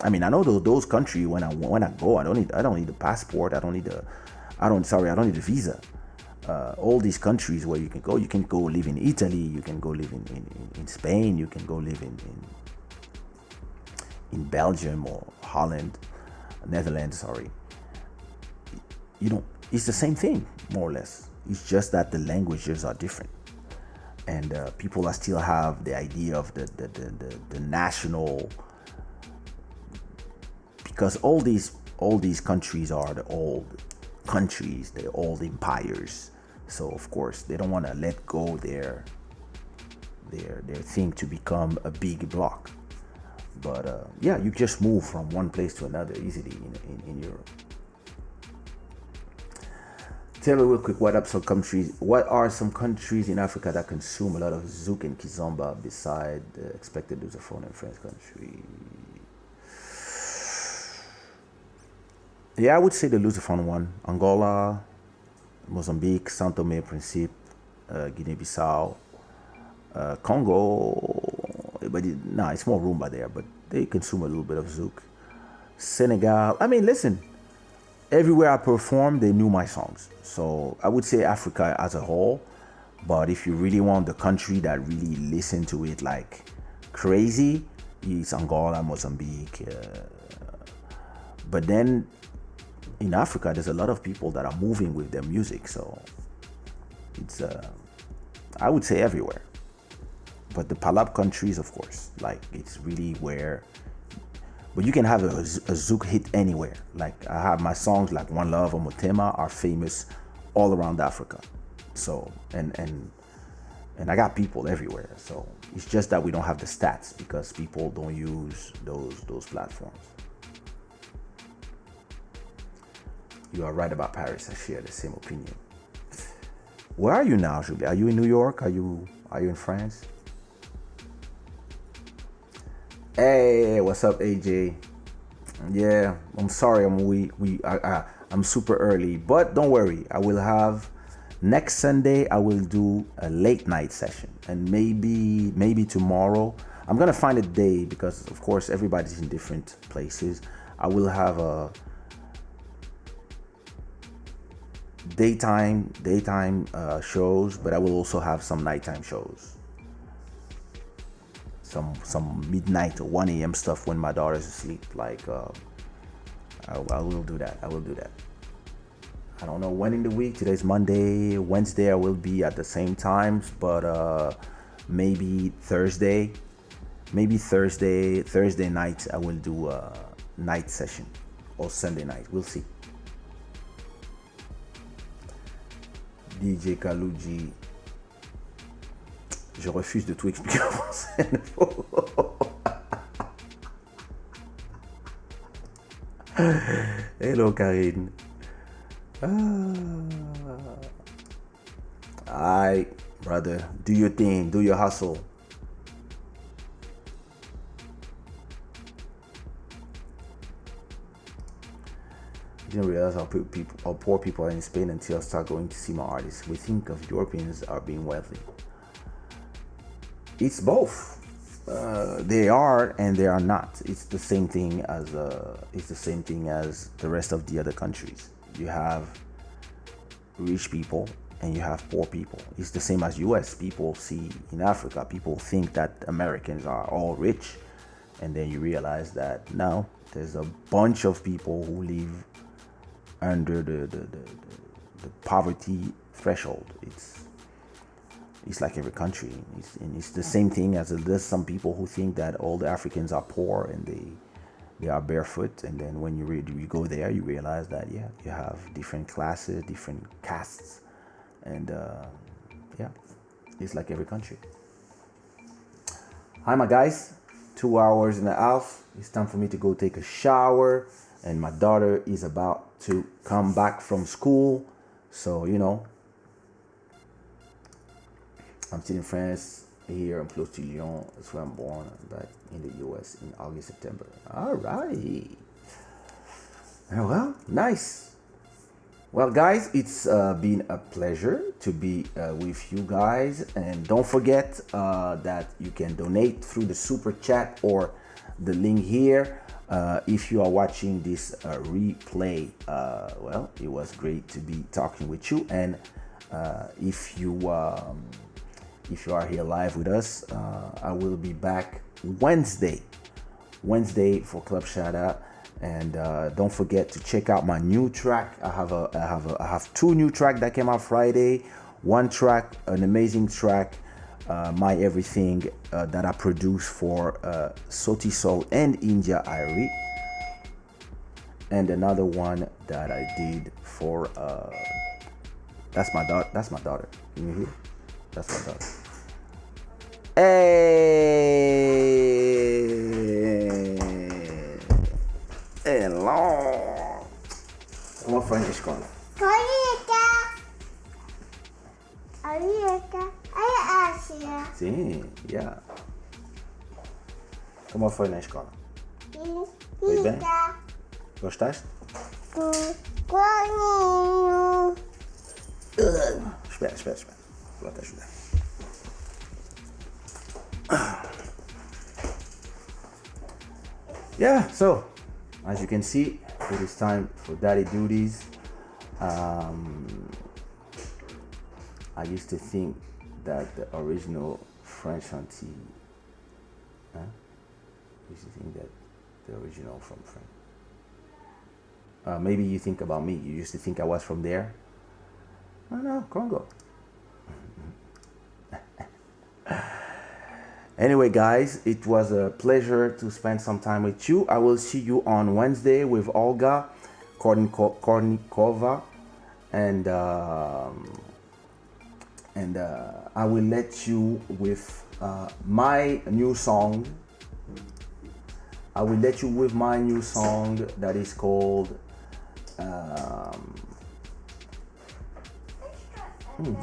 Speaker 2: I mean, I know those countries. When I go, I don't need a passport. I don't need a visa. All these countries where you can go live in Italy, you can go live in Spain, you can go live in Belgium or Holland, Netherlands. Sorry, it's the same thing more or less. It's just that the languages are different, and people still have the idea of the national. Because all these countries are the old countries, the old empires. So of course they don't want to let go their thing to become a big block. But yeah, you just move from one place to another easily in Europe. Tell me real quick, what are some countries in Africa that consume a lot of zouk and kizomba beside the expected lusophone and French country? Yeah, I would say the lusophone one. Angola, Mozambique, São Tomé and Príncipe, Guinea-Bissau, Congo, but it's more rumba there, but they consume a little bit of zouk. Senegal, I mean, listen, everywhere I perform, they knew my songs. So I would say Africa as a whole, but if you really want the country that really listen to it like crazy, it's Angola, Mozambique. But then in Africa, there's a lot of people that are moving with their music, so it's I would say everywhere. But the Palab countries, of course, like it's really where. But you can have a zouk hit anywhere. Like I have my songs like One Love or Motema are famous all around Africa. So and I got people everywhere. So it's just that we don't have the stats because people don't use those platforms. You are right about Paris. I share the same opinion. Where are you now, Julie? Are you in New York? Are you in France? Hey, what's up, AJ? Yeah, I'm sorry. I'm super early, but don't worry. I will have next Sunday. I will do a late night session, and maybe tomorrow. I'm gonna find a day because, of course, everybody's in different places. I will have a daytime shows, but I will also have some nighttime shows. Some midnight or 1 a.m. stuff when my daughter's asleep. Like I will do that. I don't know when in the week. Today's Monday. Wednesday I will be at the same times, but maybe Thursday night I will do a night session, or Sunday night. We'll see. DJ Kaluji. Je refuse de tout expliquer en français. Hello Karine. Alright, brother. Do your thing. Do your hustle. Didn't realize how poor people are in Spain until I start going to see my artists. We think of Europeans are being wealthy. It's both. They are and they are not. It's the same thing as the rest of the other countries. You have rich people and you have poor people. It's the same as US. People see in Africa, people think that Americans are all rich, and then you realize that no, there's a bunch of people who live under the poverty threshold. It's like every country. It's the same thing as there's some people who think that all the Africans are poor and they are barefoot, and then when you go there, you realize that you have different classes, different castes, and it's like every country. Hi, my guys. 2 hours and a half. It's time for me to go take a shower, and my daughter is about to come back from school, so I'm still in France. Here I'm close to Lyon. That's where I'm born. I'm back in the US in August, September. All right. Well, nice. Well, guys, it's been a pleasure to be with you guys. And don't forget that you can donate through the super chat or the link here. If you are watching this replay, well, it was great to be talking with you. And if you are here live with us, I will be back Wednesday for Club Shada, and don't forget to check out my new track. I have 2 new tracks that came out Friday. One track, an amazing track, My Everything, that I produced for Soti Soul and India Irie, and another one that I did for that's my daughter. Can you hear? That's my daughter. Hey, long. Come on, friend, just go. Sim, yeah. Como foi na escola? Foi bem? Gostaste? Espera. Vou te ajudar. Yeah, so as you can see, it is time for daddy duties. I used to think that the original French auntie, used to think that the original from France. Maybe you think about me. You used to think I was from there. No, Congo. Anyway, guys, it was a pleasure to spend some time with you. I will see you on Wednesday with Olga Kornikova, and I will let you with my new song. I will let you with my new song that is called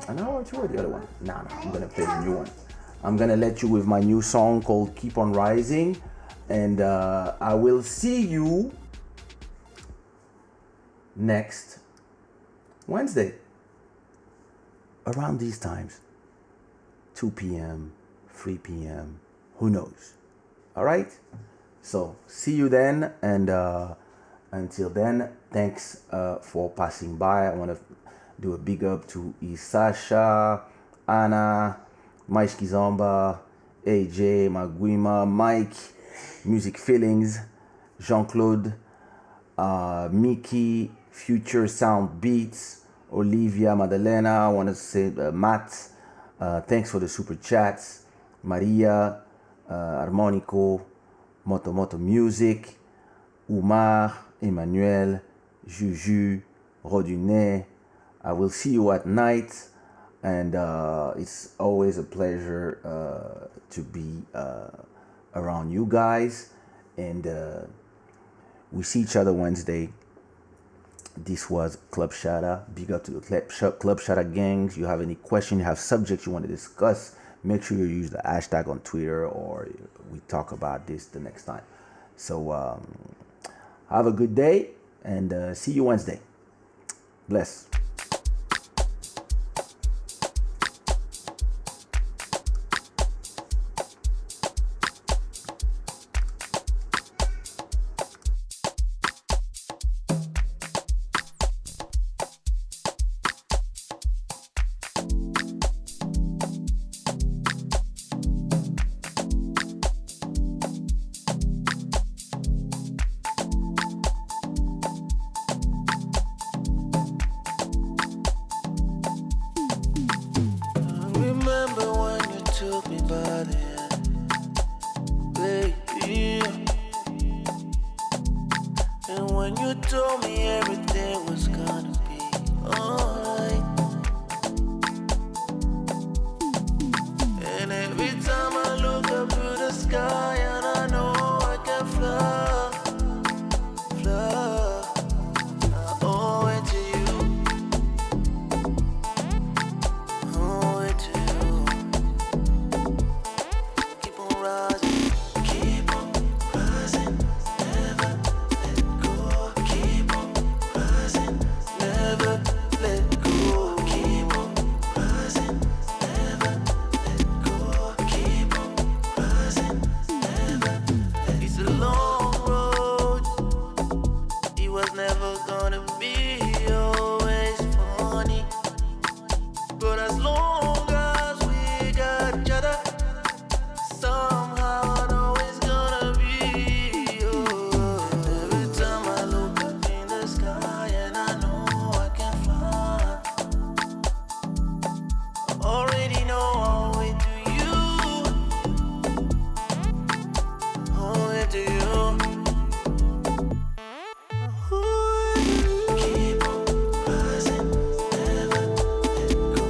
Speaker 2: I know what you were the other one. No, I'm gonna play the new one. I'm gonna let you with my new song called Keep on Rising, and I will see you next Wednesday around these times, 2 p.m., 3 p.m., who knows. All right, so see you then, and until then, thanks for passing by. I want to do a big up to Isasha, Anna, Mike Kizomba, AJ, Maguima, Mike, Music Feelings, Jean-Claude, Mickey, Future Sound Beats, Olivia, Madalena. I want to say Matt, thanks for the super chats, Maria, Harmonico, Moto Music, Umar, Emmanuel, Juju, Rodunet. I will see you at night, and it's always a pleasure to be around you guys, and we see each other Wednesday. This was Club Shada. Big up to the Club Shada gangs. You have any question, you have subjects you want to discuss, make sure you use the hashtag on Twitter, or we talk about this the next time. So have a good day, and see you Wednesday. Bless.
Speaker 1: Remember when you took me by the hand, baby, and when you told me everything was gonna be alright. And every time I look up to the sky, and I know I can fly, fly. I owe it to you. Owe it to you. Keep on rising, never let go. Keep on rising, never let go. Keep on rising, never let go. Keep on rising, never let go. It's a long road. It was never gonna be always funny, but as long as we got each other, somehow I know it's gonna be. Oh, every time I look up in the sky and I know I can fly, I already know I'll wait to you. I'll wait to you. Keep on rising, never let go.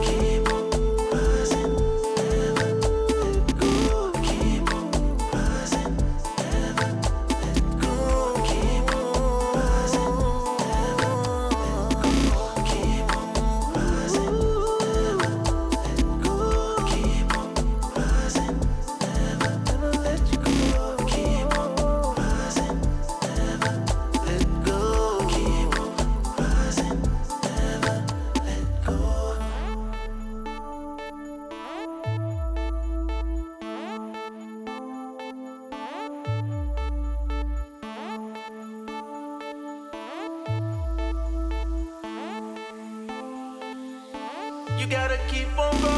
Speaker 1: Keep on rising, never let go. Keep on rising, never let go. Keep on rising, never let go. Keep on rising, never let go. Keep on rising, never let you go. Keep on rising, never let go. Keep on rising, never let go. You gotta keep on going.